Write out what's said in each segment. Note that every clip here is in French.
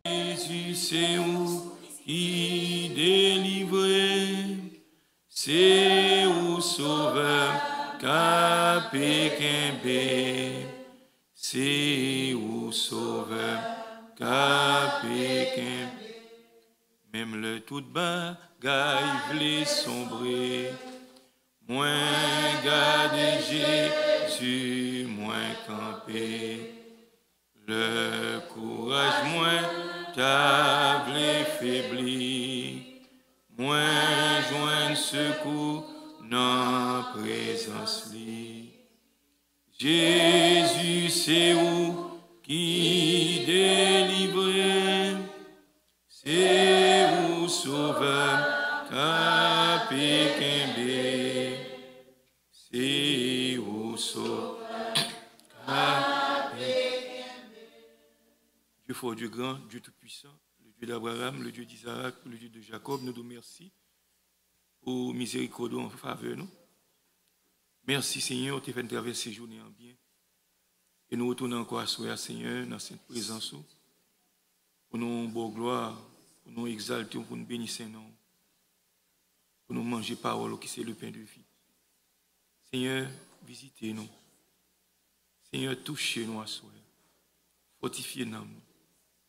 Jésus, c'est où qui délivre, c'est où sauveur capé Kembe, c'est où sauveur capé Kembe. Même le tout bagaille vle sombrer, moins garder Jésus, moins camper. Le courage moins table faibli, moins joindre secours dans présence li. Jésus, c'est où qui délivre, c'est où sauveur capé Kembe, c'est où sauveur capé. Dieu fort, Dieu grand, Dieu tout-puissant, le Dieu d'Abraham, le Dieu d'Isaac, le Dieu de Jacob, nous te remercions pour miséricorde en faveur nous. Merci Seigneur, tu as fait traverser ces journées en bien. Et nous retournons encore à soi, Seigneur, dans cette présence. Pour nous bonne gloire, pour nous exalter, pour nous bénir Seigneur, pour nous manger parole qui c'est le pain de vie. Seigneur, visitez-nous. Seigneur, touchez-nous à soi. Fortifiez-nous.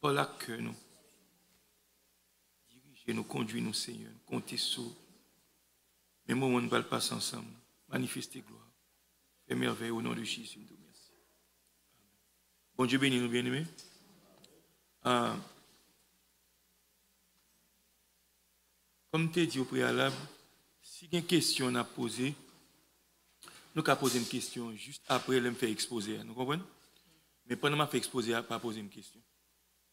Par la cœur, nous. Dirigez-nous, conduisez-nous, Seigneur. Comptez sur. Mais moi, on ne va pas passer ensemble. Manifestez gloire. Fais merveille au nom de Jésus. Merci. Bon Dieu bénis nous, bien-aimés. Comme tu as dit au préalable, si il y a une question à poser, nous allons poser une question juste après me faire exposer. Vous comprenez? Mais pendant que je fais exposer, je ne vais pas poser une question.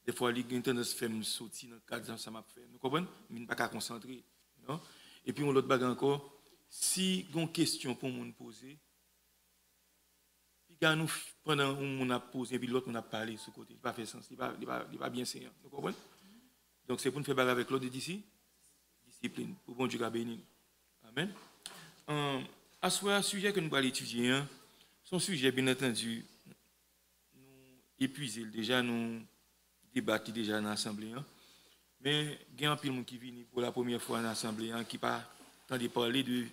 Des fois, il y a une tendance à faire me sortir dans le cadre de ça m'a fait. Vous comprenez? Mais je ne vais pas concentrer. Non? Et puis, l'autre bague encore, si il y a une question pour nous poser, nous, pendant que nous a posé, et puis l'autre, on a parlé de ce côté. Il ne va pas faire sens, il ne va bien saisir. Vous comprenez? Donc, c'est pour nous faire bagarre avec l'autre d'ici. Discipline, pour bon Dieu bénir. Amen. À ce sujet que nous allons étudier, son sujet, bien entendu, nous épuisé déjà, nous débattu déjà dans l'Assemblée. Mais il y a un peu de monde qui vient pour la première fois dans l'Assemblée, qui n'a pas entendu parler de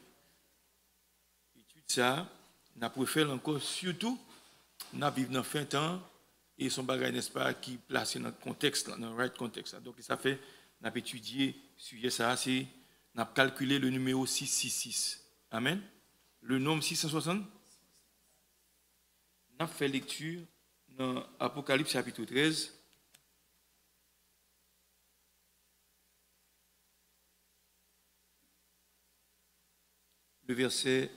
l'étude. Ça, nous préféré encore, surtout, nous vivons dans fin temps, et son bagage, n'est-ce pas, qui placé dans le contexte, dans le right contexte. Donc, ça fait, nous avons étudié le sujet, ça, c'est, nous avons calculé le numéro 666. Amen. Le nombre 660. Nous avons fait lecture dans Apocalypse chapitre 13. Le verset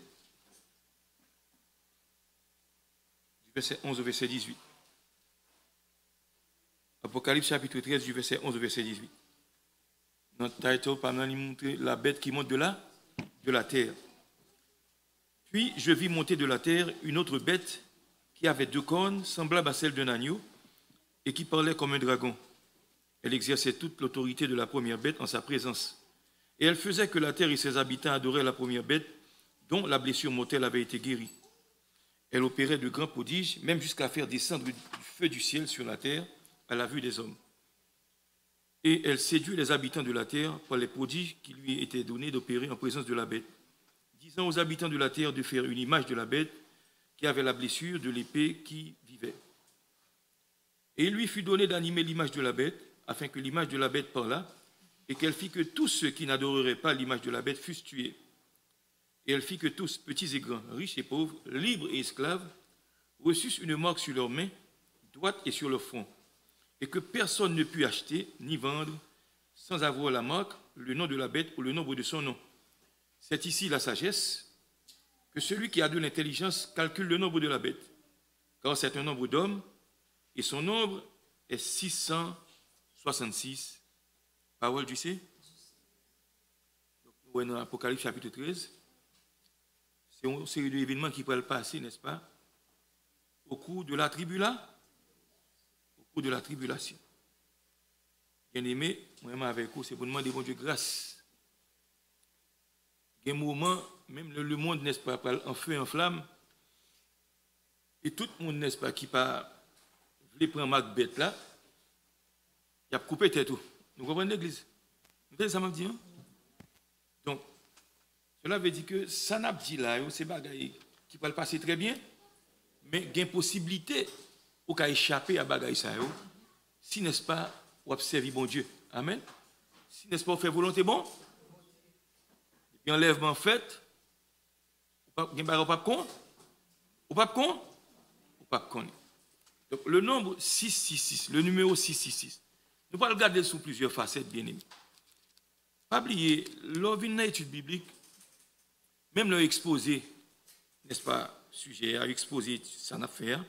11 au verset 18. Apocalypse chapitre 13, du verset 11 au verset 18. Notre titre, pendant nous montrer la bête qui monte de la terre. Puis je vis monter de la terre une autre bête qui avait 2 cornes, semblable à celle d'un agneau, et qui parlait comme un dragon. Elle exerçait toute l'autorité de la première bête en sa présence. Et elle faisait que la terre et ses habitants adoraient la première bête, dont la blessure mortelle avait été guérie. Elle opérait de grands prodiges, même jusqu'à faire descendre du feu du ciel sur la terre à la vue des hommes. Et elle séduit les habitants de la terre par les prodiges qui lui étaient donnés d'opérer en présence de la bête, disant aux habitants de la terre de faire une image de la bête qui avait la blessure de l'épée qui vivait. Et il lui fut donné d'animer l'image de la bête, afin que l'image de la bête parlât, et qu'elle fit que tous ceux qui n'adoreraient pas l'image de la bête fussent tués. Et elle fit que tous, petits et grands, riches et pauvres, libres et esclaves, reçussent une marque sur leurs mains, droite et sur leur front, et que personne ne put acheter ni vendre sans avoir la marque, le nom de la bête ou le nombre de son nom. C'est ici la sagesse, que celui qui a de l'intelligence calcule le nombre de la bête, car c'est un nombre d'hommes, et son nombre est 666. Parole du C. Donc, nous voyons dans Apocalypse chapitre 13. C'est une série d'événements qui peuvent passer, n'est-ce pas, au cours de la tribulation. Au cours de la tribulation. Bien aimé, moi avec vous, c'est pour demander bon Dieu grâce il y a un moment, même le monde, n'est-ce pas, en feu, en flamme, et tout le monde, n'est-ce pas, qui pas voulait prendre Macbeth là, il a coupé tête tout. Nous comprenons l'église. Vous voyez ça m'a dit, hein? Donc, cela veut dire que ça n'a pas dit là, c'est bagaille qui peut le passer très bien, mais il y a une possibilité ou qu'à échapper à bagaille ça, si n'est-ce pas, ou observer bon Dieu. Amen. Si n'est-ce pas, on fait volonté bon, et puis enlèvement fait, ou pas con, ou pas con, ou pas con. Donc, le nombre 666, le numéro 666, nous allons le regarder sous plusieurs facettes, bien aimés. Pas oublier, lors d'une étude biblique, même leur exposé, n'est-ce pas, sujet à exposer son affaire,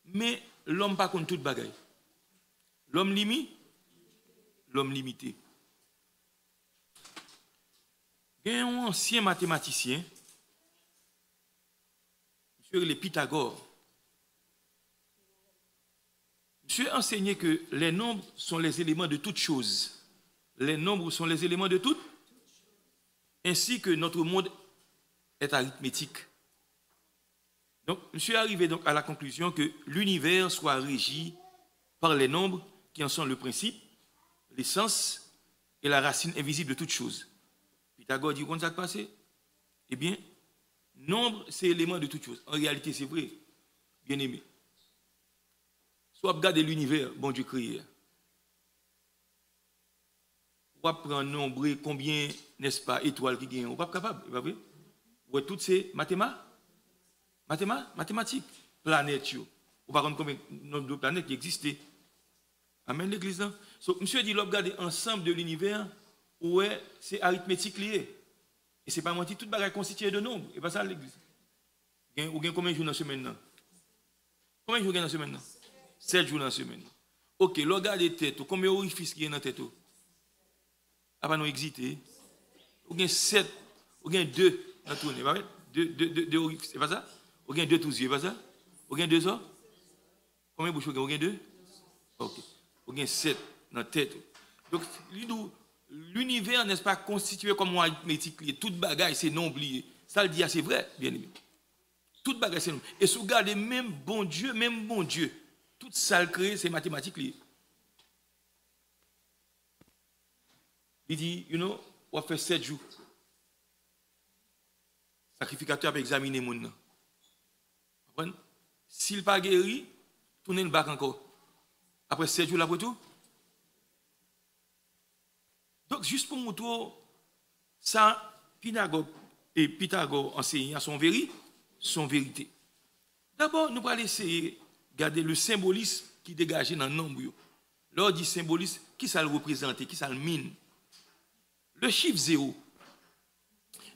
mais l'homme pas contre toute bagaille. L'homme limite, l'homme limité. Il y a un ancien mathématicien, monsieur les Pythagore. Monsieur enseignait que les nombres sont les éléments de toute chose. Les nombres sont les éléments de tout, ainsi que notre monde est arithmétique. Donc, monsieur est arrivé donc à la conclusion que l'univers soit régi par les nombres qui en sont le principe, l'essence et la racine invisible de toute chose. Pythagore dit comment ça se passe? Eh bien, nombre, c'est l'élément de toute chose. En réalité, c'est vrai, bien aimé. Soit regarder l'univers, bon Dieu créé. On va prendre nombre, combien, n'est-ce pas, étoiles qui gagnent. On n'est pas capable, pas vrai? Ouais, toutes ces mathématiques, planètes. On va prendre combien de planètes qui existaient. Amen, l'église. Donc, monsieur dit, regarder ensemble de l'univers, ouais, c'est arithmétique lié. Et c'est pas menti, toute bagarre constituée de nombres. Et pas ça l'église. Ou gagne combien de jours dans la semaine? Combien de jours dans la semaine? 7 jours dans la semaine. Ok, regardez tête, combien d'orifices qui y a dans la tête? Ah, pas non exister. Ou gagne 7, ou gagne 2 dans la tournée. Deux orifices, c'est pas ça? Ou gagne 2 tous yeux, pas ça? Ou gagne 2 ans? Combien de bouches ou gagne 2? Ok. Ou gagne 7 dans la tête. Donc, l'univers n'est pas constitué comme un arithmétique. Toute bagaille, c'est non oublié. Ça le dit, c'est vrai, bien aimé. Toute bagaille, c'est non. Et si vous regardez même bon Dieu, tout ça le crée, c'est mathématique. Il dit, on va faire 7 jours. Sacrificateur peut examiner mon nom. S'il n'est pas guéri, tournez le bac encore. Après 7 jours, après tout. Donc, juste pour montrer, ça, Pythagore enseigne à son vérité. D'abord, nous allons essayer de garder le symbolisme qui dégage dans le nombre. Lors du symbolisme, qui ça le représente, qui ça le mine? Le chiffre 0.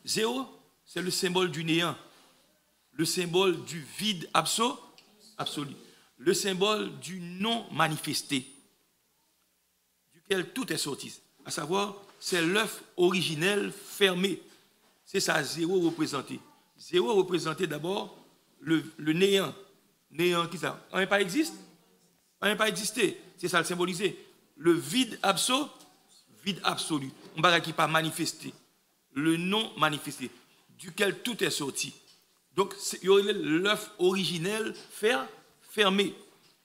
0, c'est le symbole du néant, le symbole du vide absolu, le symbole du non manifesté, duquel tout est sorti. À savoir, c'est l'œuf originel fermé. C'est ça, 0 représenté. 0 représenté d'abord le néant. Néant, qui ça? On n'a pas existé? On n'a pas existé. C'est ça le symboliser. Le vide absolu. On ne qui pas manifesté. Le non manifesté, duquel tout est sorti. Donc, il y aurait l'œuf originel fermé.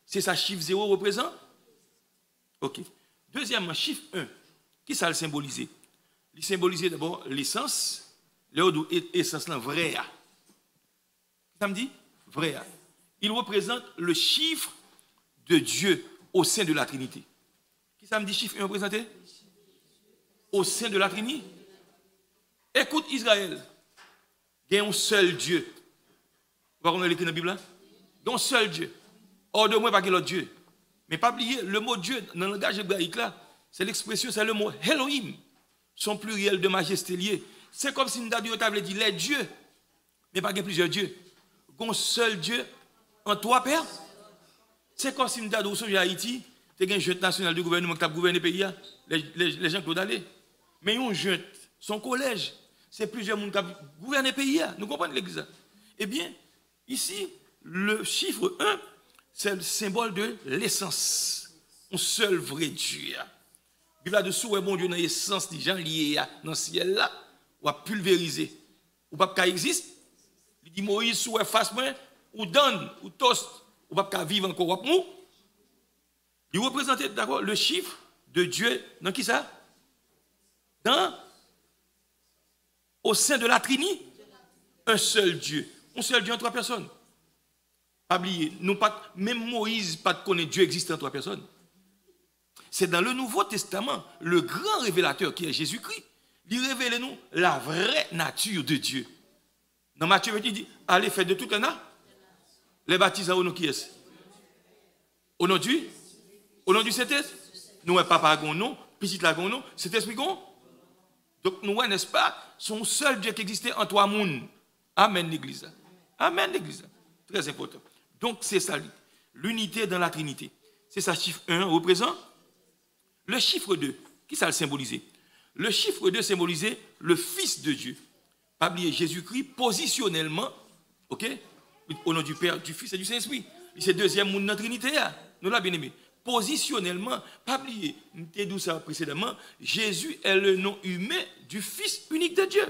C'est ça, chiffre 0 représente? Ok. Deuxièmement, chiffre 1. Qui ça le symboliser? Il symbolisait d'abord l'essence, l'essence vraie. Ça me dit? Vrai. Il représente le chiffre de Dieu au sein de la Trinité. Qui ça me dit chiffre 1 représenté? Au sein de la Trinité. Écoute Israël, il y a un seul Dieu. Vous voyez qu'on a écrit dans la Bible? Il y a un seul Dieu. Hors de moi, pas qu'il y ait autre Dieu. Mais pas oublier, le mot Dieu, dans le langage hébraïque là, c'est l'expression, c'est le mot Elohim, son pluriel de majesté lié. C'est comme si nous avions dit les dieux, mais pas plusieurs dieux. Un seul Dieu en trois pères. C'est comme si nous avions dit Haïti, il y a un jeune national du gouvernement qui a gouverné le pays, les gens qui ont allé. Mais un jeune, son collège, c'est plusieurs gens qui ont gouverné le pays. Nous comprenons l'église. Eh bien, ici, le chiffre 1, c'est le symbole de l'essence. Un seul vrai Dieu. Puis là-dessous, bon Dieu, dans l'essence des gens liés dans le ciel là, ou a pulvérisé, ou pas qu'à existe. Il dit Moïse sous face moi ou donne ou toast, ou pas qu'à vivre encore ou mou. Il représente d'accord le chiffre de Dieu dans qui ça? Dans au sein de la Trinité, un seul Dieu en trois personnes. Pas oublier, même Moïse pas connaît Dieu existe en trois personnes. C'est dans le Nouveau Testament, le grand révélateur qui est Jésus-Christ, il révèle nous la vraie nature de Dieu. Dans Matthieu 28, il dit, allez faire de tout un an, les baptisés au nom qui est? Au nom du Saint-Esprit. Nous, papa, non, petit la non, Saint-Esprit, non. Donc, nous, n'est-ce pas, son seul Dieu qui existait en trois mondes. Amen, l'Église. Amen, l'Église. Très important. Donc, c'est ça, l'unité dans la Trinité. C'est ça, chiffre 1 représente. Le chiffre 2, qui ça le symbolisait? Le chiffre 2 symbolisait le Fils de Dieu. Pas oublier Jésus-Christ positionnellement, ok? Au nom du Père, du Fils et du Saint-Esprit. C'est le deuxième monde de la Trinité. Nous l'avons bien aimé. Positionnellement, pas oublier, nous avons dit ça précédemment, Jésus est le nom humain du Fils unique de Dieu.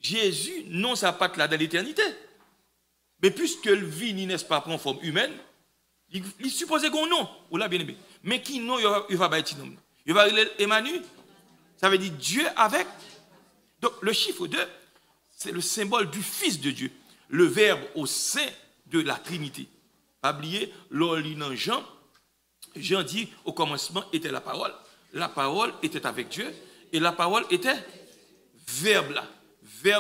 Jésus, non, ça pas là dans l'éternité. Mais puisque le vit, n'est-ce pas, prend forme humaine, il supposait qu'on nom, ou l'a bien aimé. Mais qui non, il va pas être nom. Il va Emmanuel, ça veut dire Dieu avec. Donc le chiffre 2, c'est le symbole du Fils de Dieu, le Verbe au sein de la Trinité. Pas oublier, l'orlinant Jean dit au commencement était la parole était avec Dieu, et la parole était Verbe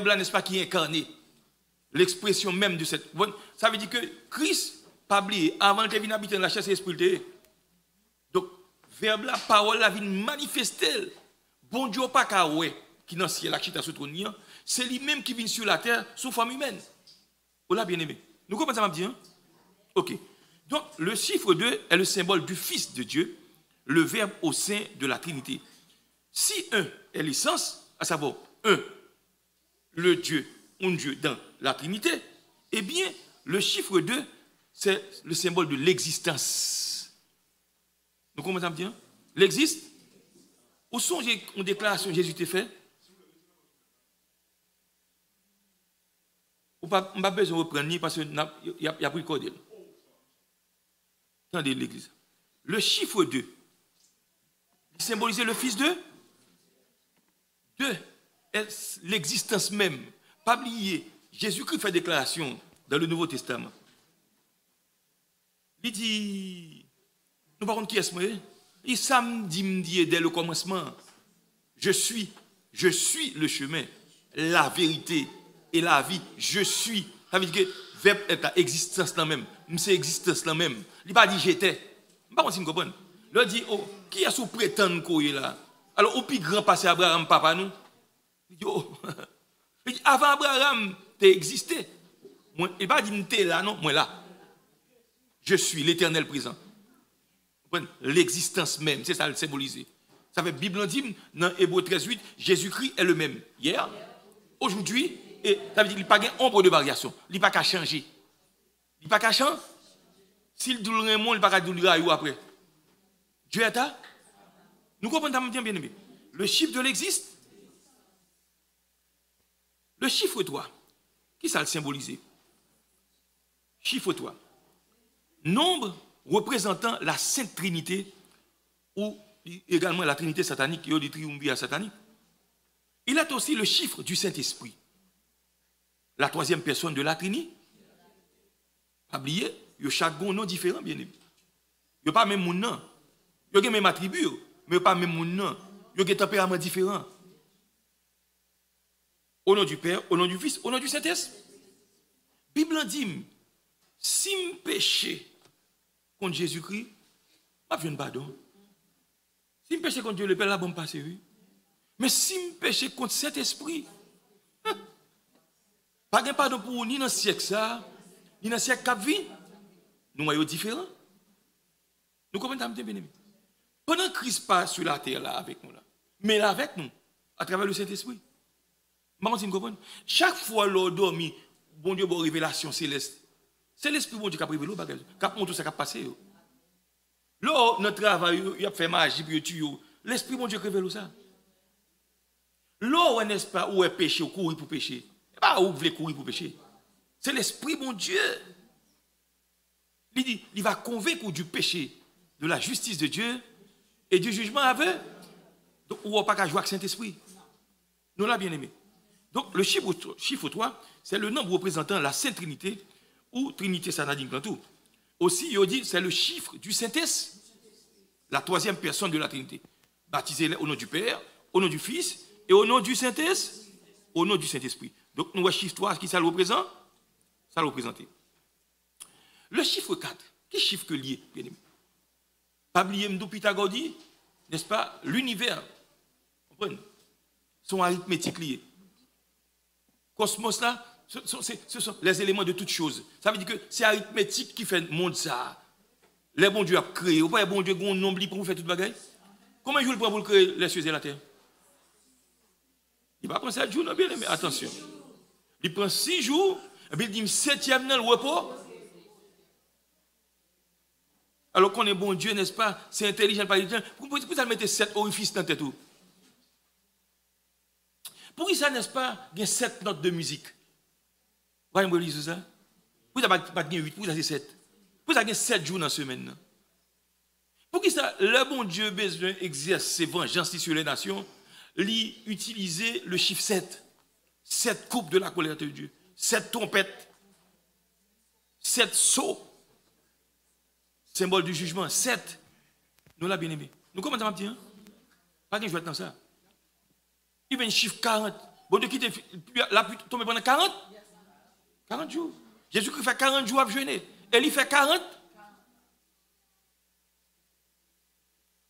là, n'est-ce pas, qui est incarné. L'expression même de cette. Ça veut dire que Christ, pas oublier, avant qu'il vienne habiter dans la chair, c'est l'esprit. Donc, Verbe la parole la vie manifestée. Bon Dieu, pas qu'à ouais, qui dans le ciel, la chita sous trône, c'est lui-même qui vient sur la terre sous forme humaine. Vous l'avez bien aimé. Nous comprenons ça, m'a dit, hein? Ok. Donc, le chiffre 2 est le symbole du Fils de Dieu, le Verbe au sein de la Trinité. Si un est l'essence, à savoir un, le Dieu, un Dieu dans la Trinité, eh bien, le chiffre 2, c'est le symbole de l'existence. Nous comprenons ça bien? L'existe. Où sont les déclarations que Jésus t'a fait? On n'a pas besoin de reprendre parce qu'il y a pris le code. Attendez l'église. Le chiffre 2, il symbolisait le Fils de 2, l'existence même. Pas oublier, Jésus-Christ fait déclaration dans le Nouveau Testament. Il dit, nous parlons qui est-ce moi? Il samedi me dit dès le commencement, je suis le chemin, la vérité et la vie. Je suis. Ça veut dire que verbe est à existence là même. C'est existence là même. Il n'a pas dit j'étais. Je ne sais pas si vous comprenez. Il dit, oh, qui est-ce que prétend qu'on est là? Alors, au plus grand passé Abraham, papa nous. Il dit, oh. Il dit, avant Abraham, tu existé. Il n'a pas dit, tu es là, non, moi là. Je suis l'éternel présent. L'existence même, c'est ça le symboliser. Ça fait Bible dit dans Hébreux 13:8, Jésus-Christ est le même hier, aujourd'hui, et ça veut dire qu'il n'y a pas de ombre de variation. Il n'y a pas qu'à changer. Il n'y a pas qu'à changer. S'il doule un monde, il n'y a pas qu'à douler après. Dieu est là. Nous comprenons bien aimé. Le chiffre de l'existe. Le chiffre 3, qui ça le symboliser? Chiffre 3. Nombre représentant la Sainte Trinité ou également la Trinité satanique, qui est le triumvirat satanique. Il est aussi le chiffre du Saint-Esprit, la troisième personne de la Trinité. Pas oublier, il y a chaque nom différent, bien aimé. Il n'y a pas même mon nom. Il y a même attribut, mais il n'y a pas même mon nom. Il y a des tempéraments différents. Au nom du Père, au nom du Fils, au nom du Saint-Esprit. La Bible dit, si je péché contre Jésus-Christ, je ne viens pardon. Si je péché contre Dieu le Père, là, bon, passe, oui. Mais si je péché contre Saint-Esprit, pas de pardon pour ni dans le siècle ça, ni dans le siècle qui vient. Nous sommes différents. Nous comprenons bien, bien aimé. Pendant que Christ passe sur la terre là avec nous, là, mais là avec nous, à travers le Saint-Esprit. Chaque fois l'on dormi, bon Dieu, bonne révélation céleste. C'est l'Esprit bon Dieu qui a prévu l'eau, qui a montré ça qui a passé. Là, notre travail, il a fait magie, puis il L'Esprit bon Dieu révèle ça. L'eau, n'est-ce pas, où est péché, ou courir pour pécher. Et pas où vous voulez courir pour pécher. C'est l'Esprit, mon Dieu. Il dit, il va convaincre du péché, de la justice de Dieu et du jugement avec. Donc, on ne va pas jouer avec Saint-Esprit. Nous l'avons bien aimé. Donc, le chiffre 3, c'est le nombre représentant la Sainte Trinité, ou Trinité, ça n'a dit tout. Aussi, il dit, c'est le chiffre du Saint-Esprit, la troisième personne de la Trinité. Baptisé au nom du Père, au nom du Fils et au nom du Saint-Esprit. Au nom du Saint-Esprit. Donc, nous voyons chiffre 3, qui ça le représente? Ça le représente. Le chiffre 4, qui chiffre que lié, bien aimé? Pas oublier Mdou Pythagore dit, n'est-ce pas, l'univers, comprenez, sont arithmétiques liés. Cosmos là, ce sont les éléments de toutes choses. Ça veut dire que c'est arithmétique qui fait le monde ça. Les bons dieux ont créé. Ou pas les bons dieux ont un nombre pour vous faire toute bagaille. Combien de jours il prend pour créer les cieux et la terre? Il va prendre 7 jours, non, bien aimé. Attention. Il prend 6 jours, et puis il dit 7e dans le repos. Alors qu'on est bon Dieu, n'est-ce pas? C'est intelligent, pas intelligent. Pourquoi ça mettre 7 orifices dans tête? Pourquoi ça, n'est-ce pas, il y a 7 notes de musique? Voyez-moi, je ça. Pourquoi ça pas 8? Pourquoi ça c'est 7? Pourquoi ça y a 7 jours dans la semaine? Pourquoi ça, le bon Dieu besoin exerce ses vengeances sur les nations, lui utiliser le chiffre 7. 7 coupes de la colère de Dieu. 7 trompettes. 7 sceaux. Symbole du jugement. 7. Nous l'avons bien aimé. Nous comment ça va dire? Pas que je vais être dans ça. Il y a un chiffre 40. Bon Dieu qui la pluie tombe pendant 40? 40 jours. Jésus-Christ fait 40 jours à jeûner. Et il fait 40.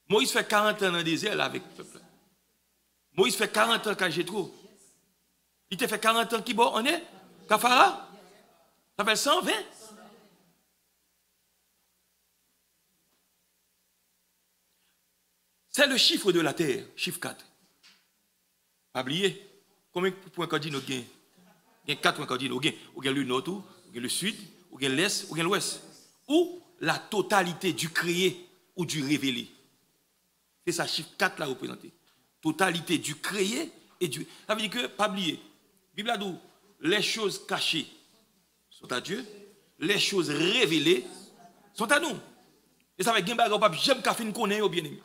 Moïse fait 40 ans dans le désert là, avec le peuple. Moïse fait 40 ans quand j'ai trop. Il te fait 40 ans qui bon, on est? Kafara? Ça fait 120? C'est le chiffre de la terre, chiffre 4. Pas oublier. Combien de points cardinaux gagnent? Il y a 4 points cardinaux. Ou bien le nord, ou bien le sud, ou bien l'est, ou bien l'ouest. Ou la totalité du créé ou du révélé. C'est ça, chiffre 4 là représenté. Totalité du créé et du. Ça veut dire que, pas oublier. Bible a dit, les choses cachées sont à Dieu, les choses révélées sont à nous. Et ça veut dire que j'aime café nous connaît au bien-aimé.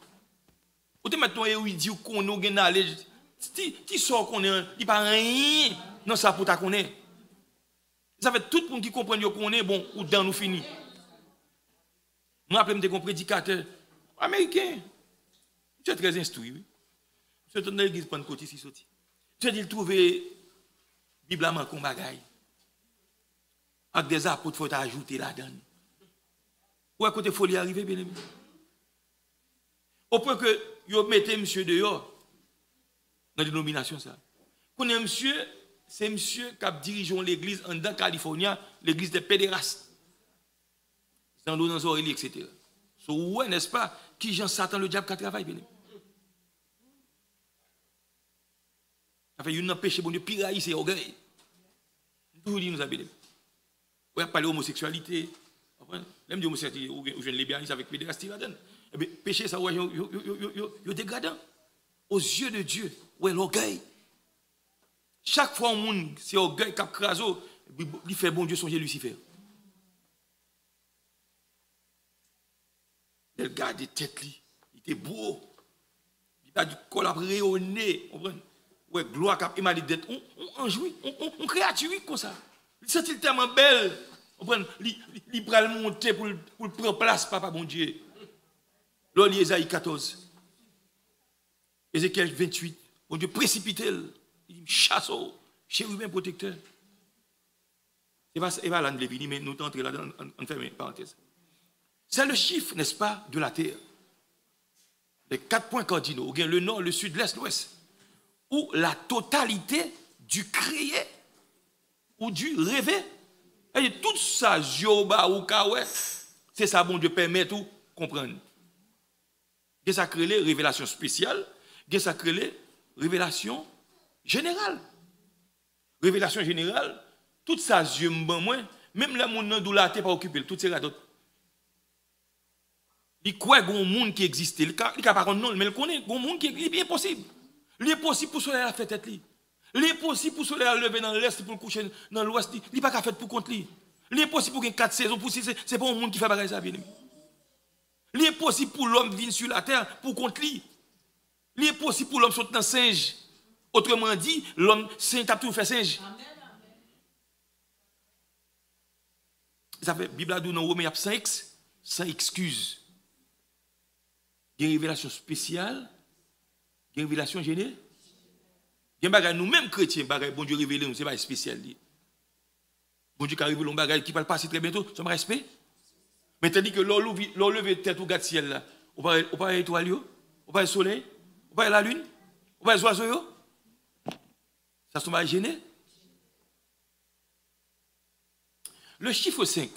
Ou te maintenant, il dit qu'on a un allège. Tu sors qu'on est, il n'y a pas rien dans ça pour ta connaître. Ça fait tout le monde qui comprend qu'on est bon ou dans nous fini. Moi, après, je suis un prédicateur américain. Je suis très instruit. Oui. Je suis dans l'église Pentecôte ici. Je dis trouver Bible à comme bagaille. Avec des apôtres, il faut ajouter là-dedans. Ou à côté, il faut y arriver, bien aimé. Au point que vous mettez monsieur dehors dans la dénomination. Qu'on est monsieur, c'est monsieur qui dirige l'église en Californie, l'église des pédérastes. Dans l'eau, Aurélie, etc. So, ouais, n'est-ce pas, qui Jean Satan, le diable qui travaille, bien aimé. Ça fait une péché, bon Dieu, piraille, c'est orgueil. Toujours dit, nous avons bien. On a parlé d'homosexualité. Même d'homosexualité, ou je ne l'ai bien avec pédérastie là-dedans. Eh bien, péché, ça, ouais, yo dégradant. Aux yeux de Dieu, ouais, l'orgueil. Chaque fois, monde, c'est orgueil, cap craso, il fait bon Dieu songer Lucifer. Il garde des têtes, il était beau. Il a du collaborer au nez. Ouais, gloire cap, il m'a dit d'être, on jouit, on créature comme ça. Il sentit tellement belle. Il prend le monter pour prendre place, papa, bon Dieu. Là, Ésaïe 14. Ézéchiel 28. Bon Dieu, précipite-le. Il dit, chasse-au, chérubin protecteur. Et va là, mais nous entrons là-dedans, on fait une parenthèse. C'est le chiffre, n'est-ce pas, de la terre. Les 4 points cardinaux, ou bien le nord, le sud, l'est, l'ouest. Ou la totalité du créé ou du rêvé. Et tout ça, Joba ou Kawe, c'est ça, bon Dieu, permet tout comprendre. Il y a ça créé les révélations spéciales, il y a ça créé les révélations générales. Révélation générale, tout ça, Dieu moins, même le monde d'où la terre pas occupé, tout c'est d'autres. Il croit qu'il y a un monde qui existe, il n'y a pas de nom, mais il connaît un monde qui est bien possible. Il est possible pour le soleil à faire tête. Il est possible pour le soleil à lever dans l'est pour le coucher dans l'ouest. Il n'est pas qu'à faire pour contre lui. Il est possible pour qu'il y ait 4 saisons. C'est pas un monde qui fait pareil ça, bien aimé. Il est possible pour l'homme venir sur la terre pour contre lui. Il est possible pour l'homme sauter dans le singe. Autrement dit, l'homme, c'est un tout fait singe. Ça fait, la Bible a dit dans Romains 5, sans excuse. Il y a une révélation spéciale, il y a une révélation générale. Il y a une bagage, nous-mêmes chrétiens, bon Dieu révélé, nous, ce n'est pas spécial. Bon Dieu qui a révélé un bagage qui va passer très bientôt, c'est un respect. Mais tandis que l'on levé tête au gars de ciel là, on parle étoile, on parle soleil, on parle la lune, on parle les oiseaux. Ça se va gêner. Le chiffre 5,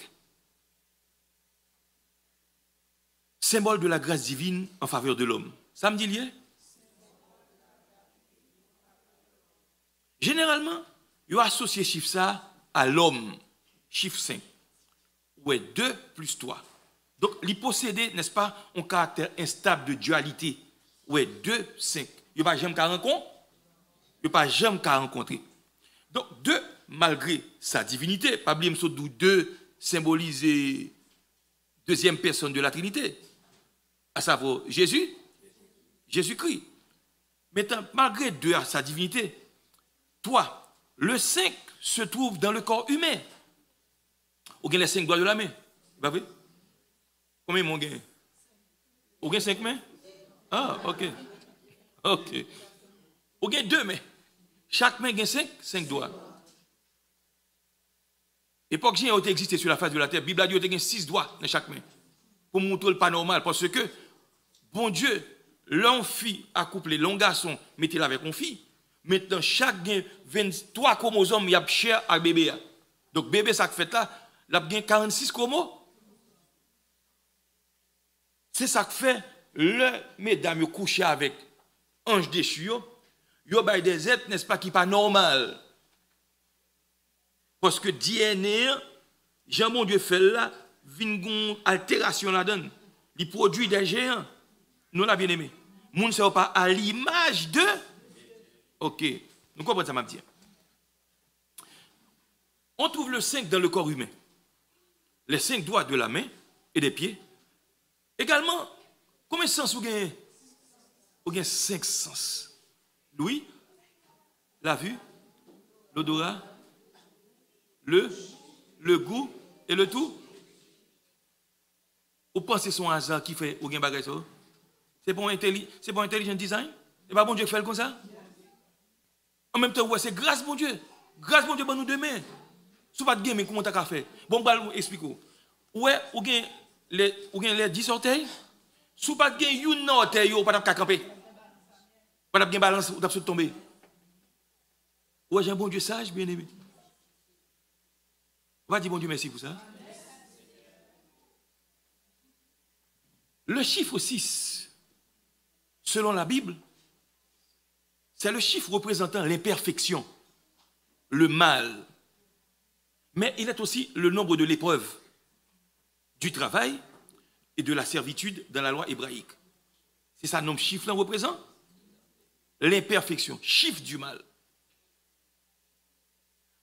symbole de la grâce divine en faveur de l'homme. Ça me dit lié? Généralement, il associe chiffre ça à l'homme, chiffre 5. Ouais, 2 plus 3. Donc, il possède, n'est-ce pas, un caractère instable de dualité. Ouais, 2, 5. Il n'y a pas jamais qu'à rencontrer. Il n'y a pas jamais qu'à rencontrer. Donc, 2, malgré sa divinité, pas oublier que 2 symbolise deuxième personne de la Trinité, à savoir Jésus-Christ. Maintenant, malgré 2 à sa divinité, 3, le 5 se trouve dans le corps humain. Ou bien les 5 doigts de la main. Vous voyez? Combien mon gain? Ou bien 5 mains? Ah, ok. Ok. Ou bien 2 mains. Chaque main a 5 doigts. Époque j'ai existé sur la face de la terre. La Bible a dit qu'il y a 6 doigts dans chaque main. Pour montrer le pas normal. Parce que, bon Dieu, l'homme fille accouplé, l'homme garçon, mettez-le avec une fille. Maintenant, chaque 23 chromosomes, il y a cher à bébé. Donc, bébé, ça fait là, il y a 46 chromosomes. C'est ça que fait le mesdames couché avec ange déchu. Il y a des êtres, n'est-ce pas, qui ne sont pas normal. Parce que DNA, Jean mon Dieu fait là, une altération là-dedans. Il produit des géants. Nous l'avons bien aimé. Nous ne sommes pas à l'image de. Ok. Nous comprenons ça, ma petite. On trouve le 5 dans le corps humain. Les 5 doigts de la main et des pieds. Également, combien de sens vous gagnez? Vous gagnez 5 sens. L'ouïe, la vue, l'odorat, le goût et le tout. Vous pensez son hasard qui fait ou gain bagage ça? C'est pour intelligent design? C'est pas bon Dieu qui fait comme ça? En même temps, ouais, c'est grâce bon Dieu. Grâce bon Dieu pour nous demain. Si vous pas de game, comment tu as fait? Bon, je vais vous expliquer. Ouais, ou gain les 10 orteils. Si vous pas de game, une orteil, vous pas de camper. Pas de balance, vous avez tomber. Ouais, j'ai un bon Dieu sage, bien aimé. On va dire bon Dieu merci pour ça. Le chiffre 6, selon la Bible, c'est le chiffre représentant l'imperfection, le mal. Mais il est aussi le nombre de l'épreuve, du travail et de la servitude dans la loi hébraïque. C'est ça, nombre chiffre là représente l'imperfection, chiffre du mal.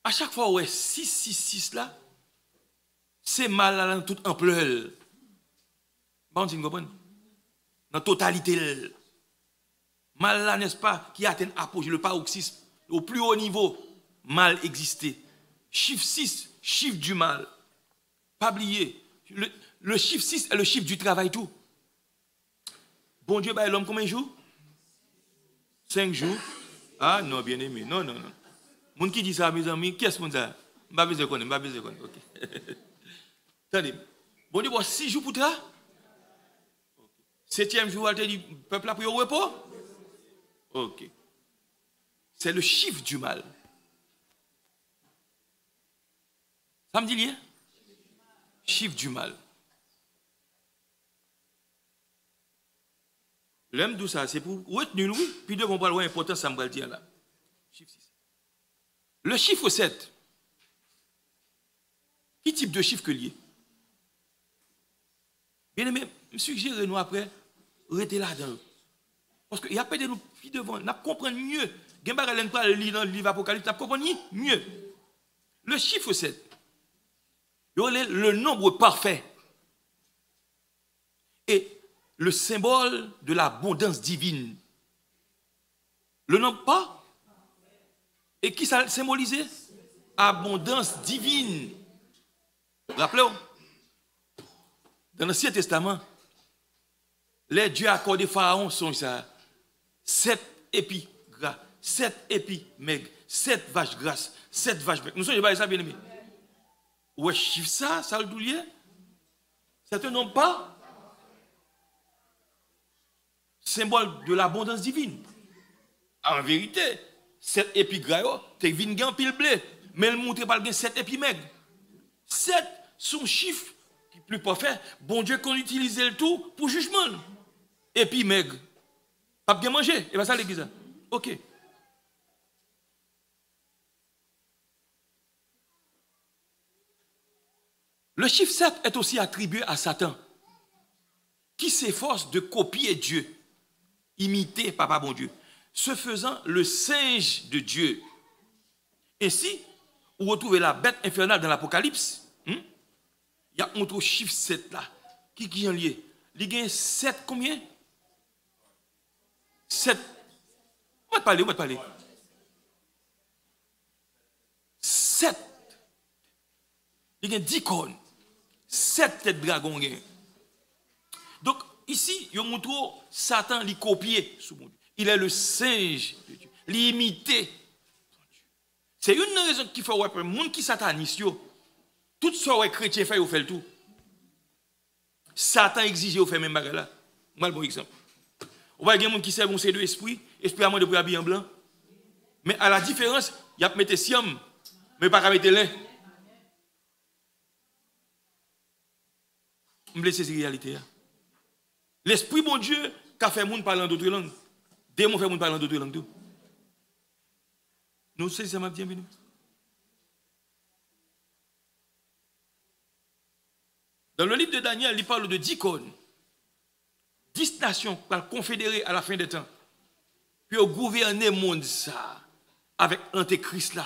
À chaque fois où est 666 là, c'est mal là dans toute ampleur. Bon, tu comprends? Dans totalité. Mal là, n'est-ce pas, qui atteint l'apogée, le paroxysme, au plus haut niveau, mal existé. Chiffre 6, chiffre du mal. Pas oublier. Le chiffre 6 est le chiffre du travail tout. Bon Dieu, bah, l'homme combien de jours? 5 jours. Ah non, bien aimé. Non, non, non. Moun qui dit ça, mes amis, qu'est-ce qu'on a? Je ne vais pas besoin de connaître. Attendez. Bon Dieu, 6 jours pour toi? 7e jour, elle te dit, peuple a pris au repos? Ok. C'est le chiffre du mal. Ça me dit rien? Chiffre du mal. L'homme d'où ça, c'est pour retenir lui, puis de comprendre l'importance, ça me va le dire là. Chiffre 6. Le chiffre 7. Quel type de chiffre que lié? Bien aimé, je suggère nous après, restez là-dedans. Parce qu'il y a pas de nous qui devant, nous comprenons mieux. Gemba n'a pas lire dans le livre Apocalypse, nous comprenons mieux. Le chiffre 7, le nombre parfait. Et le symbole de l'abondance divine. Le nombre pas? Et qui ça symbolisait? Abondance divine. Rappelez-vous, dans l'Ancien Testament, les dieux accordés Pharaon sont ça. 7 épis gras, 7 épis maigres, 7 vaches grasses, 7 vaches maigres. Nous sommes pas ça, bien aimé. Ouais, chiffre ça le doulier. C'est un nom pas symbole de l'abondance divine. En vérité, 7 épis gras, tu es pile blé, mais le montre pas le 7 épis maigres. 7 sont chiffres qui plus parfait. Bon Dieu qu'on utilise le tout pour jugement. Épis maigres. Pas bien manger. Et bien ça l'église. OK. Le chiffre 7 est aussi attribué à Satan, qui s'efforce de copier Dieu, imiter Papa bon Dieu, se faisant le singe de Dieu. Ainsi, vous retrouvez la bête infernale dans l'Apocalypse. Il y a un autre chiffre 7 là. Qui est en lié? Il y a 7 combien? 7. On va te parler. 7. Il y a 10 cornes. 7 têtes de dragon. Donc, ici, il montre Satan lui copier sous mon Dieu. Il est le singe de Dieu. L'imiter. C'est une raison qui fait que les gens qui satanisent, tout ce que les chrétiens font, ils font le tout. Satan exige de faire même bagarre là. Moi, le bon exemple. On va y avoir des gens qui servent un de esprit, esprit à moi de pour habiller en blanc. Mais à la différence, il y a mettre siam, mais pas mettre lait. Je me laisse cette réalité. L'esprit bon Dieu qui a fait moun parler d'autres langues. Démon fait moun parler d'autres langues. Nous savons ça m'a bienvenue. Dans le livre de Daniel, il parle de 10 cônes. 10 nations qui vont confédérer à la fin des temps. Puis au gouverner le monde ça avec l'antéchrist là.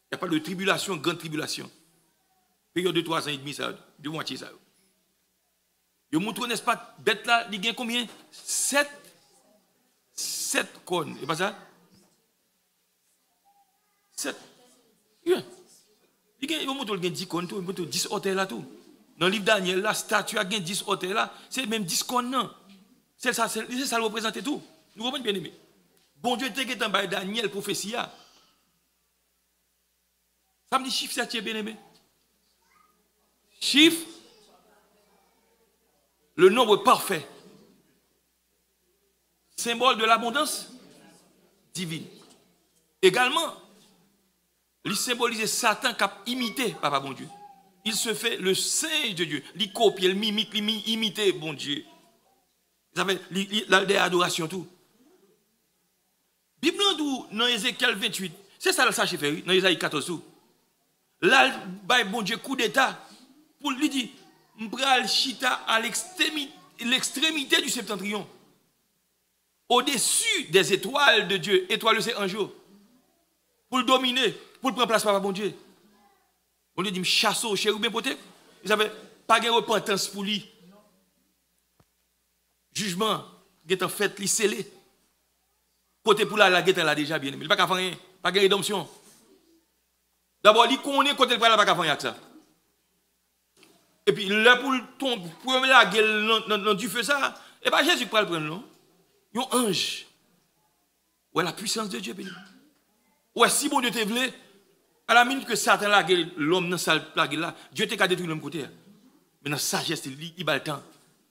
Il n'y a pas de tribulation, grande tribulation. Période de 3 ans et demi, ça, de moitié ça. Vous montrez, n'est-ce pas, bête là, il y a combien? 7 cônes. Et pas ça? 7. Il y a 10 cônes, il y a 10 hôtels là tout. Dans le livre Daniel, la statue a 10 hôtels là, c'est même 10 cônes. C'est ça le représente tout. Nous comprenons bien aimé. Bon Dieu était en bas Daniel, prophétie. Ça me dit chiffre 7 bien aimé. Chiffre, le nombre parfait. Symbole de l'abondance divine. Également, il symbolise Satan qui a imité Papa bon Dieu. Il se fait le singe de Dieu. Il copie, il mimique, il imite bon Dieu. Ça fait l'adoration tout. Bible dans Ézéchiel 28, c'est ça le sachet fait, dans Isaïe 14 tout. Là, bon Dieu, coup d'état, pour lui dire, m'bral chita à l'extrémité du septentrion. Au-dessus des étoiles de Dieu, étoiles c'est un jour. Pour le dominer, pour le prendre place par bon Dieu. On lui dit, chasse au chérubin poté. Ils n'avaient pas de repentance pour lui. Jugement, il est en fait, il scellé. Côté pour la guette, elle a déjà bien aimé. Il n'y a pas de rien, pas de rédemption. D'abord, il connaît côté pour la pas de rien ça. Et puis, là, pour la gueule dans du feu, ça, et pas Jésus qui va le prendre, non? Il y a un ange. Ouais, la puissance de Dieu, ouais, si bon Dieu te voulait, à la minute que Satan la gueule, l'homme dans sa plague là, Dieu te détruit de l'autre côté. Mais dans sa sagesse, il bat le temps.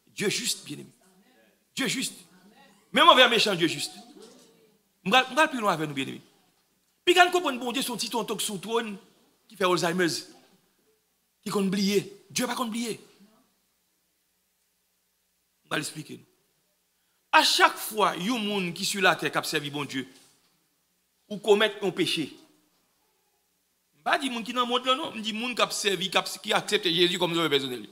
Dieu juste, bien aimé. Dieu juste. Même envers méchant, Dieu juste. Je ne vais plus loin avec nous, bien aimé. Puis quand on comprend bon Dieu, son petit tonton sur le trône, qui fait Alzheimer, qui compte oublier. Dieu va oublier. On va l'expliquer. À chaque fois, il y a un monde qui sur la terre qui a servi bon Dieu, ou commettre un péché. Je ne pas dire monde qui dans le monde là, non. Je dis monde qui a servi, qui accepte Jésus comme sauveur personnel.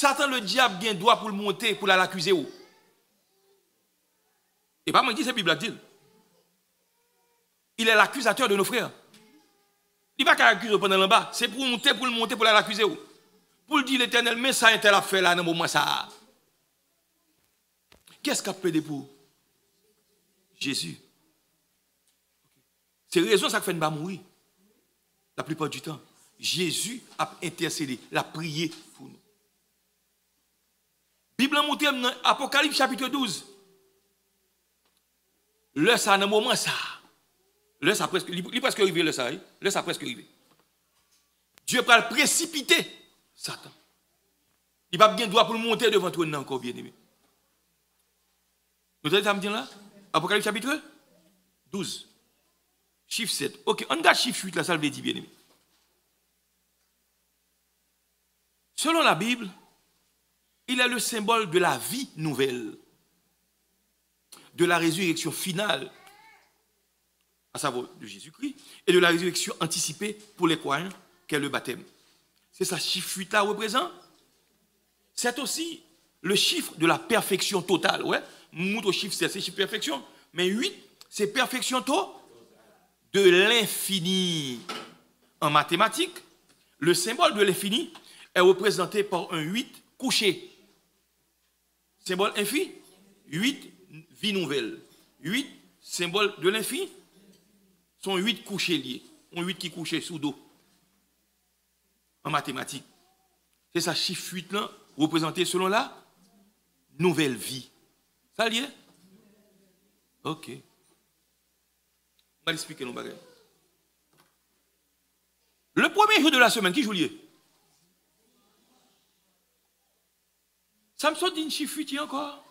Satan, le diable, a un droit pour le monter, pour l'accuser. Et pas moi qui dit, c'est la Bible dit. Il est l'accusateur de nos frères. Il ne va pas l'accuser pendant l'en bas. C'est pour monter, pour l'accuser. Pour le dire l'Éternel, mais ça, il a fait là, dans le moment ça. Qu'est-ce qu'a pédé pour Jésus? C'est raison ça fait ne pas mourir. La plupart du temps, Jésus a intercédé, l'a prié pour nous. Bible en montre dans Apocalypse chapitre 12. Là, ça, dans le moment ça. Là, ça presque, il est presque arrivé, là, ça. Là, ça presque arrivé. Dieu va le précipiter, Satan. Il va bien droit pour le monter devant toi encore, bien aimé. Vous avez ça me dire là? Apocalypse chapitre 12. Chiffre 7. Ok, on regarde chiffre 8 là, ça le dit bien aimé. Selon la Bible, il est le symbole de la vie nouvelle, de la résurrection finale, à savoir de Jésus-Christ, et de la résurrection anticipée pour les croyants, qu'est le baptême. C'est ça, chiffre 8 là représente. C'est aussi le chiffre de la perfection totale. Ouais, montre chiffre 7, c'est chiffre perfection, mais 8, c'est perfection totale de l'infini. En mathématiques, le symbole de l'infini est représenté par un 8 couché. Symbole infini, 8 vie nouvelle. 8 symbole de l'infini sont 8 couchés liés. Un 8 qui couché sous dos. En mathématiques. C'est ça, chiffre 8 là, représenté selon la nouvelle vie. Ça lié? Ok. On va l'expliquer nos bagages. Le premier jour de la semaine, qui joue lié? Ça me saute d'une chiffre 8 encore.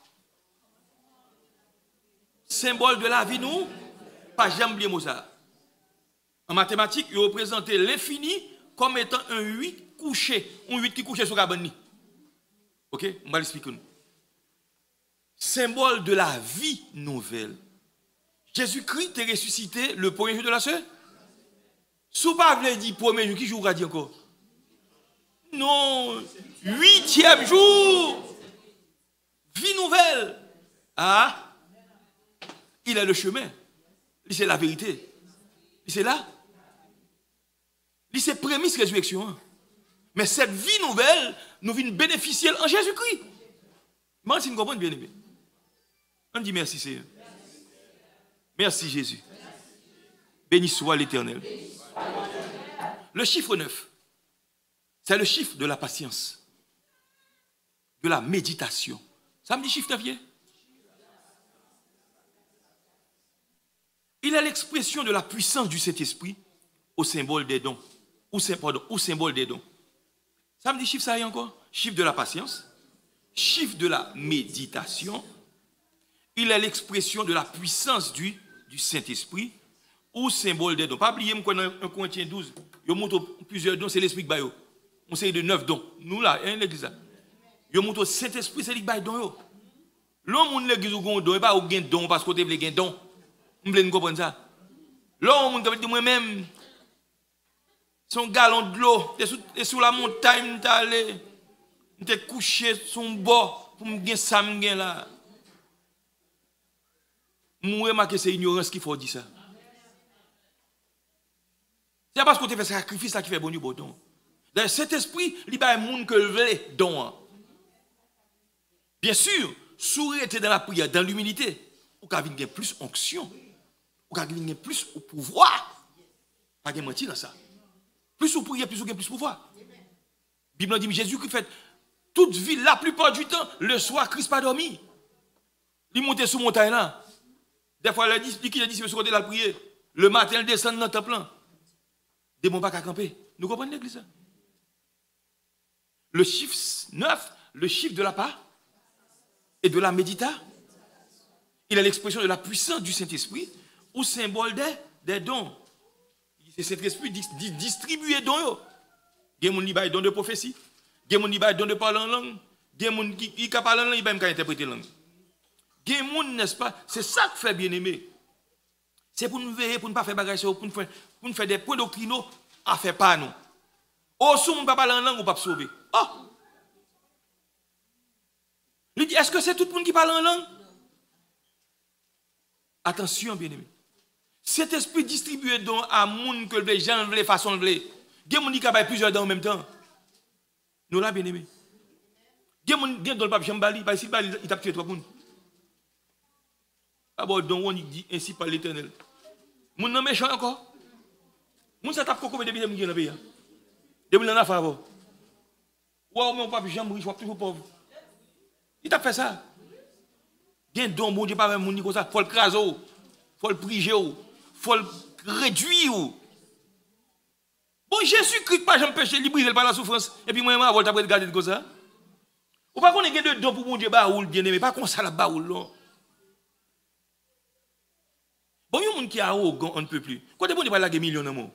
Symbole de la vie, nous, pas jamais oublier mot ça. En mathématiques, il représente l'infini comme étant un 8 couché. Un 8 qui couché sur la cabane. Ok? On va l'expliquer. Symbole de la vie nouvelle. Jésus-Christ est ressuscité le premier jour de la semaine. Si vous ne voulez dire premier jour, qui jour a dit encore? Non, 8e jour. Vie nouvelle. Ah, il est le chemin. C'est la vérité. C'est là. C'est prémisse résurrection. Mais cette vie nouvelle, nous venons bénéficier en Jésus-Christ. Moi, si nous comprenons bien aimé. On dit merci Seigneur. Merci Jésus. Béni soit l'Éternel. Le chiffre 9, c'est le chiffre de la patience, de la méditation. Ça me dit chiffre 9, il est l'expression de la puissance du Saint-Esprit au symbole des dons. Au symbole des dons. Ça me dit chiffre ça y encore? Chiffre de la patience, chiffre de la méditation. Il est l'expression de la puissance du Saint-Esprit ou symbole des dons. Pas oublier qu'on a 1 Corinthiens 12, il montre plusieurs dons, c'est l'esprit qui baille. On sait de 9 dons. Nous là, l'église là. Il montre Saint-Esprit, c'est lui qui baille don. L'homme l'église ou gon don, et pas ou gain don parce que vous avez un don. Vous voulez comprendre ça? L'homme qui dit moi-même son galon de l'eau, et sous la montagne, je suis couché sur un bord pour me gagner ça là. Moi, c'est ignorance qu'il faut dire ça. C'est parce qu'on te fait sacrifice là qui fait bon du bon don. Dans cet esprit, il y a un monde que veut don. Bien sûr, sourire était dans la prière, dans l'humilité, ou qu'à venir plus onction, ou qu'à venir plus au pouvoir. Pas de mentir dans ça. Plus vous priez, plus vous avez plus pouvoir. La Bible dit Jésus qui fait toute vie, la plupart du temps, le soir, Christ pas dormi. Il monte sur montagne là. Des fois, il dit, c'est sur côté de la prière. Le matin, il descend dans le temple. Des bons pas à camper. Nous comprenons l'église? Le chiffre 9, le chiffre de la part et de la médita. Il est l'expression de la puissance du Saint-Esprit ou symbole des dons. C'est Saint-Esprit distribué dons. Il y a des gens qui ont don de prophétie. Il y a des gens qui ont don de parler en langue. Il y a des gens qui parlent en langue, ils ne peuvent pas interpréter la langue. Il y a des gens, n'est-ce pas? C'est ça que fait bien aimé. C'est pour nous veiller, pour ne pas faire bagage, pour nous faire des points doctrinaux à faire pas nous. Au son, on ne peut pas parler en langue, on ne peut pas sauver. Oh! Il dit, est-ce que c'est tout le monde qui parle en langue? Attention, bien-aimé. Cet esprit distribué donc à monde que les gens veulent, façon veulent. Il y a des gens qui ont plusieurs dents en même temps. Nous là, bien-aimé. Il y a des gens qui ont le pape Jambali, parce qu'il a tué trois personnes. D'abord, donc on dit ainsi par l'Éternel. Moun nan méchant encore. Moun ça tape coco depuis dans le pays. Depuis l'an avant. Ou mon pape Jean riche, toujours pauvre. Il t'a fait ça. Il y a un don bon Dieu pas même moun comme ça, faut le craser, faut le priger, faut le réduire. Bon Jésus-Christ pas jamais péché, il brise par la souffrance et puis moi moi vol t'après regarder comme ça. Ou pas qu'on ait de don pour bon Dieu baoul bien-aimé, pas comme ça la baoul non. Bon, il y a des gens qui sont arrogants, on ne peut plus. Quand on parle de des millions de mots,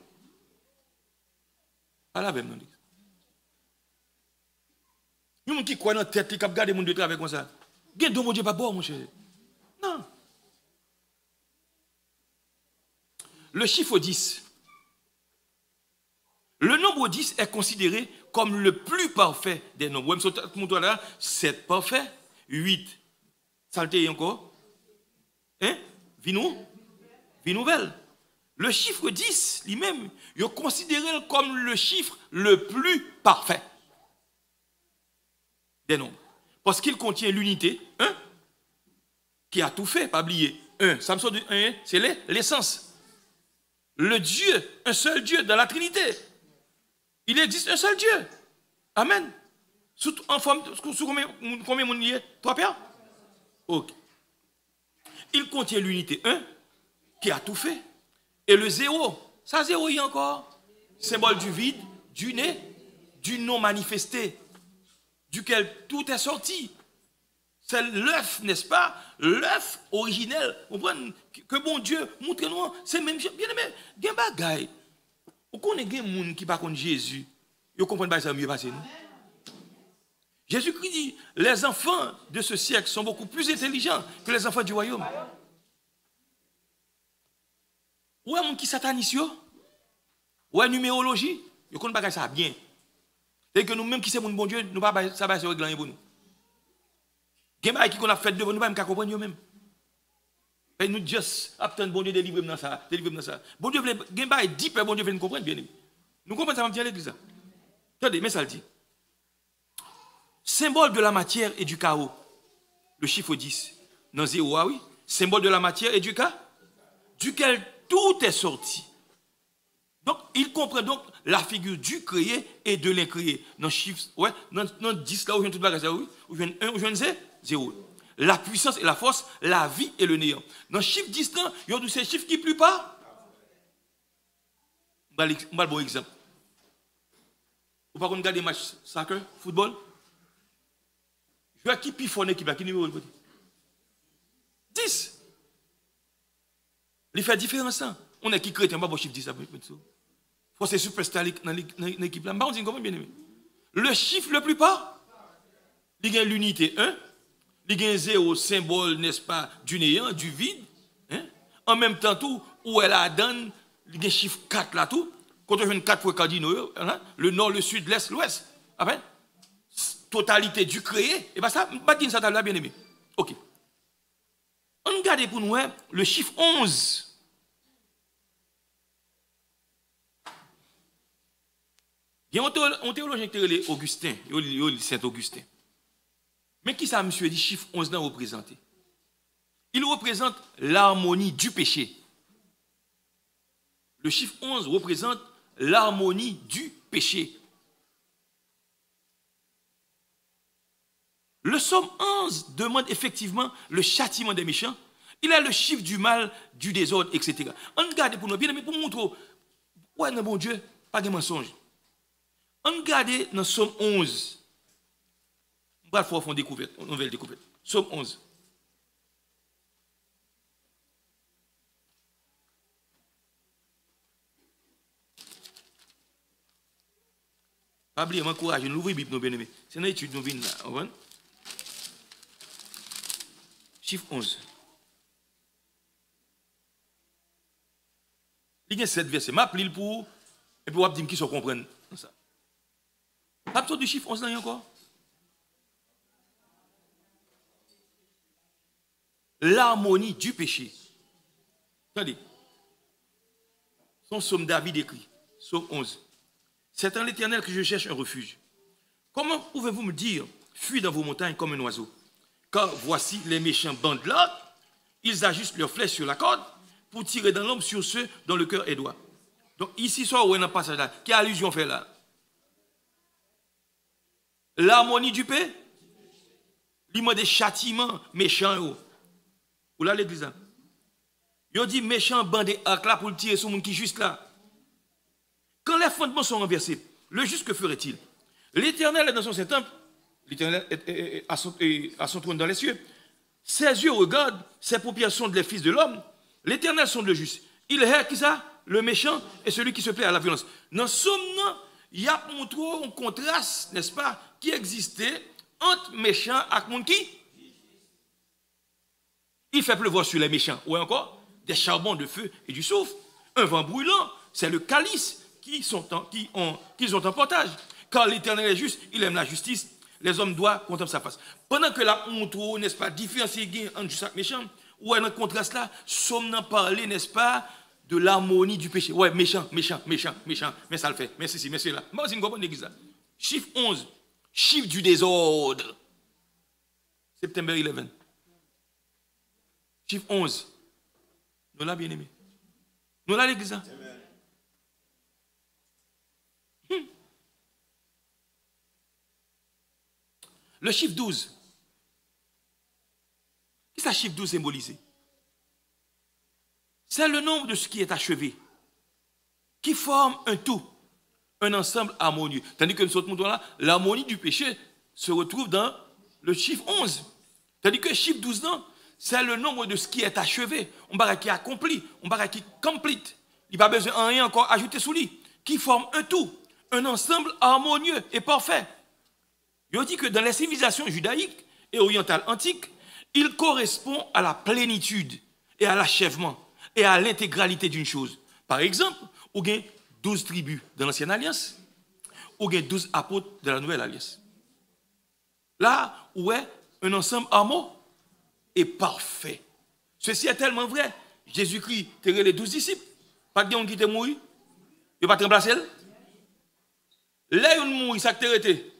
pas la même. Il y a des gens qui croient dans la tête, qui regardent les gens de travail comme ça. Il y a des gens qui ne sont pas bons, mon cher. Non. Le chiffre 10. Le nombre 10 est considéré comme le plus parfait des nombres. Vous voyez, là, 7 parfait, 8. Saleté encore. Hein? Vinou? Vie nouvelle. Le chiffre 10, lui-même, il est considéré comme le chiffre le plus parfait des nombres. Parce qu'il contient l'unité 1, qui a tout fait, pas oublier. 1, ça me sort de 1, c'est l'essence. Le Dieu, un seul Dieu dans la Trinité. Il existe un seul Dieu. Amen. En forme, sous combien de liés? 3 paires? Ok. Il contient l'unité 1, qui a tout fait. Et le 0, ça 0 y est encore. Symbole du vide, du nez, du non manifesté, duquel tout est sorti. C'est l'œuf, n'est-ce pas? L'œuf originel. Vous comprenez? Que bon Dieu, montre-nous, c'est même bien aimé. Il y a des bagailles. Vous connaissez des gens qui ne connaissent pas Jésus. Vous comprenez pas ça mieux passer, non? Jésus-Christ dit, les enfants de ce siècle sont beaucoup plus intelligents que les enfants du royaume. Ou est-ce qui satanise? Ou est numérologie? Vous connaissez pas ça bien. C'est que nous-mêmes qui sommes bon Dieu, nous ne pouvons pas ça se régler pour nous. Il y a des gens qui ont fait de nous, nous ne pouvons pas comprendre nous-mêmes. Et nous juste attendons bon Dieu délivrer dans ça, délivrer dans ça. Bon Dieu veut, il y a 10 pères, bon Dieu veut nous comprendre bien. Nous comprenons ça, on va dire l'église. Attendez, mais ça le dit. Symbole de la matière et du chaos. Le chiffre 10. Dans 0, ah oui. Symbole de la matière et du chaos. Duquel tout est sorti. Donc, il comprend donc la figure du créé et de l'incréé. Dans chiffre, ouais, dans 10 là où je viens tout le oui, où je viens 1, où je viens 0. La puissance et la force, la vie et le néant. Dans chiffre 10 là, il y a tous ces chiffres qui ne plient pas. Je vais un bon exemple. Vous ne pouvez pas regarder des matchs soccer, football. Je vais qui piffonne qui va, qui numéro 10. Il fait différence. On est qui chrétien, pas bon chiffre 10. Il faut c'est superstar dans l'équipe là. On dit comment bien aimé. Le chiffre le plus pas, il y a l'unité 1, il y a 0, symbole, n'est-ce pas, du néant, du vide. Hein? En même temps, tout, où elle a donné, il y a le chiffre 4 là, tout. Quand on fait 4 fois cardinaux, hein? Le nord, le sud, l'est, l'ouest. Après, totalité du créé, et bien ça, je ne sais pas bien aimé. Ok. On regarde pour nous le chiffre 11. Il y a un théologien qui est Augustin, Saint-Augustin. Mais qui ça, monsieur, dit chiffre 11 là représenté? Il représente l'harmonie du péché. Le chiffre 11 représente l'harmonie du péché. Le psaume 11 demande effectivement le châtiment des méchants. Il a le chiffre du mal, du désordre, etc. On regarde pour nous, bien, mais pour montrer, ouais, non, bon Dieu, pas de mensonge. On regarde dans le psaume 11. On va faire une découverte, une nouvelle découverte. Psaume 11. Pas oublier, m'encourage, nous ouvrons la Bible, nous bien-aimés. C'est une étude, nous venons là. Chiffre 11. Il y a 7 versets. Je vais pour, et puis on va dire qui se comprennent. Pas besoin du chiffre 11 là encore. l'harmonie du péché. Attendez. Son psaume David écrit, psaume 11. C'est en l'Éternel que je cherche un refuge. Comment pouvez-vous me dire, fuis dans vos montagnes comme un oiseau? Car voici les méchants bandent là, ils ajustent leurs flèches sur la corde pour tirer dans l'ombre sur ceux dont le cœur est droit. Donc ici, soit où est dans le passage là, quelle allusion fait là? L'harmonie du paix, l'immense des châtiments méchants. Ou là l'église là. Ils dit méchant bandé arc là pour le tirer sur le monde qui est juste là. Quand les fondements sont renversés, le juste que ferait-il? L'Éternel est dans son temple, l'Éternel est à son trône dans les cieux. Ses yeux regardent, ses paupières sondent les fils de l'homme. L'Éternel sonde le juste. Il est qui ça? Le méchant et celui qui se plaît à la violence. Dans ce moment, il y a montré un contraste, n'est-ce pas, qui existait entre méchants et monde qui? Il fait pleuvoir sur les méchants. Ou encore, des charbons de feu et du soufre. Un vent brûlant, c'est le calice qu'ils ont en portage. Car l'Éternel est juste, il aime la justice. Les hommes doivent contempler sa face. Pendant que la honte, n'est-ce pas, différencier entre juste et méchant, ou un contraste là, sommes parler, n'est-ce pas, de l'harmonie du péché. Ouais, méchant, méchant, méchant, méchant. Mais ça le fait. Mais ceci, mais cela. Moi, c'est une bonne église là. Chiffre 11. Chiffre du désordre. September 11. Chiffre 11. Nous l'avons bien aimé. Nous l'avons l'église là. Le chiffre 12. Qu'est-ce que le chiffre 12 symbolise? C'est le nombre de ce qui est achevé, qui forme un tout, un ensemble harmonieux. Tandis que nous autres là, l'harmonie du péché se retrouve dans le chiffre 11. Tandis que le chiffre 12, non, c'est le nombre de ce qui est achevé. On va qui est accompli, on va qui est complete. Il n'y a pas besoin de rien encore ajouter sous lui, qui forme un tout, un ensemble harmonieux et parfait. Il dit que dans les civilisations judaïques et orientales antiques, il correspond à la plénitude et à l'achèvement et à l'intégralité d'une chose. Par exemple, il y a 12 tribus de l'Ancienne Alliance, ou il y a 12 apôtres de la Nouvelle Alliance. Là où est un ensemble harmonieux et parfait. Ceci est tellement vrai. Jésus-Christ a les 12 disciples. Pas de gens qui étaient morts. Il n'y a pas de remplacer. Là où ils sont morts, ça a été.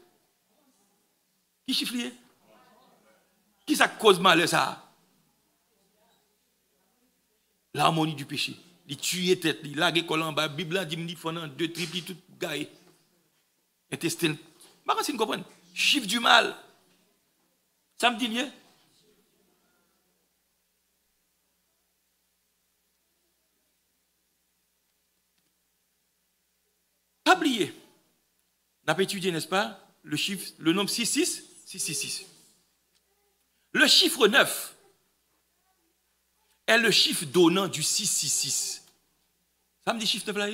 Qui chifflier? Qui ça cause mal ça? L'harmonie du péché. Il tue tête, il lague collant en bas, Bible dit il faut deux triples tout gaé. Intestin. Bah si vous comprenez. Chiffre du mal. Ça me dit rien. Pas oublier. On a étudié, n'est-ce pas, le chiffre, le nombre 666. Le chiffre 9 est le chiffre donnant du 666. Ça me dit chiffre 9 là?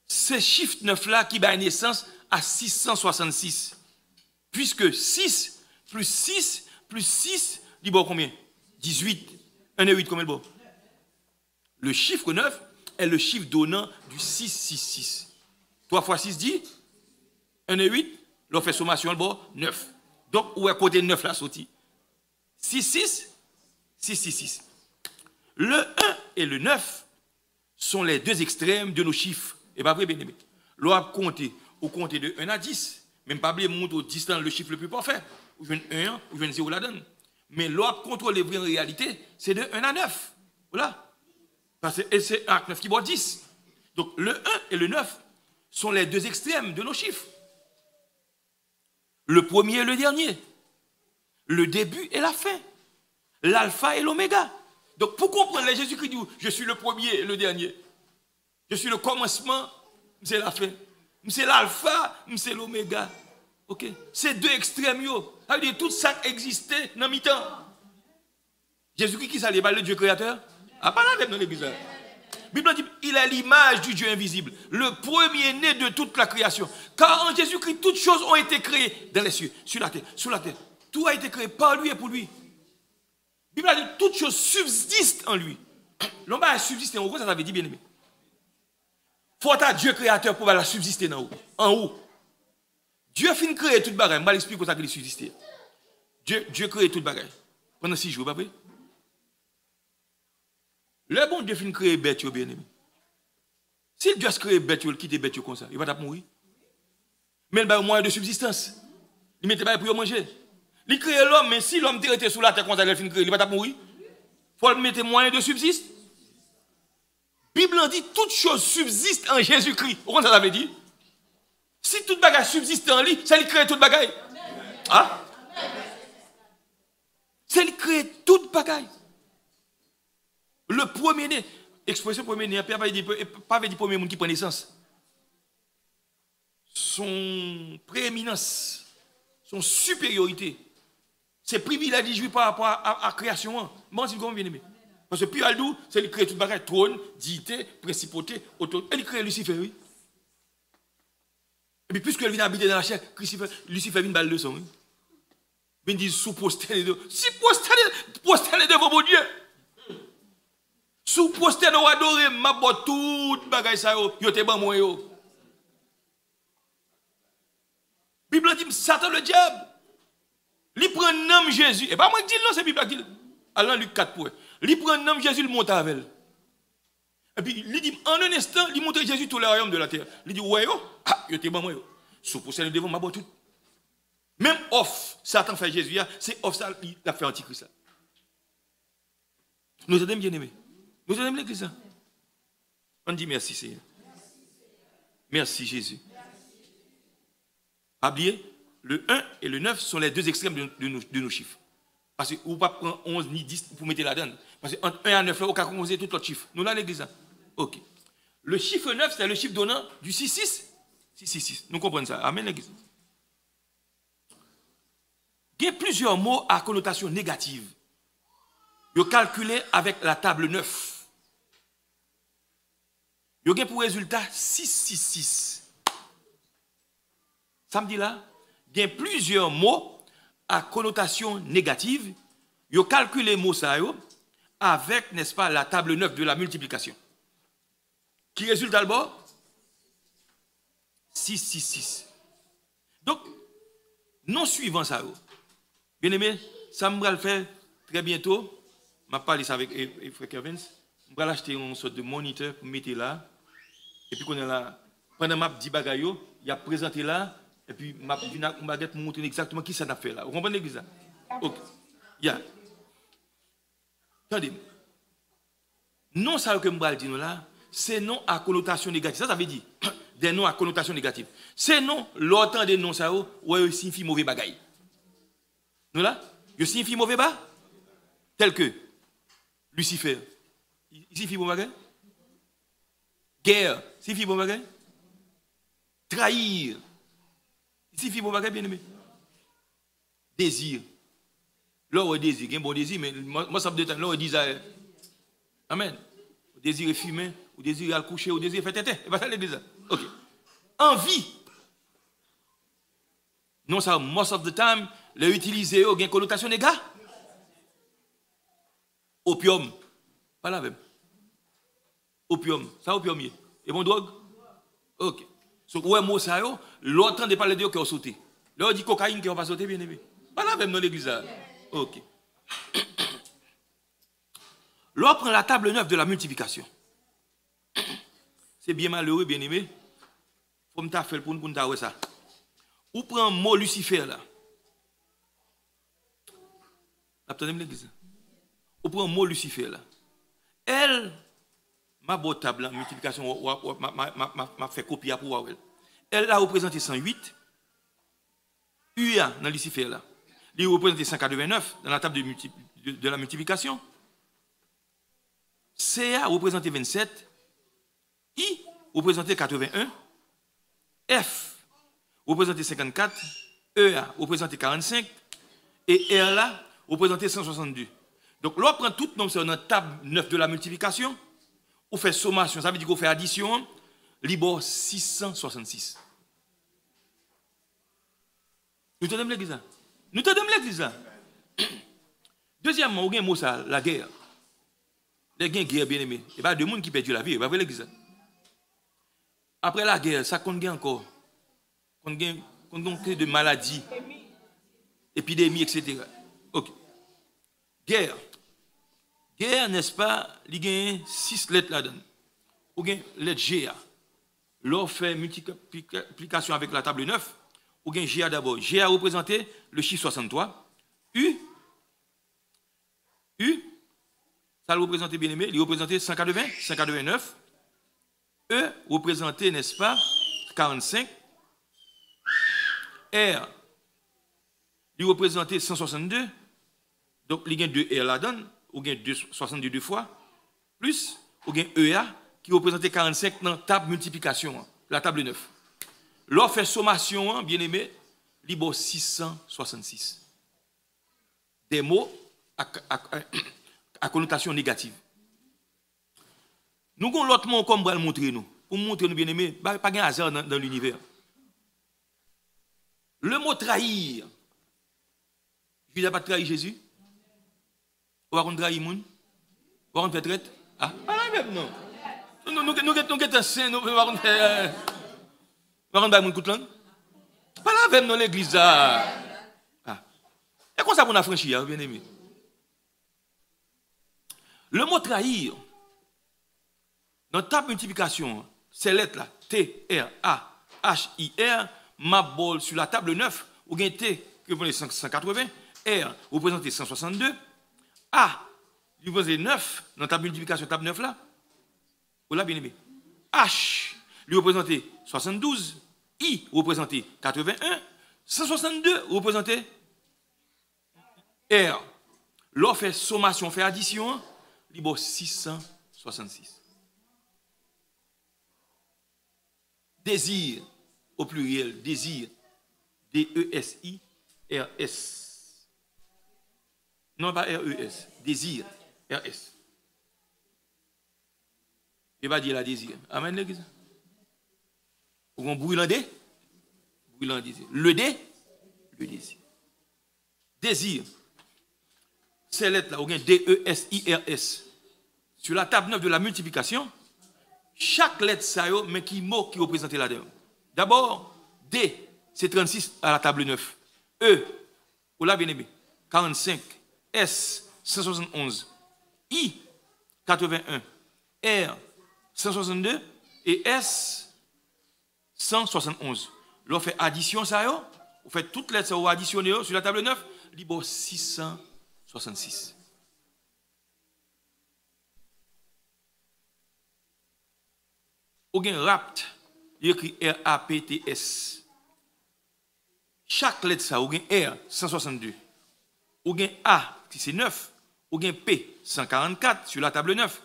Ce chiffre 9 là qui va naissance à 666. Puisque 6 plus 6 plus 6, dit bon combien? 18. 1 et 8, combien bon? Le chiffre 9 est le chiffre donnant du 666. 3 fois 6 dit 1 et 8, l'on fait sommation, bon, 9. Donc, où est côté 9 là sorti? 6, 6, 6, 6, 6. Le 1 et le 9 sont les deux extrêmes de nos chiffres. Et pas vrai, bien aimé. L'on a compté au compter de 1 à 10. Même pas oublier monter au distant le chiffre le plus parfait. Ou je viens 1, ou je viens 0 la donne. Mais l'on a contrôlé en réalité, c'est de 1 à 9. Voilà. Parce que c'est 1 à 9 qui vaut 10. Donc, le 1 et le 9 sont les deux extrêmes de nos chiffres. Le premier et le dernier. Le début et la fin. L'alpha et l'oméga. Donc, pour comprendre, Jésus-Christ dit, je suis le premier et le dernier. Je suis le commencement, c'est la fin. C'est l'alpha, c'est l'oméga. Ok? C'est deux extrêmes. Ça veut dire tout ça existait dans mi-temps. Jésus-Christ qui s'allait, le Dieu créateur? Ah, pas là dans l'église. La Bible dit, il est l'image du Dieu invisible, le premier-né de toute la création. Car en Jésus-Christ, toutes choses ont été créées dans les cieux, sur la terre, sous la terre. Tout a été créé par lui et pour lui. La Bible dit, toutes choses subsistent en lui. L'homme va subsister en haut, ça veut dire bien aimé. Faut à Dieu créateur pour la subsister en haut. En haut. Dieu finit créer toute bagarre. Je vais l'expliquer comment ça qu'il subsiste. Dieu crée toute bagaille. Pendant 6 jours, pas vrai? Le bon Dieu finit créer bête, bien aimé. Si Dieu a créé bête, il quitte bête comme ça, il va pas mourir. Mais il a un moyen de subsistance. Il met pas pour manger. Il crée l'homme, mais si l'homme était sous la terre comme ça, il finit créer, il va pas mourir. Il faut le mettre moyen de subsiste. La Bible dit toute chose subsiste en Jésus-Christ. Vous comprenez ça veut dire? Si toute bagaille subsiste en lui, ça lui crée toute bagaille. Ah? Ça lui crée toute bagaille. Le premier-né, expression premier-né, pas dire premier monde qui prend naissance. Son prééminence, son supériorité, ses privilèges par rapport à la création. Moi, c'est comme bien aimé. Parce que puis Aldou, c'est lui créer toute bagaille, trône, dignité, principauté, autorité. Elle crée Lucifer, oui. Et puis, puisqu'elle vient habiter dans la chair, Lucifer vient balle de son. Il dit sous poster de. Si poster devant mon Dieu. Sous poster de adorer, ma botte toute bagaille ça yo te ban moi yo. Bible dit Satan le diable. Il prend le nom Jésus. Et pas moi qui dis non, c'est Bible qui dit. Allons Luc 4 points. Il prend le nom Jésus, il monte avec elle. Et puis il dit en un instant, il montre Jésus tout le royaume de la terre. Il dit ouais yo, ah yo te ban moi yo. Sous poster devant ma botte toute. Même off, Satan fait Jésus, c'est off ça, il a fait Antichrist. Nous sommes bien aimés. Nous sommes l'église. On dit merci Seigneur. Merci Jésus. Pas oublier, le 1 et le 9 sont les deux extrêmes de nos chiffres. Parce que vous ne pouvez pas prendre 11 ni 10 pour mettre la-dedans. Parce que entre 1 et 9, on peut composer tout l'autre chiffre. Nous là l'église. Ok. Le chiffre 9, c'est le chiffre donnant du 6-6. 6-6-6. Nous comprenons ça. Amen l'église. Il y a plusieurs mots à connotation négative. Ils ont calculé avec la table 9. Ils ont pour résultat 666. Samedi là, il y a plusieurs mots à connotation négative. Ils ont calculé les mots ça avec, n'est-ce pas, la table 9 de la multiplication. Qui résulte d'abord 666. Donc, non suivant ça. Bien aimé, ça me va le faire très bientôt. Je vais parler ça avec Frère Kevin. Je vais acheter une sorte de moniteur pour mettre là. Et puis, quand on est là, pendant que je dis bagaille, il a présenté là. Et puis, je vais vous montrer exactement qui ça a fait là. Vous comprenez ça? Ok. Yeah. Attendez. Non, ça que je vais dire là, c'est non à connotation négative. Ça veut dire des noms à connotation négative. C'est non, l'autant des noms, ça signifie mauvais bagaille. Nous là, il signifie mauvais bas, tel que Lucifer. Il signifie mauvais bagaille. Guerre, signifie mauvais bagaille. Trahir, il signifie mauvais bagaille, bien aimé. Désir. Là, on désir, il y a un bon désir, mais moi, ça me détend. Là, on désire. Amen. Au désir est fumé, au désir est coucher, au désir est fait tête. Et pas ça, l'église. Ok. Envie. Non, ça, most of the time, les utiliser, il y a une connotation négative. Opium. Pas la même. Opium. Ça, opium. Et bon drogue? Ok. Donc, ouais, moi, ça, l'autre de parler de qui ont sauté. Là, on dit cocaïne qui va pas sauter, bien aimé. Pas la même dans l'église. Ok. Là, on prend la table 9 de la multiplication. C'est bien malheureux, bien aimé. Faut me faire pour nous faire ça. Ou prend mot Lucifer là. Attendez l'église. Ou prend mot Lucifer là. Elle ma botte table la multiplication m'a fait copier pour voir elle. Elle a représenté 108. UA dans Lucifer là. Il a représenté 189 dans la table de la multiplication. CA représenté 27. I représenté 81. F représenté 54. EA représenté 45. Et R là représenté 162. Donc, là, on prend tout nom sur notre table 9 de la multiplication. On fait sommation, ça veut dire qu'on fait addition. Libre 666. Nous te donnons l'église. Nous te donnons l'église. Deuxièmement, on a un mot ça, la guerre. Les guerres bien aimés. Il y a deux personnes qui perdent la vie. Il y a l'église. Après la guerre, ça compte encore. Compte de maladies, épidémies, etc. Ok. Guerre. Guerre, n'est-ce pas, il y a 6 lettres là-dedans. Ou bien lettre GA. L'on fait multiplication avec la table 9. Ou bien GA d'abord. GA représenté le chiffre 63. U, ça le représente bien aimé, il représente 180, 189. E représenté, n'est-ce pas, 45. R, il représente 162. Donc, il y a 2 R là-dedans, ou bien 62 deux fois, plus, ou bien EA, qui représente 45 dans la table multiplication, la table 9. L'on fait sommation, bien aimé, il y a 666. Des mots à connotation négative. Nous avons l'autre mot comme pour le montrer nous. Pour montrer nous, bien aimé, pas de hasard dans l'univers. Le mot trahir. Judas n'a pas trahi Jésus. Ou va trahir moun? Ou va faire traite? Ah, pas la même, non. Nous sommes saints, nous va faire. Nous va faire moun coup de langue. Pas la même dans l'église. Ah. Et comment ça pour nous franchir, bien aimé? Le mot trahir, dans ta multiplication, ces lettres-là, T, R, A, H, I, R, ma bol sur la table 9, ou bien T, que vous prenez 180, R, vous représentez 162, A, vous prenez 9, dans ta multiplication, table 9 là, vous l'avez bien aimé. H, vous représentez 72, I, vous représentez 81, 162, vous représentez R. L'on fait sommation, fait addition, il y a 666. Désir, au pluriel, désir, D-E-S-I-R-S. Non, pas R-E-S, désir, R-S. Je ne vais pas dire la désir. Amen, l'église. Vous avez brûlant dé? Brûlant désir. Le dé? Le désir. Désir. Ces lettres-là, vous avez D-E-S-I-R-S. Sur la table 9 de la multiplication, chaque lettre, ça y est, mais qui mot qui représente là-dedans. D'abord, D, c'est 36 à la table 9. E, vous l'avez bien aimé, 45. S, 171. I, 81. R, 162. Et S, 171. L'on fait addition, ça y est, vous faites toutes les lettres, vous additionnez sur la table 9, il y a 666. Ou bien rapt, il écrit R-A-P-T-S. Chaque lettre ça, ou bien R 162. Ou bien A qui c'est 9, ou bien P 144 sur la table 9,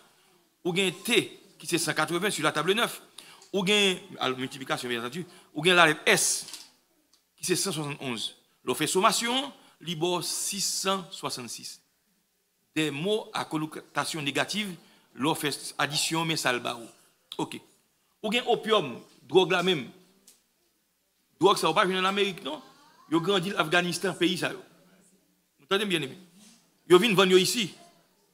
ou bien T qui c'est 180 sur la table 9, ou bien alors, multiplication bien entendu, ou bien la lettre S qui c'est 171. L'on fait sommation, libre 666. Des mots à connotation négative, l'on fait addition mais ça le barreau. OK. Ou bien opium, drogue la même. Drogue ça va pas venir en Amérique non? Yo grandi l'Afghanistan pays ça. Vous entendez bien aimé? Yo vinn vendre ici.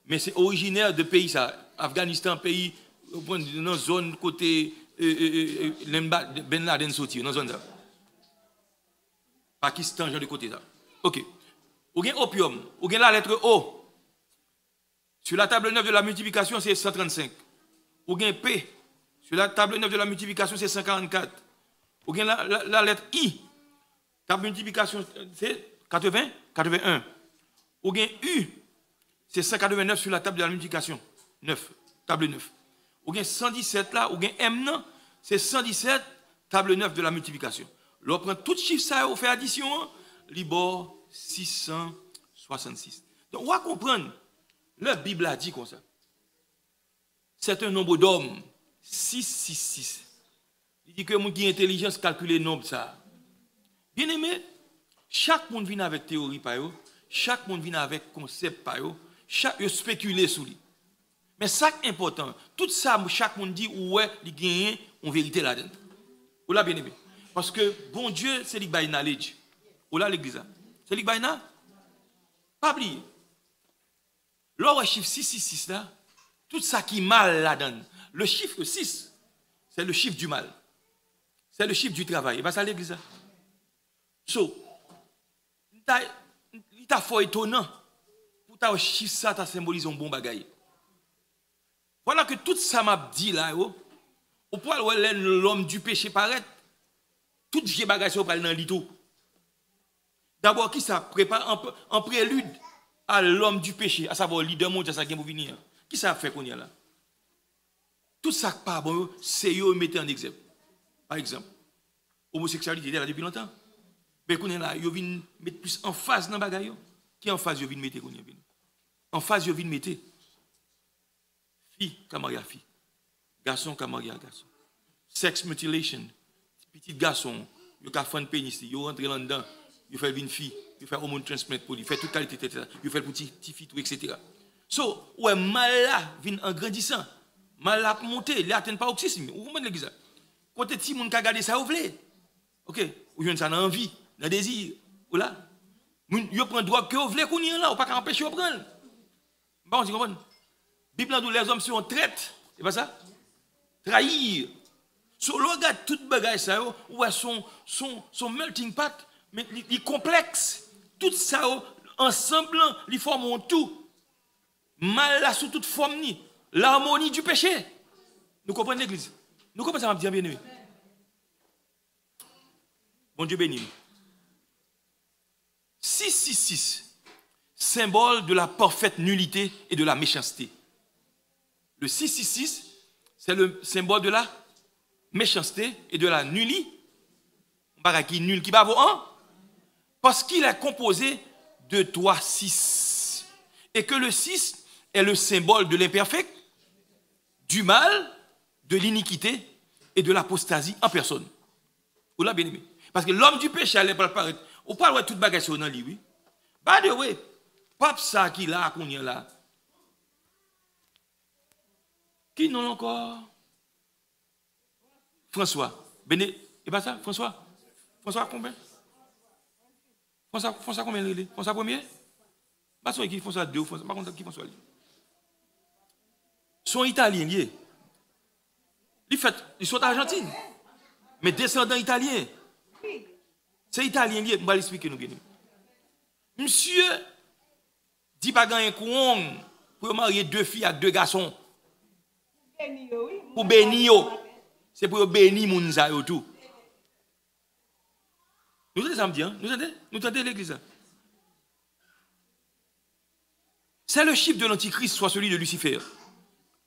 Mais c'est originaire de pays ça. Afghanistan pays dans zone côté Ben Laden sorti dans zone ça. Pakistan genre de côté ça. OK. Ou bien opium, ou bien la lettre O. Sur la table 9 de la multiplication c'est 135. Ou bien P. Sur la table 9 de la multiplication, c'est 144. Ou bien la lettre I. Table multiplication, c'est 80, 81. Ou bien U. C'est 189 sur la table de la multiplication. 9, table 9. Ou bien 117 là, ou bien M non, c'est 117, table 9 de la multiplication. L'on prend tout chiffre ça, on fait addition, libor 666. Donc on va comprendre, la Bible a dit comme ça. C'est un nombre d'hommes. 666. Il dit que les gens qui ont intelligence calcule le nombre ça. Bien aimé, chaque monde vient avec théorie par eux, chaque monde vient avec concept par eux, chaque spécule sur lui. Mais ça qui est important, tout ça chaque monde dit ouais, il gagne en vérité là-dedans. Ou là bien aimé. Parce que bon Dieu, c'est lui qui baille knowledge. Ou là l'église. C'est lui qui baille pas oublier. Là chiffre 666 là, tout ça qui est mal là-dedans. Le chiffre 6, c'est le chiffre du mal. C'est le chiffre du travail. Et bien ça l'église. So, il ta foi étonnant. Pour ta chiffre ça, ta symbolise un bon bagaille. Voilà que tout ça m'a dit là, au point où l'homme du péché paraît, tout vieux bagage au parle dans l'ito. D'abord, qui ça prépare en prélude à l'homme du péché, à savoir le leader mondial, ça qui pour venir. Qui ça fait qu'on y a là? Tout ça pas bon, c'est eux mettez en exemple. Par exemple, homosexualité là depuis longtemps. Mais qu'on est là, ils viennent mettre plus en phase dans bagaille. Qui en phase ils viennent mettre qu'on y a? En phase ils viennent mettre fille camaria fille, garçon camaria garçon. Sex mutilation, petit garçon, il a fait un pénis, il rentre là-dedans, il fait une fille, il fait hormone transplant pour lui, il fait toute qualité, etc. Il fait pour petit fille, etc. So, ouais, mal là, vient en grandissant, mal là monter, il n'atteint pas l'auxisme. Vous comprenez l'église? Quand petit monde qui a gardé ça, vous voulez? Ok, vous avez ça dans l'envie, dans le désir, ou là? Vous prenez drogue que vous voulez qu'on y ait là, vous ne pouvez pas empêcher de prendre. Bon, vous comprenez? Bible dit les hommes sont traîtres, c'est pas ça? Trahir. So, regarde toute bagaille ça, ouais, son melting pot, mais il est complexe. Tout ça, ensemble, ils forment tout. Mal là sous toute forme, l'harmonie du péché. Nous comprenons l'église. Nous comprenons ça, bien aimé. Bon Dieu béni. 666, symbole de la parfaite nullité et de la méchanceté. Le 666, c'est le symbole de la méchanceté et de la nullité. Qui nul qui va avoir 1. Parce qu'il est composé de 3 6. Et que le 6 est le symbole de l'imperfect, du mal, de l'iniquité et de l'apostasie en personne. Vous l'avez bien aimé. Parce que l'homme du péché allait pas paraître. Ou pas ouais toute bagarre sur dans lui, oui. By the way, pape ça qui là qu'on y est là. Qui non encore? François. Béné, et pas ça, François? François combien? François combien il est? François premier? Pas son qui François 2, François, par contre qui François lui. Son italien lié. Ils sont argentines. Mais descendants italiens. C'est italien lié, je vais l'expliquer nous. Monsieur dit pas gagner un pour marier 2 filles avec 2 garçons. Pour bénir. C'est pour bénir moun sa yo tout. Nous entendez ça me dit, hein? Nous entendez l'église. C'est le chiffre de l'antichrist, soit celui de Lucifer.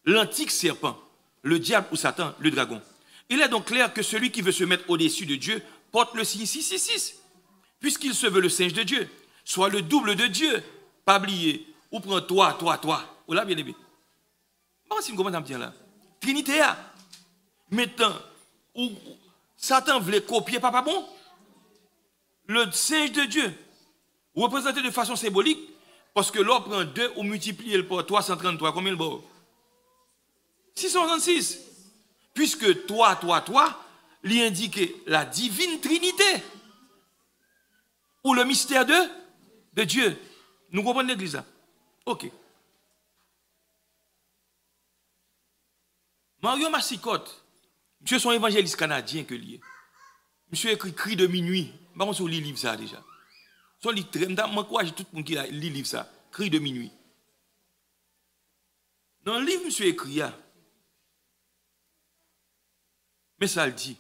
L'antique serpent, le diable ou Satan, le dragon. Il est donc clair que celui qui veut se mettre au-dessus de Dieu porte le signe 666. Puisqu'il se veut le singe de Dieu, soit le double de Dieu. Pas oublier. Ou prend toi. Ou là, bien aimé. Bon, si vous comprenez bien là. Trinité a. Maintenant, où Satan voulait copier papa bon. Le singe de Dieu, représenté de façon symbolique, parce que l'on prend 2 ou multiplié le par 333, combien le bord? 666. Puisque toi, lui indique la divine Trinité, ou le mystère de Dieu. Nous comprenons l'église là? Ok. Mario Massicotte, monsieur son évangéliste canadien que lié. Monsieur écrit Cri de minuit. Par contre, on lit livre ça déjà. Son livre très, moi tout le monde qui lit livre ça. Cri de minuit. Dans le livre, monsieur écrit, mais ça le dit.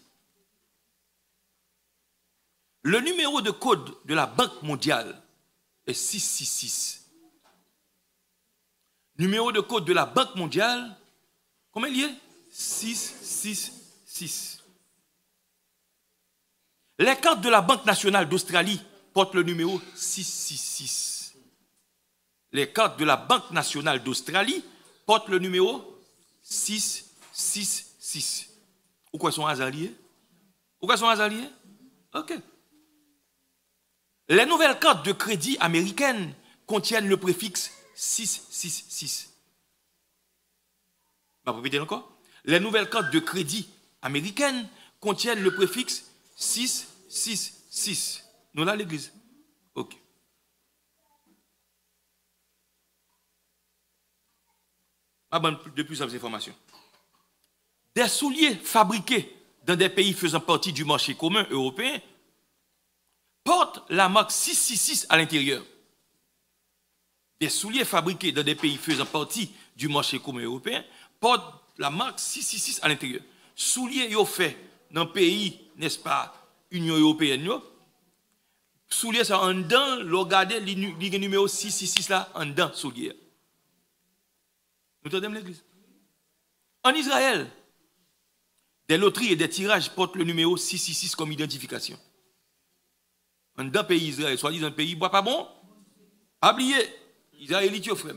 Le numéro de code de la Banque mondiale est 666. Numéro de code de la Banque mondiale, combien il y est? 666. Les cartes de la Banque nationale d'Australie portent le numéro 666. Les cartes de la Banque nationale d'Australie portent le numéro 666. Pourquoi sont hasardiers? Pourquoi sont hasardiers? Ok. Les nouvelles cartes de crédit américaines contiennent le préfixe 666. Je vais répéter encore. Les nouvelles cartes de crédit américaines contiennent le préfixe 666. Nous là l'église. Ok. De plus d'informations. Des souliers fabriqués dans des pays faisant partie du marché commun européen portent la marque 666 à l'intérieur. des souliers fabriqués dans des pays faisant partie du marché commun européen portent la marque 666 à l'intérieur. Souliers yo fait dans le pays, n'est-ce pas, Union européenne, souliers ça en dedans, regardez le numéro 666 là en dedans souliers. Nous entendons l'église. En Israël, des loteries et des tirages portent le numéro 666 comme identification. En dedans pays Israël, soi-disant pays bois pas bon, oubliez, Israélites yo frère.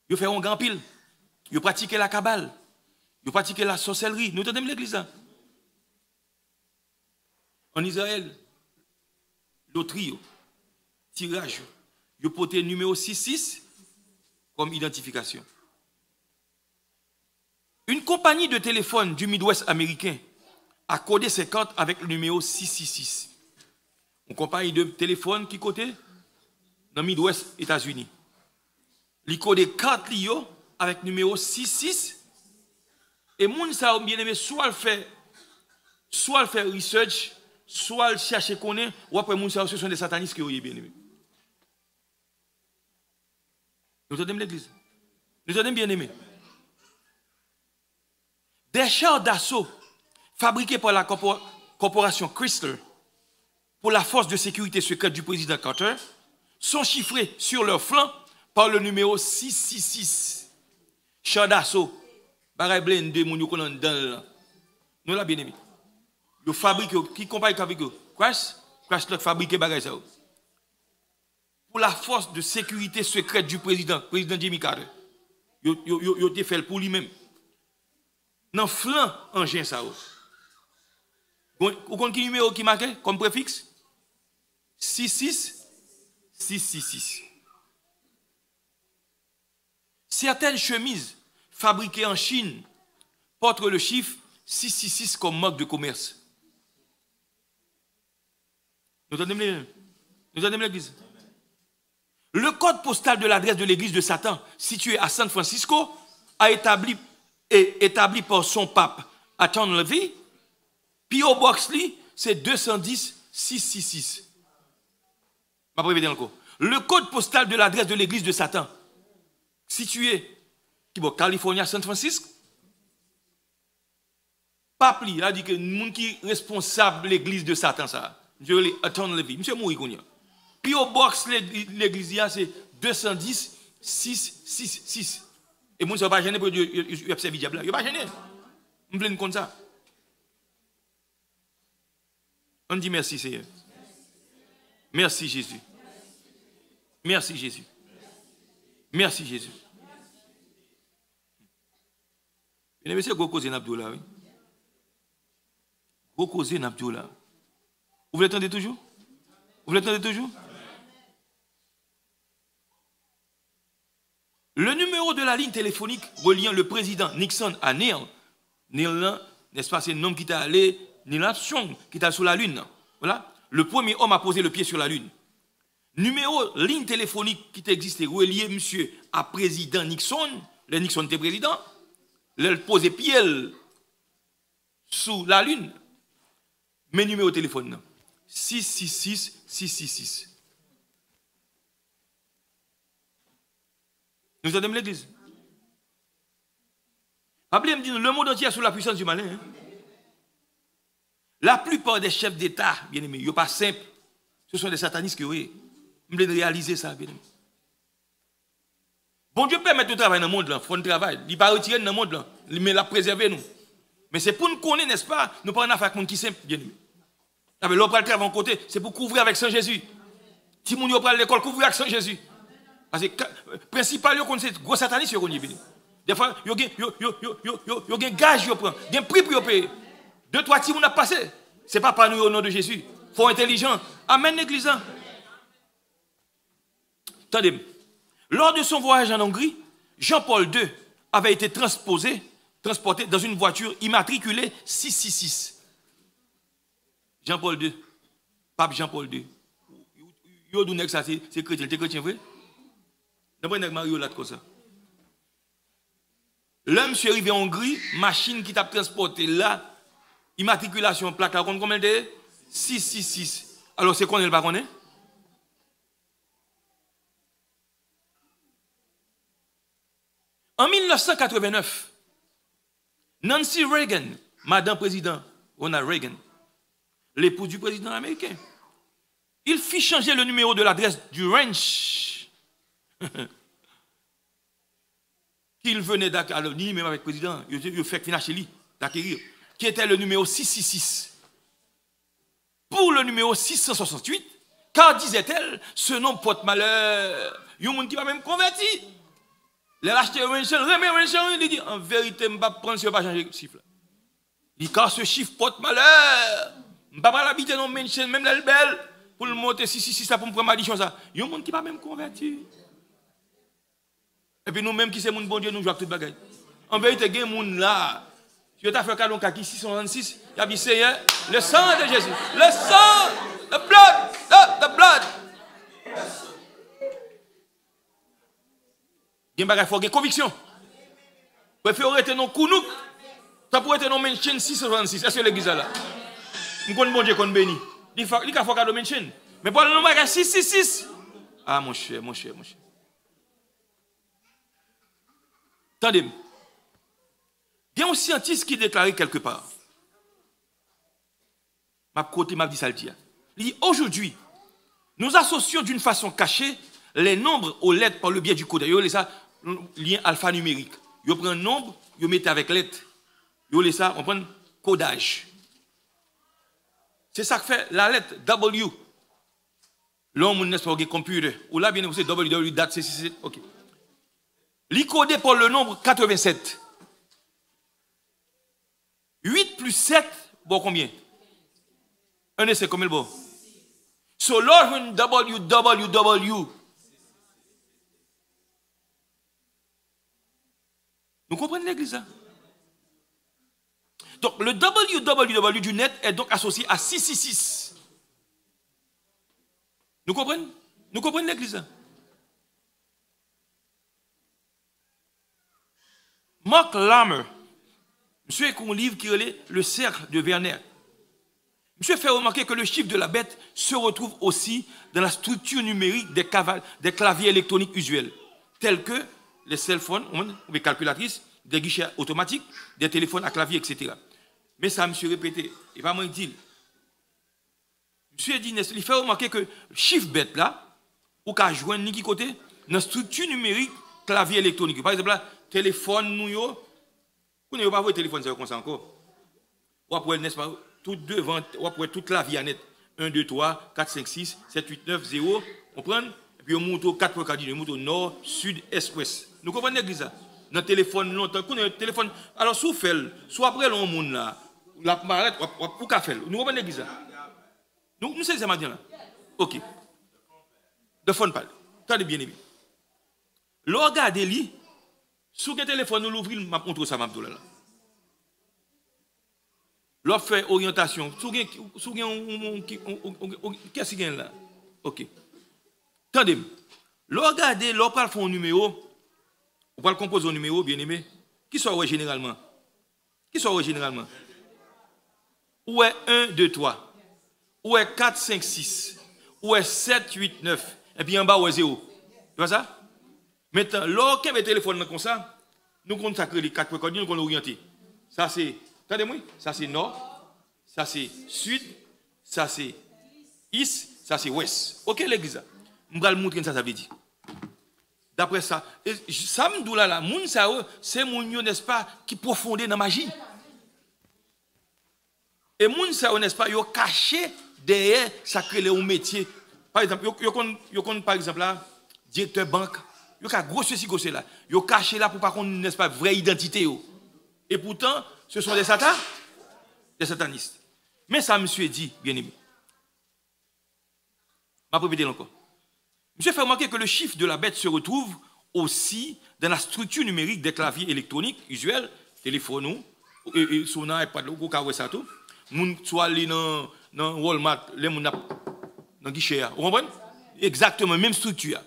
Yo fait un grand pile. Yo pratiquent la cabale. Yo pratiquent la sorcellerie. Nous entendons l'église là. En Israël, loterie, tirage, yo porté numéro 66 comme identification. Une compagnie de téléphone du Midwest américain a codé ses cartes avec le numéro 666. Une compagnie de téléphone qui côté dans le Midwest États-Unis. Il code 4 lios avec le numéro 66. Et moun sa bien aimé soit le fait research, soit le chercher connaître, ou après moun sa ce sont des satanistes qui ont bien aimé. Nous entendons l'église. Nous entendons bien aimé. Des chars d'assaut fabriqués par la corporation Chrysler pour la force de sécurité secrète du président Carter sont chiffrés sur leur flanc par le numéro 666. Chars d'assaut, bagay blende, moun yo konan dans nous la bien aimé. Yo fabrique qui compagnie avec eux. Chrysler fabrique bagay ça. Pour la force de sécurité secrète du président Jimmy Carter. Yo te fait pour lui-même. Dans flanc engin ça. Vous connaissez le numéro qui marqué comme préfixe 666. Certaines chemises fabriquées en Chine portent le chiffre 666 comme marque de commerce. Nous entendons l'église. Le code postal de l'adresse de l'église de Satan, située à San Francisco, a établi par son pape à Tom Levy, P.O. Box Lee, c'est 210 666. Je vais répéter encore. Le code postal de l'adresse de l'église de Satan, situé en Californie, San Francisco, pape Lee a dit que le monde qui est responsable de l'église de Satan, ça, je l'ai à Tom Levy, monsieur Mouri. P.O. Box l'église, c'est 210 666. Et moi, je ne vais pas gêner pour observer le diable. Je ne vais pas gêner. Je me plains comme ça. On dit merci, Seigneur. Merci, Jésus. Merci, Jésus. Merci, Jésus. Et monsieur, vous causez Nabdoula, oui. Vous causez Nabdoula. Vous l'attendez toujours? Vous l'attendez toujours? Le numéro de la ligne téléphonique reliant le président Nixon à Neil, n'est-ce pas, c'est un homme qui est allé, Neil Armstrong, qui est allé sur la Lune. Voilà. Le premier homme à poser le pied sur la Lune. Numéro ligne téléphonique qui existait relié, monsieur, à président Nixon, le Nixon était président, il posait pied sous la Lune. Mais numéro de téléphone, 666 666. Nous entendons l'église. Rappelez-moi, le monde entier est sous la puissance du malin. Hein? La plupart des chefs d'État, bien aimés, ils ne sont pas simples. Ce sont des satanistes qui ont réalisé ça, bien aimés. Bon Dieu permet de travailler dans le monde, il faut travail. Il ne pas retirer dans le monde, mais la préserver nous. Mais c'est pour nous connaître, n'est-ce pas, nous pas en affaire avec monde qui simple, bien aimé. L'on prend le travail en côté, c'est pour couvrir avec Saint Jésus. Si nous prend l'école, couvrir avec Saint Jésus. Parce que le principal, c'est gros satanistes. Des fois, il y a un gage, il y a un prix pour payer. 2-3 petits, on a passé. Ce n'est pas par nous au nom de Jésus. Il faut être intelligent. Amen, l'église. Attendez. Lors de son voyage en Hongrie, Jean-Paul II avait été transporté dans une voiture immatriculée 666. Jean-Paul II. Pape Jean-Paul II. C'est chrétien. C'est chrétien, vrai? Mario là comme ça. L'homme est arrivé en Hongrie, machine qui t'a transporté là, immatriculation, plaque là, combien de 666. Alors c'est qu'on est le pas qu'on est? En 1989, Nancy Reagan, Madame Président Ronald Reagan, l'époux du président américain, il fit changer le numéro de l'adresse du ranch qu'il venait d'acquérir, ni même avec le président, il fait financer d'acquérir, qui était le numéro 666. Pour le numéro 668, car disait-elle, ce nom porte malheur. Il y a un monde qui va même converti. Les acheter un ranch, il dit, en vérité, je ne vais pas prendre ce pas changer le chiffre. Il dit, car ce chiffre porte malheur. Je ne vais pas l'habiter dans le mansion, même la belle, pour le monter 666 pour me prendre ma dition ça. Il y a un monde qui va même converti. Et puis nous-mêmes qui sommes bon Dieu, nous jouons toute bagaille. En vérité, il y a un monde là. Si tu as fait un cadeau qui 666, il a dit Seigneur, le sang de Jésus, le sang, the blood, the blood. Il y a une conviction. Préférez être non kounouk, ça pourrait être non mention 666. Est-ce que l'église est là? Nous connaissons bon Dieu qu'on bénit. Il faut faire un cadeau mention. Mais pour le nom 666. Ah mon cher, mon cher, mon cher. Attendez. Il y a un scientiste qui déclarait quelque part. Ma côté m'a dit ça le dit. Il dit aujourd'hui, nous associons d'une façon cachée les nombres aux lettres par le biais du code. Il y a ça lien alphanumérique. Il prend un nombre, il met avec lettres. Il y a ça, on prend codage. C'est ça que fait la lettre W. L'homme n'est pas computer. Ou là bien c'est W date c'est OK. Il codé par le nombre 87. 8 plus 7, bon combien? Un essai, combien bon? So, Lord, www. Nous comprenons l'église, hein? Donc, le www du net est donc associé à 666. Nous comprenons? Nous comprenons l'église, hein? Mark Lammer, monsieur écrit un livre qui est Le Cercle de Werner. Monsieur fait remarquer que le chiffre de la bête se retrouve aussi dans la structure numérique des claviers électroniques usuels, tels que les cellphones, les calculatrices, des guichets automatiques, des téléphones à clavier, etc. Mais ça, monsieur répété, il va me dire. Monsieur dit, il fait remarquer que le chiffre bête là, ou qu'à joindre ni qui côté, dans la structure numérique clavier électronique. Par exemple, là, téléphone, nous, vous n'avez pas vu le téléphone, c'est comme ça encore. Ou après, n'est-ce pas, tout devant, ou après toute la vie à net. 1, 2, 3, 4, 5, 6, 7, 8, 9, 0. On prend, et puis on monte au 4 cardinaux, on monte au nord, sud, est, ouest. Nous comprenons l'église ça? Dans le téléphone, longtemps, téléphone. Alors, soit fait, soit après le monde là, la marette, ou qu'a fait. Nous comprenons l'église ça? Nous sommes ça maintenant là. Ok. De fond parle. Attendez bien aimé. Le regardez lui. Sous le téléphone, nous l'ouvrons, je montre ça, là. L'on fait orientation. Qu'est-ce qu'il y a là? Ok. Attendez. Regardez, l'on parle de un numéro. On parle composer un numéro, bien aimé. Qui sort généralement? Qui sort généralement? Où est 1, 2, 3? Où est 4, 5, 6? Où est 7, 8, 9? Et puis en bas, où est 0? Tu vois ça? Maintenant, lorsqu'on a un téléphone comme ça, nous consacrons les 4 coordonnées, nous allons orienter. Ça c'est, attendez-moi, ça c'est nord, ça c'est sud, ça c'est est, ça c'est ouest. Ok l'église? Je vais vous montrer ça veut dire. D'après ça, ça me dit là, c'est mon n'est-ce pas, qui profondé dans la magie. Et moun ça n'est-ce pas, yo caché derrière ça crée le métier. Par exemple, yo par exemple là, directeur banque. Yo ka gros ceci gros là. Yo caché là pour pas qu'on n'est-ce pas vraie identité yo. Et pourtant, ce sont des satanistes. Mais ça monsieur dit, bien aimé. Je vais répéter encore. Monsieur fait remarquer que le chiffre de la bête se retrouve aussi dans la structure numérique des claviers électroniques usuels, téléphone et son iPad ou ka ça tout. Moun soit aller dans Walmart, les moun dans guichet. Vous comprenez? Exactement même structure.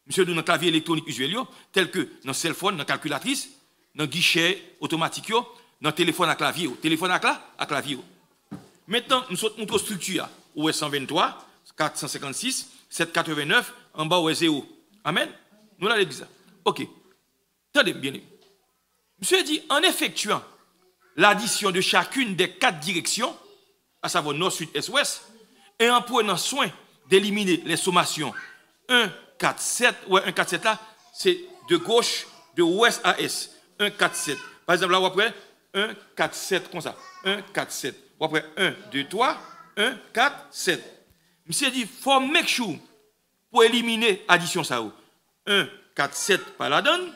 Monsieur dans clavier électronique usuel tel que dans cellphone, dans calculatrice, dans guichet automatique dans téléphone à clavier, à clavier. Maintenant, nous sommes notre structure où est 123, 456, 789 en bas où est 0. Amen. Nous l'avons dit ça. OK. Attendez bien. Monsieur dit, en effectuant l'addition de chacune des 4 directions, à savoir nord, sud, est, ouest, et en prenant soin d'éliminer les sommations 1, 4, 7, ouais, 1, 4, 7 là, c'est de gauche, de ouest à est. 1, 4, 7. Par exemple, là, après, 1, 4, 7, comme ça. 1, 4, 7. Après, 1, 2, 3, 1, 4, 7. Monsieur dit, il faut make sure pour éliminer l'addition ça. 1, 4, 7 par la donne,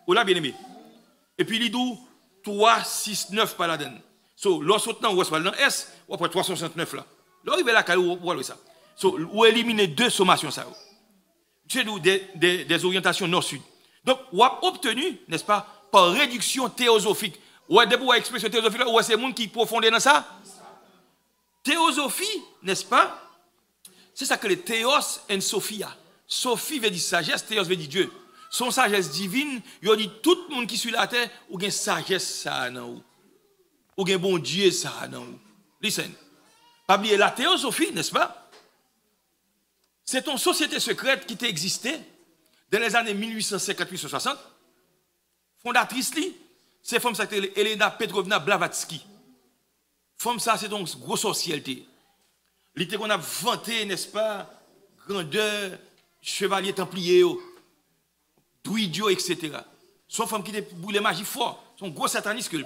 ou là, bien aimé. Et puis, il dit 3, 6, 9 par la donne. So, lorsqu'on est ouest par la donne, S, ou après 369 là. Là, il va là, vous voyez ça. So, ou éliminer 2 sommations ça. Monsieur dit, des orientations nord-sud. Donc, on a obtenu, n'est-ce pas, par réduction théosophique. Ou est-ce que l'expression théosophique, ou est-ce que c'est le monde qui profondait dans ça? Théosophie, n'est-ce pas? C'est ça que les théos et Sophia. Sophie veut dire sagesse, théos veut dire Dieu. Son sagesse divine, il dit tout le monde qui suit la terre, ou a sagesse ça, non? Ou a bon Dieu ça, non? Listen. Pas oublier la théosophie, n'est-ce pas? C'est une société secrète qui existait dans les années 1850-1860. Fondatrice, c'est femme ça Elena Petrovna Blavatsky. Femme ça, c'est donc une grosse sorcièreté. L'idée qu'on a vanté, n'est-ce pas, grandeur, chevalier templier, druidio, etc. Son femme qui était boule magie fort, son gros sataniste que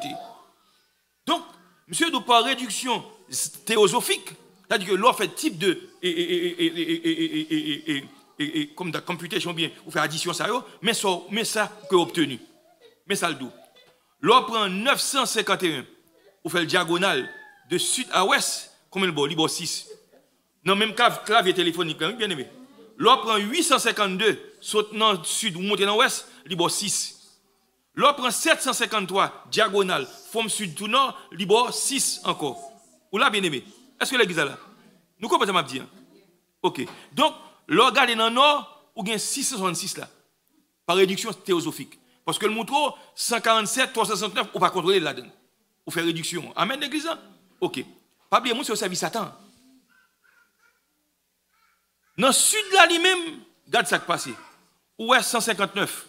donc, monsieur, nous par réduction théosophique, c'est-à-dire que l'on fait type de comme de computation bien, ou fait addition ça, mais ça que obtenu. Mais ça le doux. L'on prend 951, ou fait le diagonale de sud à ouest, combien le bon, libre 6. Non, même clavier téléphonique, bien aimé. L'on prend 852, saute dans le sud ou monter dans l'ouest, libre 6. L'on prend 753, diagonale, forme sud tout nord, libre 6 encore. Ou là, bien aimé. Est-ce que l'église est là? Nous comprenons ma dire. Ok. Donc, l'on regarde dans le nord, ou bien 666 là, par réduction théosophique. Parce que le moutreau, 147, 369, on va contrôler là-dedans. On fait réduction. Amen, l'église? Ok. Pas oublier, moi, c'est au service Satan. Dans le sud là lui-même, regarde ça qui passe. Où est 159?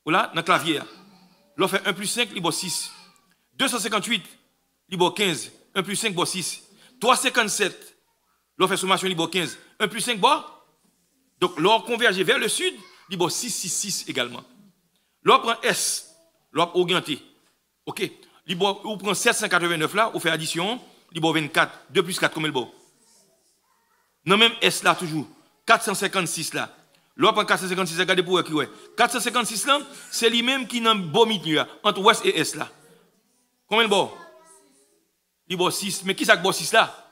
Ou là, dans le clavier. L'on fait 1 plus 5, libre 6. 258, libre 15. 1 plus 5, libre 6. 357, l'on fait sommation, libre 15. 1 plus 5, bon. Donc, l'on converge vers le sud, libre 6, 6, 6 également. L'on prend S, l'on augmenté. Ok. Libre, on prend 789 là, on fait addition, libre 24. 2 plus 4, comme le bon. Non, même S là, toujours. 456 là. L'on prend 456, regardez pour qui ouais. 456 là, c'est lui-même qui n'a pas bon milieu entre ouest et est là. Combien de bon? Libre 6. Mais qui ça que bon 6 là?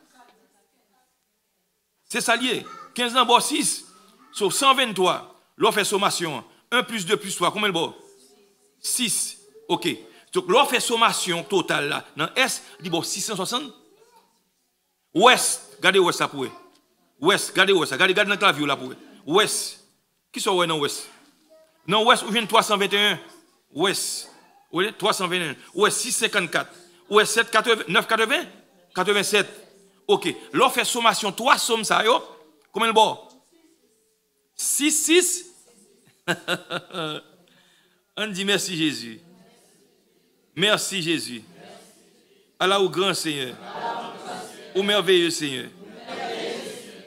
C'est ça lié. 15 ans bon 6. Sur 123. L'on fait sommation. 1 plus 2 plus 3. Combien de bon? 6. Ok. Donc l'on fait sommation totale là. Dans S, libre 660. Ouest. Regardez ouest ça pour eux. Ouest. Regardez ouest ça. Regardez dans le clavier là pour eux. Ouest. Qui sont dans ouest? Dans ouest, où vient 321? Ouest. Oui, 321. Ouest 654. Ouest 780, 980? 87. Ok. L'on fait sommation 3 sommes ça yo. Combien le bon? 6, 6. On dit merci Jésus. Merci Jésus. Allah au grand Seigneur. Au merveilleux Seigneur.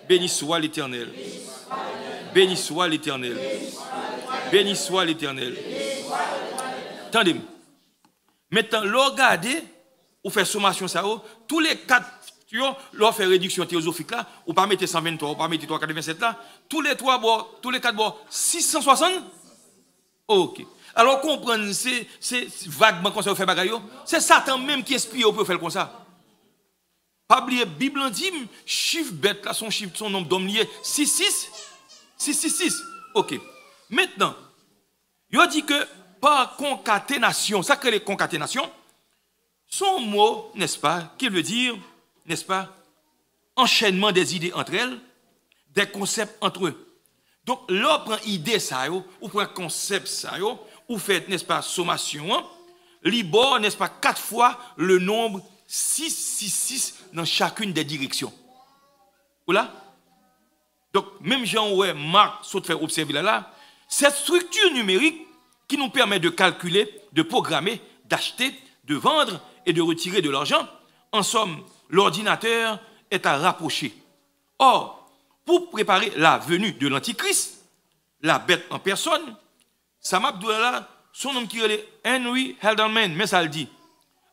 Béni soit l'Éternel. Béni soit l'Éternel. Béni soit l'Éternel. Attendez-moi. Maintenant, regardez, ou fait sommation ça, tous les 4, l'on fait réduction théosophique là, ou pas mettre 123, ou pas mettre 387 là, tous les 4 bords, 660. Ok. Alors comprenez, c'est vaguement comme ça, vous faites bagaille. C'est Satan même qui inspire pour faire comme ça. Pas oublier, Bible dit, chiffre bête là, son nombre d'hommes liés, 6. Ok. Maintenant, il dit que par concaténation, ça que les concaténations, son mot, n'est-ce pas, qui veut dire, n'est-ce pas, enchaînement des idées entre elles, des concepts entre eux. Donc, là, on prend idée ça, ou prend concept ça, ou fait, n'est-ce pas, sommation, libor, n'est-ce pas, 4 fois le nombre 6 dans chacune des directions. Voilà? Donc, même Jean ouais, Marc saute faire observer là, cette structure numérique qui nous permet de calculer, de programmer d'acheter, de vendre et de retirer de l'argent. En somme, l'ordinateur est à rapprocher. Or, pour préparer la venue de l'Antichrist, la bête en personne, Sam Abdullah, son nom qui est Henry Haldeman, mais ça le dit,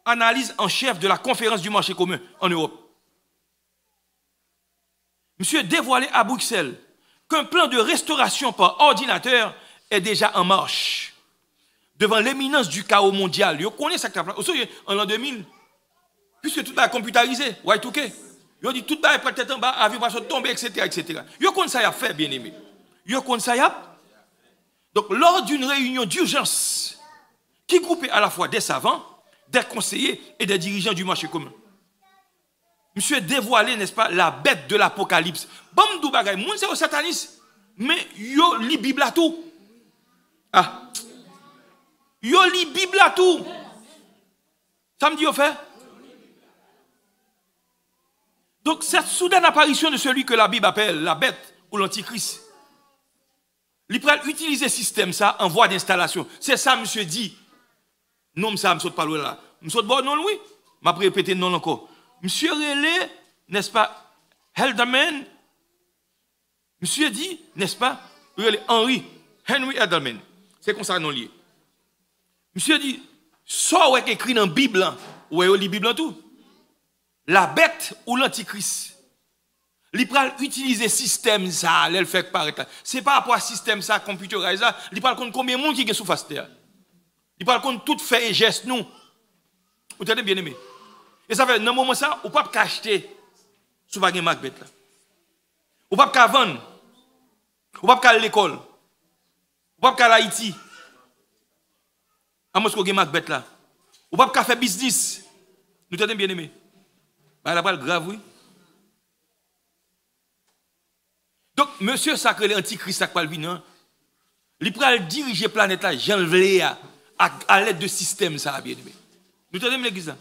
analyse en chef de la conférence du marché commun en Europe. Monsieur dévoilé à Bruxelles qu'un plan de restauration par ordinateur est déjà en marche. Devant l'éminence du chaos mondial, vous connaissez ça en l'an 2000, puisque tout est computérisé, Y2K. Vous dit tout est peut-être en bas, avion va tomber, etc., etc. Vous connaissez ça y a fait, bien aimé. Vous connaissez ça y a. Donc, lors d'une réunion d'urgence qui groupait à la fois des savants, des conseillers et des dirigeants du marché commun, monsieur dévoilé, n'est-ce pas, la bête de l'Apocalypse. Bon, d'où bagay, moun c'est au satanisme, mais yo li Bible à tout. Ah. Yo li Bible à tout. Ça me dit au fait? Donc, cette soudaine apparition de celui que la Bible appelle la bête ou l'antichrist, il peut utiliser le système ça en voie d'installation. C'est ça, monsieur dit. Non, ça, monsieur pas là. Monsieur bon, non, oui. Je vais répéter non encore. Monsieur Relé, n'est-ce pas, Haldeman, monsieur dit, n'est-ce pas, Henry Haldeman. C'est comme ça non lié. Monsieur dit, ça est écrit dans la Bible, ou est la Bible en tout. La bête ou l'antichrist. Il peut utiliser le système ça, il fait paraître. C'est pas rapport à système ça, computerisé, il parle contre combien de monde qui est sous face terre. Il parle contre tout fait et geste nous. Vous entendez bien aimé. Et ça fait dans moment ça, ou pas acheter sous pas Macbeth là. Ou pas vendre. Ou pas à l'école. Ou pas à Haïti. À Moscou Macbeth là. Ou pas faire business. Nous entendez bien aimé. Bah la parole grave oui. Donc, monsieur Sacré, l'antichrist, il peut diriger la planète là, Jean Vlé, à l'aide de système, ça, bien aimé. Nous tenons l'église.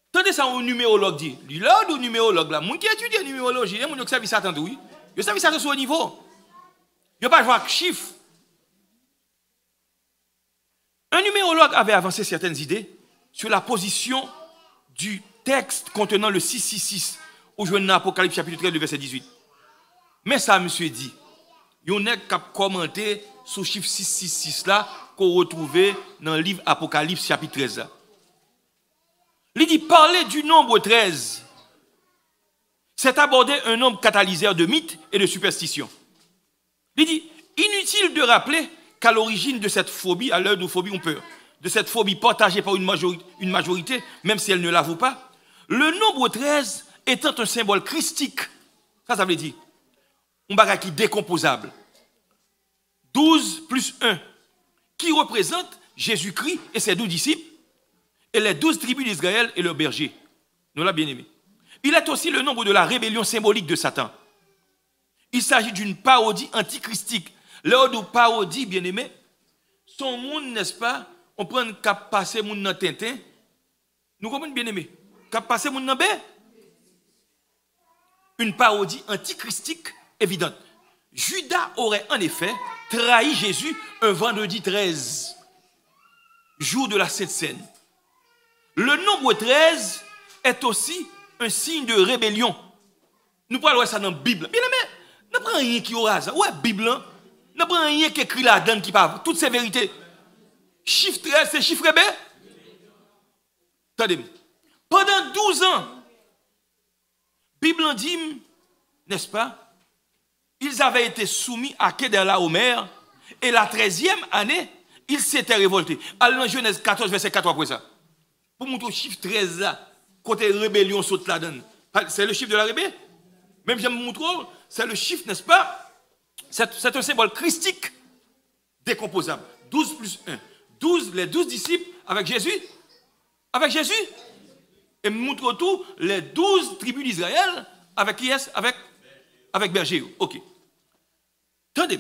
Tendez ça au numérologue dit. Là, au numérologue là, mon qui étudie la numérologie, il y a mon qui savent ça tant oui. Il savent ça sur le niveau. Il n'y a pas jouer avec chiffres. Un numérologue avait avancé certaines idées sur la position du texte contenant le 666. Ou je dans Apocalypse chapitre 13, verset 18. Mais ça, monsieur dit, il y a qui a commenté sur le chiffre 666 là qu'on retrouve dans le livre Apocalypse chapitre 13. Là. Il dit, parler du nombre 13, c'est aborder un nombre catalyseur de mythes et de superstitions. Il dit, inutile de rappeler qu'à l'origine de cette phobie, à l'heure de phobie on peur, de cette phobie partagée par une majorité, même si elle ne l'avoue pas, le nombre 13 étant un symbole christique, ça veut dire, un bagage qui est décomposable. 12 plus 1, qui représente Jésus-Christ et ses 12 disciples, et les 12 tribus d'Israël et leurs bergers. Nous l'avons bien aimé. Il est aussi le nombre de la rébellion symbolique de Satan. Il s'agit d'une parodie antichristique. L'heure de parodie, bien aimé, son monde, n'est-ce pas, on prend un cap passé monde dans Tintin, nous comprenons bien aimé, cap passé monde dans B. Une parodie antichristique évidente. Judas aurait en effet trahi Jésus un vendredi 13, jour de la Sainte Seine. Le nombre 13 est aussi un signe de rébellion. Nous parlons de ça dans la Bible. Bien aimé, ne prends rien qui aura ça. Ouais, Bible, ne prends rien qui écrit là-dedans qui parle. Toutes ces vérités. Chiffre 13, c'est chiffre B. Attendez, pendant 12 ans, Bible en dit, n'est-ce pas, ils avaient été soumis à Kedorlaomer et la 13e année, ils s'étaient révoltés. Allons dans Genèse 14, verset 4 après ça. Pour montrer le chiffre 13 là, côté rébellion saute là-dedans. C'est le chiffre de la rébellion. Même j'aime vous montrer, c'est le chiffre, n'est-ce pas? C'est un symbole christique décomposable. 12 plus 1. 12, les 12 disciples avec Jésus. Avec Jésus. Et montre tout les 12 tribus d'Israël avec qui est? Avec berger. Ok. Attendez,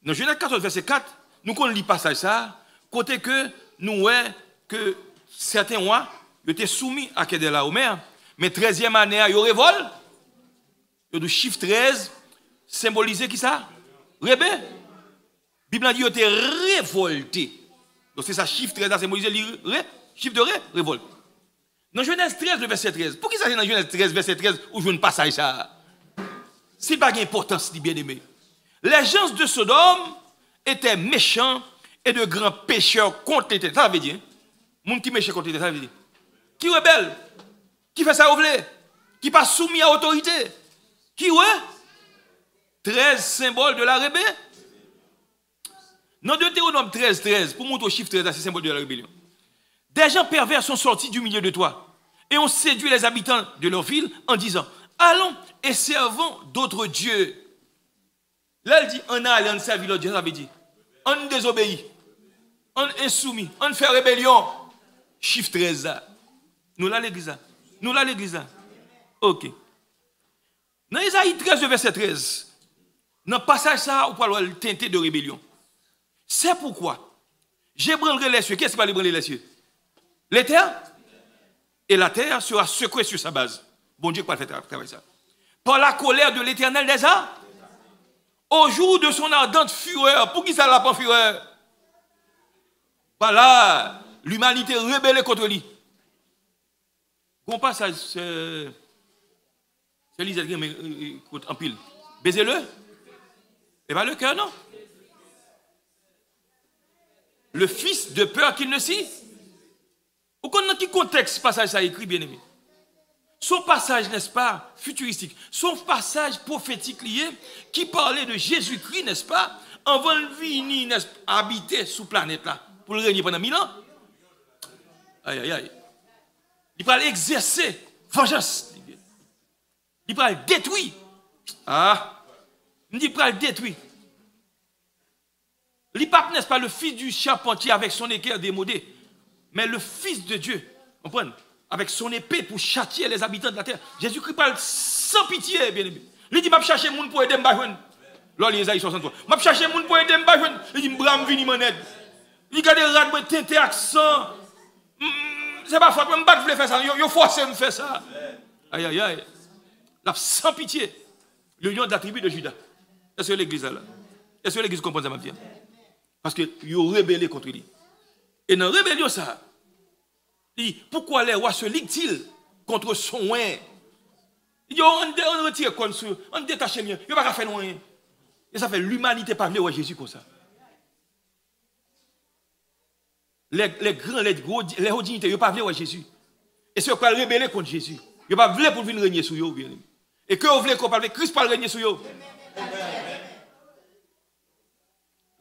dans Genèse 14, verset 4, nous connaissons le passage ça, côté que nous voyons que certains rois étaient soumis à Kedorlaomer, mais 13e année, ils révoltent. Le chiffre 13 symbolisé qui ça? Rebelle. La Bible a dit qu'ils étaient révoltés. Donc c'est ça, chiffre 13, c'est Moïse, chiffre de révolte. Dans Genèse 13, le verset 13. Pour qui ça c'est dans Genèse 13, verset 13, où je ne passe ça? C'est pas d'importance, dit bien-aimé. Les gens de Sodome étaient méchants et de grands pécheurs contre l'Éternel. Ça veut dire, monde qui méchant contre l'Éternel, ça veut dire. Qui rebelle, qui fait ça au blé, qui pas soumis à autorité, qui ouais? 13 symboles de la rébellion. Dans Deutéronome 13, 13, pour montrer au chiffre 13, c'est symbole de la rébellion. Des gens pervers sont sortis du milieu de toi et ont séduit les habitants de leur ville en disant, allons et servons d'autres dieux. Là, elle dit, on a allé, on servit l'autre Dieu, ça veut dire, on désobéit, on insoumis, on fait rébellion. Chiffre 13, là. Nous là l'église là. Nous là l'église là. Ok. Dans Isaïe 13, verset 13, dans le passage ça, on parle de teinté de rébellion. C'est pourquoi j'ébranlerai les cieux. Qu'est-ce qui va ébranler les cieux? Les terres. Et la terre sera secouée sur sa base. Bon Dieu, quoi faire travailler ça? Par la colère de l'Éternel des arts, au jour de son ardente fureur. Pour qui ça l'a pas fureur? Voilà, l'humanité rebellée contre lui. Bon passage, c'est Lisette qui en pile. Baisez-le. Et pas le cœur, non? Le fils de peur qu'il ne s'y. Vous connaissez dans quel contexte passage ça écrit, bien aimé? Son passage, n'est-ce pas, futuristique, son passage prophétique lié, qui parlait de Jésus-Christ, n'est-ce pas, avant de venir, n'est-ce pas, habiter sous planète là, pour le régner pendant 1000 ans. Aïe, aïe, aïe. Il va exercer vengeance. Il va détruire. Ah, il va détruire. L'Ipape n'est pas le fils du charpentier avec son équerre démodé, mais le fils de Dieu, comprenez, avec son épée pour châtier les habitants de la terre. Jésus-Christ parle sans pitié, bien aimé. Il dit, je vais chercher moun pour aider m'bajouane. Là, Isaïe 63. Je vais chercher moun pour aider m'bajouane. Il dit, m'bram vini manette. Il dit, regarde, rad, teinté accent. C'est pas faute, je ne vais pas faire ça. Yo forcé me faire ça. Aïe, aïe, aïe. Là, sans pitié. Le lion de la tribu de Judas. Est-ce que l'église est là? Est-ce que l'église comprend ça, ma vie? Parce que ils ont rebellé contre lui. Et dans la rébellion, ça, il dit, pourquoi les rois se liguent-ils contre son oin? Il dit, on retire comme ça, on détache le mien, il n'y a pas faire rien. Et ça fait l'humanité pas venir à Jésus comme ça. Les grands, les hauts dignités, ils ne pas venir à Jésus. Et ceux qui ont rebellé contre Jésus, ils ne pas venir pour venir régner sur eux. Et que vous voulez qu'on parle, Christ pas régner sur eux.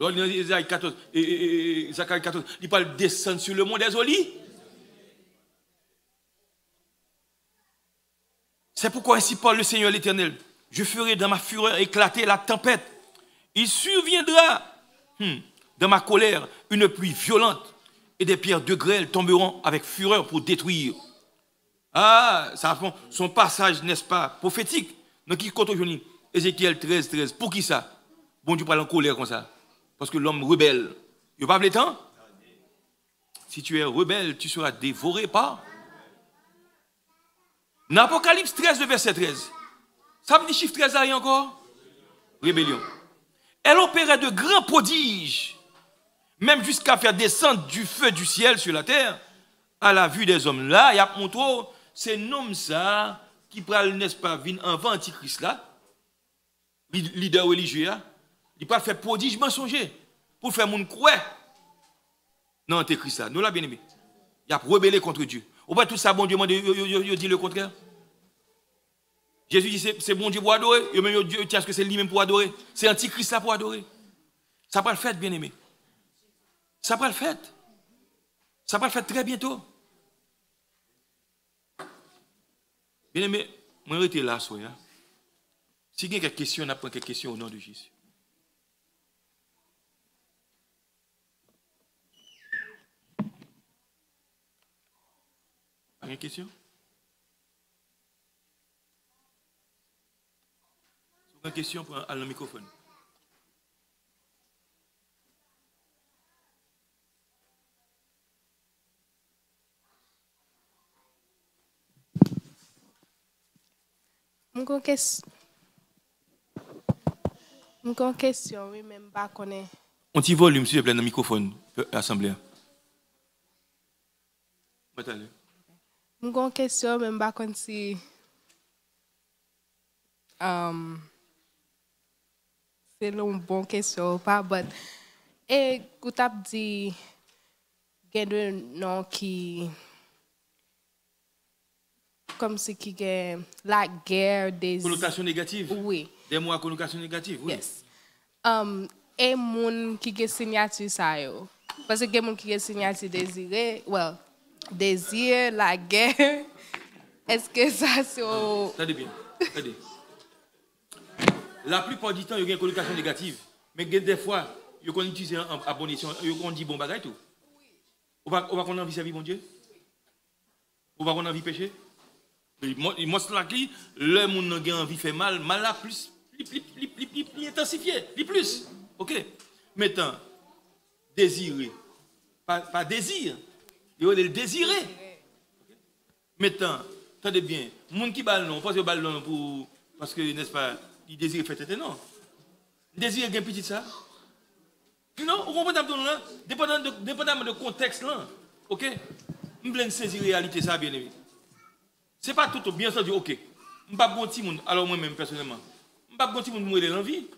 Dans Isaïe 14, Zacharie 14, il parle descendre sur le mont des Olives. C'est pourquoi ainsi parle le Seigneur l'Éternel. Je ferai dans ma fureur éclater la tempête. Il surviendra dans ma colère une pluie violente et des pierres de grêle tomberont avec fureur pour détruire. Ah, ça son passage, n'est-ce pas, prophétique. Donc, qui compte aujourd'hui? Ézéchiel 13, 13. Pour qui ça? Bon Dieu parle en colère comme ça. Parce que l'homme rebelle, il n'y a pas le temps. Si tu es rebelle, tu seras dévoré par. Dans Apocalypse 13, verset 13. Ça me dit chiffre 13 là encore? Rébellion. Elle opérait de grands prodiges, même jusqu'à faire descendre du feu du ciel sur la terre, à la vue des hommes. Là, il y a montré, c'est un homme ça, qui parle, n'est-ce pas, vin avant Antichrist là, leader religieux, il peut faire prodige mensonger pour faire mon croire. Non, Antichrist là, nous l'a bien aimé. Il a rebellé contre Dieu. Au bout de tout ça, bon Dieu il dit le contraire. Jésus dit c'est bon Dieu pour adorer. Et même Dieu tient que c'est lui-même pour adorer. C'est Antichrist là pour adorer. Ça va le faire, bien aimé. Ça va le faire. Ça va le faire très bientôt. Bien aimé, moi j'étais là, soya. Si il y a quelques questions, on apprend quelques questions au nom de Jésus. Pas de questions? Si vous avez une question, pour aller au microphone. Mon question, oui, même pas connaît. On t'y volume, s'il vous plaît, dans le microphone, assemblée. Une question, même pas comme si c'est une bonne question ou pas, but et vous avez dit qu'il y a des noms qui comme si qui gagne la guerre des connotation négative. Oui. Des mots à connotation négative. Oui. Yes. Et moun qui gagne signature ça yo. Parce que moun qui gagne signature désiré, well, désir la guerre. Est-ce que ça c'est Attendez bien. Attendez. La plupart du temps, il y a une connotation négative. Mais des fois, il y a utilisé en abonnement, il y a dit bon bagage tout. On va qu'on a envie de servir mon Dieu. On va qu'on a envie de pécher. Moi, c'est là que le monde a envie de faire mal, mal là plus, intensifié, plus. Ok? Maintenant, désirer. Pas désir. Il y a le désirer. Maintenant, attendez bien, les gens qui ballon, pas que ballon pour. Parce que, n'est-ce pas, ils désirent faire tête, non. Ils désirent un petit ça. Non, vous comprenez là? Dépendamment de contexte là. Ok? Je veux saisir la réalité, ça, bien aimé. Ce n'est pas tout bien sûr dire, ok, je ne suis pas bon petit monde, alors moi-même personnellement, je ne suis pas bon petit monde pour me dans la vie. Je ne suis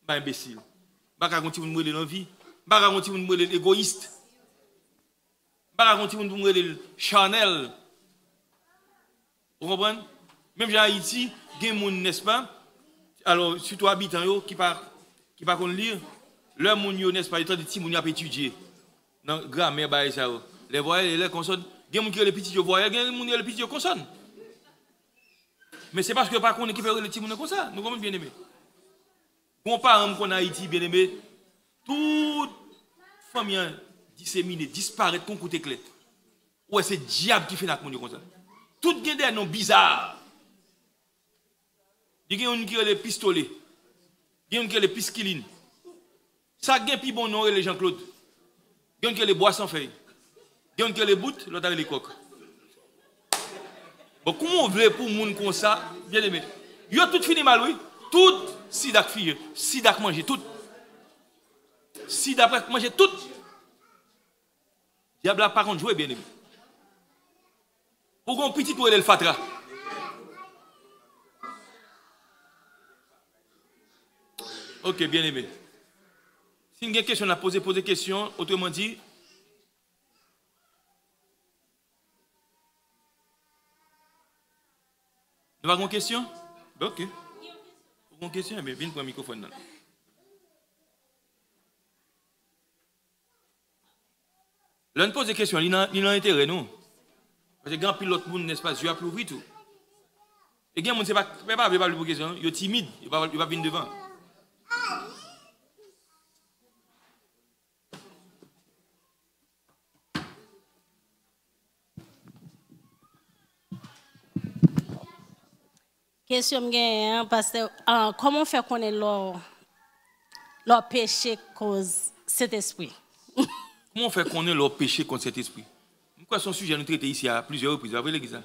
pas imbécile. Je ne suis pas bon petit monde pour me dans la vie. Je ne suis pas bon petit monde pour me égoïste. Je ne suis pas bon petit monde pour me charnel. Vous comprenez? Même en Haïti, il y a des gens, n'est-ce pas? Alors, surtout habitants qui ne pas lire, leurs gens, n'est-ce pas, ils ont des petits gens qui étudier. Dans la grammaire, les voyelles et les consonnes. Il y a des gens qui ont les petits voyelles, il y a des gens qui ont les petits consonnes. Mais c'est parce que par contre, qui fait les petits gens comme ça. Nous sommes bien aimés. Bon, parents qu'on a Haïti, bien aimé, toute famille disséminée, disparaît, qu'on coûte clair. Ouais, c'est le diable qui fait la monde comme ça. Tout le monde a des noms bizarres. Il y a des gens qui ont les pistolets. Il y a des gens qui ont les pisquilines. Ça a un plus bon nom, les Jean-Claude. Il y a des gens qui ont les bois sans feuilles. Il y a des gens qui ont les bouts, l'autre a les coques. Bon, comment on veut pour les gens comme ça, bien aimé? Ils ont tout fini mal, oui. Tout, sida fille, sida manger, tout. Sida manger, tout. Diable a par contre joué, bien aimé. Pour qu'on petit pour le fatra. Ok, bien aimé. Si vous avez une question à poser, posez question. Autrement dit, nous avons une question? Ok. Vous avez une question? Bien, viens pour le microphone. Là, on pose des questions, il a intérêt, non? Parce que grand pilote monde n'est-ce pas, je vais plus ouvrir tout. Et grand monde c'est pas pour question, il est timide, il va venir devant. Question bien parce que comment faire connaître leur péché cause cet esprit? Comment faire connaître leur péché contre cet esprit? Pourquoi son sujet nous traité ici à plusieurs reprises? Vous avez l'église?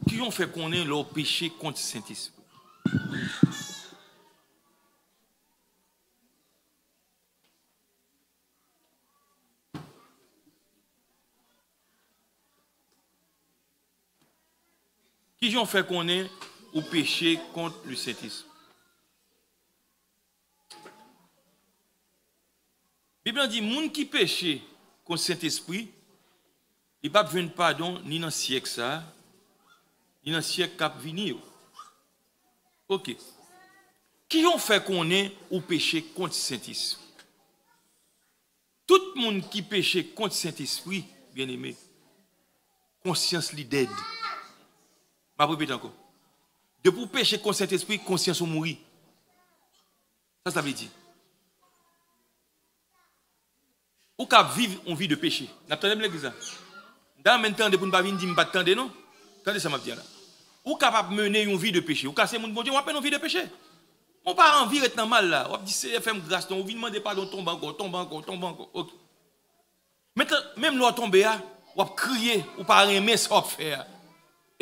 Qui ont fait connaître leur péché contre cet esprit? Qui ont fait connaître au péché contre le Saint-Esprit? La Bible dit, moun qui péche contre le Saint-Esprit, il ne va pas venir pardon ni dans le siècle ça, ni dans le siècle qui va venir. Ok. Qui ont fait connaître au péché contre le Saint-Esprit? Tout le monde qui péche contre le Saint-Esprit, bien aimé, conscience li dead. Je vais répéter encore. De pour pécher contre Saint-Esprit, conscience ou mourir. Ça veut dire. Ou qu'à vivre une vie de péché. N'attendez pas l'église. Dans le même temps, de pour ne pas venir dire pas attendre non. Attendez ça m'a dit là. Ou capable mener une vie de péché. Ou casser mon bon Dieu, on appelle une vie de péché. On pas envie d'être mal là. On dit c'est FM grâce, on vient demander pardon, tombe encore. Okay. Maintenant, même l'on tombe là, on crier, ou pas aimer ça faire.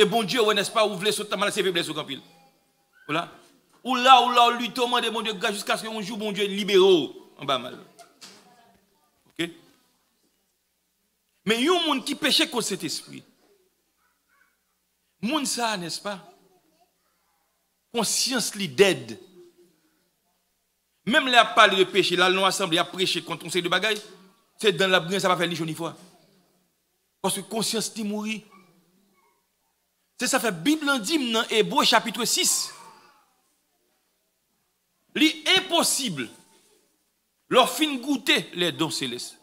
Et bon Dieu, n'est-ce pas, vous voulez sauter mal ses faiblesses au campil. Voilà. Ou là, lui demander bon Dieu jusqu'à ce qu'un jour bon Dieu libère en bas mal. OK? Mais il y a un monde qui péché contre cet esprit. Monde ça, n'est-ce pas? Conscience li dead. Même là, parler de péché, là, nous assemblée, à prêcher contre conseil de bagaille, c'est dans la brune, ça va faire ni chaud ni froid. Parce que conscience li mourit. C'est ça fait Bible en dit dans Hébreux chapitre 6. L'impossible, leur fin goûter les dons célestes.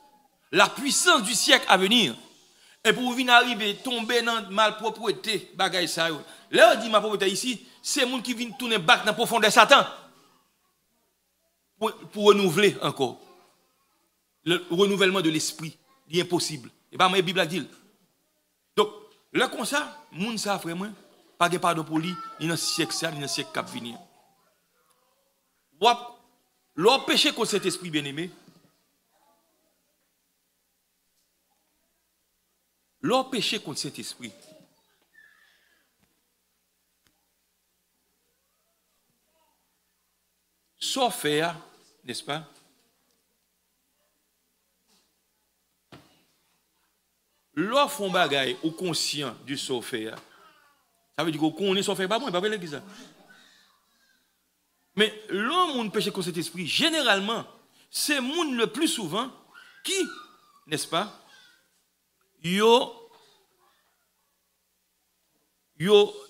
La puissance du siècle à venir. Et pour venir arriver, tomber dans malpropreté, bagaille ça. Là, on dit ma propriété ici, c'est monde qui vient tourner back dans la profondeur de Satan. Pour renouveler encore. Le renouvellement de l'esprit. L'impossible. Et bien, ma Bible a dit. Donc, là, comme ça, monde ça, frère, moi, pas de pardon pour lui, ni dans le siècle ça, ni dans le siècle qui va venir. Leur péché contre cet esprit bien-aimé, leur péché contre cet esprit, sans faire, n'est-ce pas? Leur font bagaille ou conscient du sans faire. Ça veut dire qu'on est sans faire, pas bon, pas vrai ça. Mais l'homme qui péché contre cet esprit, généralement, c'est le monde le plus souvent qui, n'est-ce pas,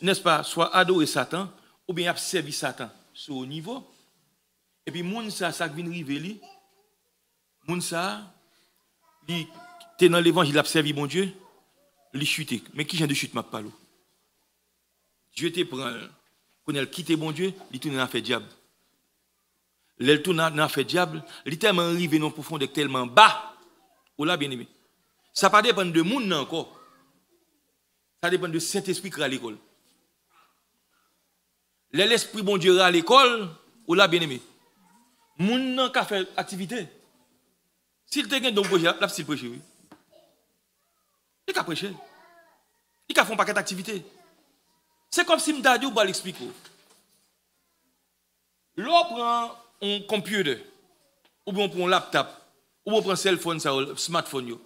n'est-ce pas, soit adoré Satan, ou bien a servi Satan sur haut niveau. Et puis, moun ça vient river, moun ça, il est dans l'évangile, il a servi mon Dieu, il chute. Mais qui vient de chute, ma parole? Dieu te prend, quand il quitte mon Dieu, il tourne dans fait diable. Il tourne dans fait diable, il est tellement arrivé dans profondeur, tellement bas, ou là, bien aimé. Ça ne dépend pas de moun encore. Ça dépend de Saint-Esprit qui est à l'école. L'esprit bon Dieu est à l'école, ou là, bien aimé. Moun nan ka fait activité. S'il te gen don projet, là s'il prêcher oui. Il ka prêcher. Il ka font un paquet d'activités. C'est comme si m'ta dit ou ba l'expliquer. L'on prend un computer ou bien on prend un laptop ou on prend un cell phone ça smartphone yo.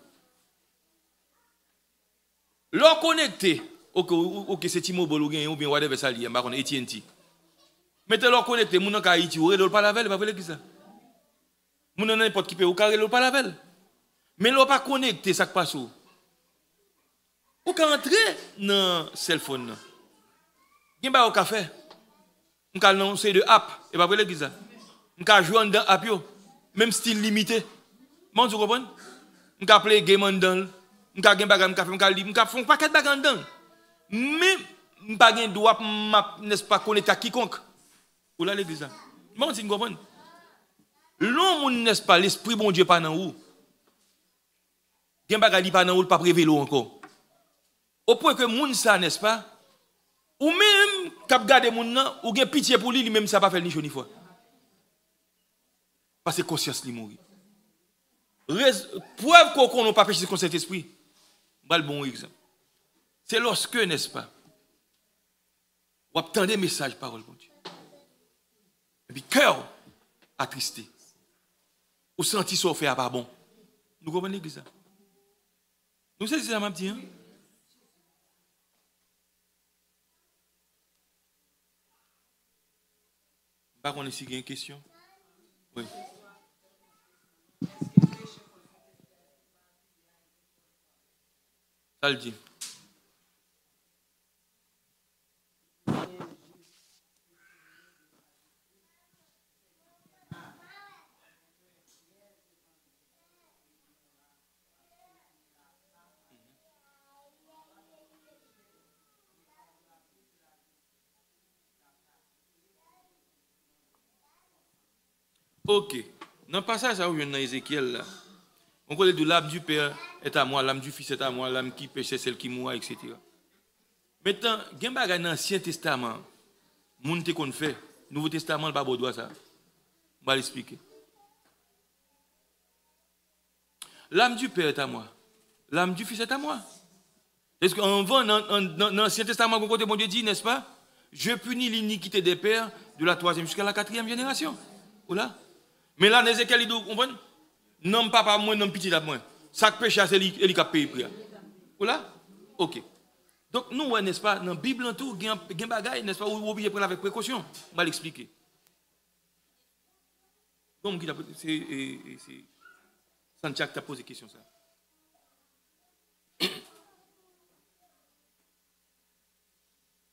L'on connecté OK c'est T-Mobile ou bien whatever ça li, ba kon AT&T. Mettez-le connecté, moun nan ka Haïti, ou relol pas la veille, pas vrai qui ça. Moun nan n'importe qui peut ou ka relol pas la veille. Mais l'on pas connecté ça passe ou. Ou ka entrer dans cell phone nan. Gen ba ou ka fait. On ka lancer de app, et pas vrai qui ça. On ka jouer dans app yo, même style limité. Mon tu comprends? On ka play game en dedans. On ka gen bagay, on ka fait, on ka font paquet bagay en dedans. Mais on pas gen droit n'est-ce pas connecter à quiconque. Ou là l'église là. Bon, tu comprends? L'homme n'est-ce pas l'esprit bon Dieu pas dans où? Gen bagay li pas dans où, pas prévélo encore. Au point que moun ça n'est-ce pas? Ou même k'ap gade moun nan, ou gen pitié pour lui même ça pas faire ni chaud ni froid. Parce que conscience li mouri. Preuve qu'on n'a pas péché contre cet esprit. Bal bon exemple. C'est lorsque n'est-ce pas? Ou attendez message parole bon Dieu. Et puis, cœur attristé. Ou senti ça fait pas bon. Nous comprenons l'église. Nous savons c'est ça, ma petite. Par contre, ici, il y a une question. Oui. Ça le dit. Ok. Dans le passage, ça, dans Ézéchiel, là, on connaît de l'âme du Père est à moi, l'âme du Fils est à moi, l'âme qui péche, c'est celle qui mourra, etc. Maintenant, il y a dans l'Ancien Testament, moun te qu'on fait, Nouveau Testament, le pas beau ça. Je vais l'expliquer. L'âme du Père est à moi, l'âme du Fils est à moi. Est-ce qu'en vain, dans l'Ancien Testament, côté bon Dieu dit, n'est-ce pas? Je punis l'iniquité des pères de la 3e jusqu'à la 4e génération. Oula. Mais là, Ézéchiel, il dit, vous comprenez? Non, papa, moi, non, petit à moi. Ça péché, c'est lui qui a payé. Voilà? Ok. Donc, nous, n'est-ce pas, dans la Bible, il y a des bagages, n'est-ce pas, où vous obligez prendre avec précaution. Je vais l'expliquer. Donc, c'est Santiago qui a posé la question. Ça.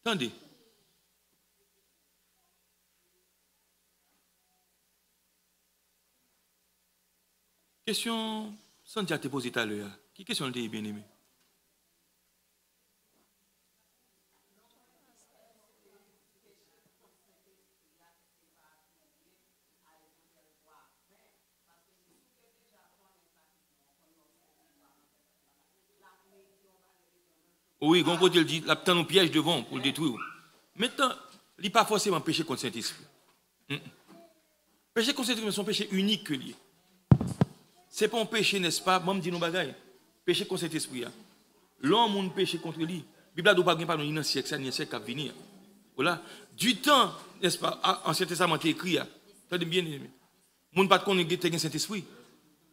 Attendez. Question, Santiago t'a posé tout à l'heure. Quelle question t'es bien aimé? Oui, quand côté il dit, la temps nous piège devant pour le détruire. Maintenant, il n'est pas forcément péché contre Saint-Esprit. Péché contre Saint-Esprit, c'est un péché unique que lié. Ce n'est pas un péché, n'est-ce pas? Moi, je dis nos bagailles. Péché contre Saint-Esprit. L'homme, on péché contre lui. La Bible ne doit pas ni dans le siècle, ni un siècle à venir. Voilà. Du temps, n'est-ce pas? Ancien Testament est écrit. Attendez bien, aimé. On ne peut pas connaître le Saint-Esprit.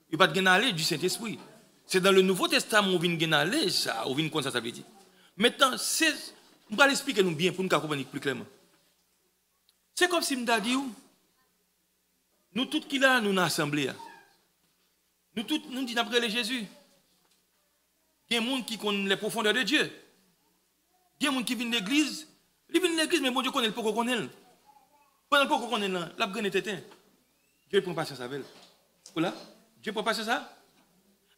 Il ne peut pas gagner du Saint-Esprit. C'est dans le Nouveau Testament où vient gagner ça, où vient comme ça veut dire. Maintenant, on va l'expliquer nous bien pour nous comprendre plus clairement. C'est comme si nous dit, nous tous qui là, nous dans l'assemblée. Nous tous, nous disons après Jésus. Il y a des gens qui connaissent les profondeurs de Dieu. Il y a des gens qui viennent de l'église. Ils viennent de l'église, mais bon Dieu connaît le peu qu'on connaît. Pendant le peu qu'on connaît, la graine est éteinte. Dieu prend patience avec elle. Voilà. Dieu prend patience ça.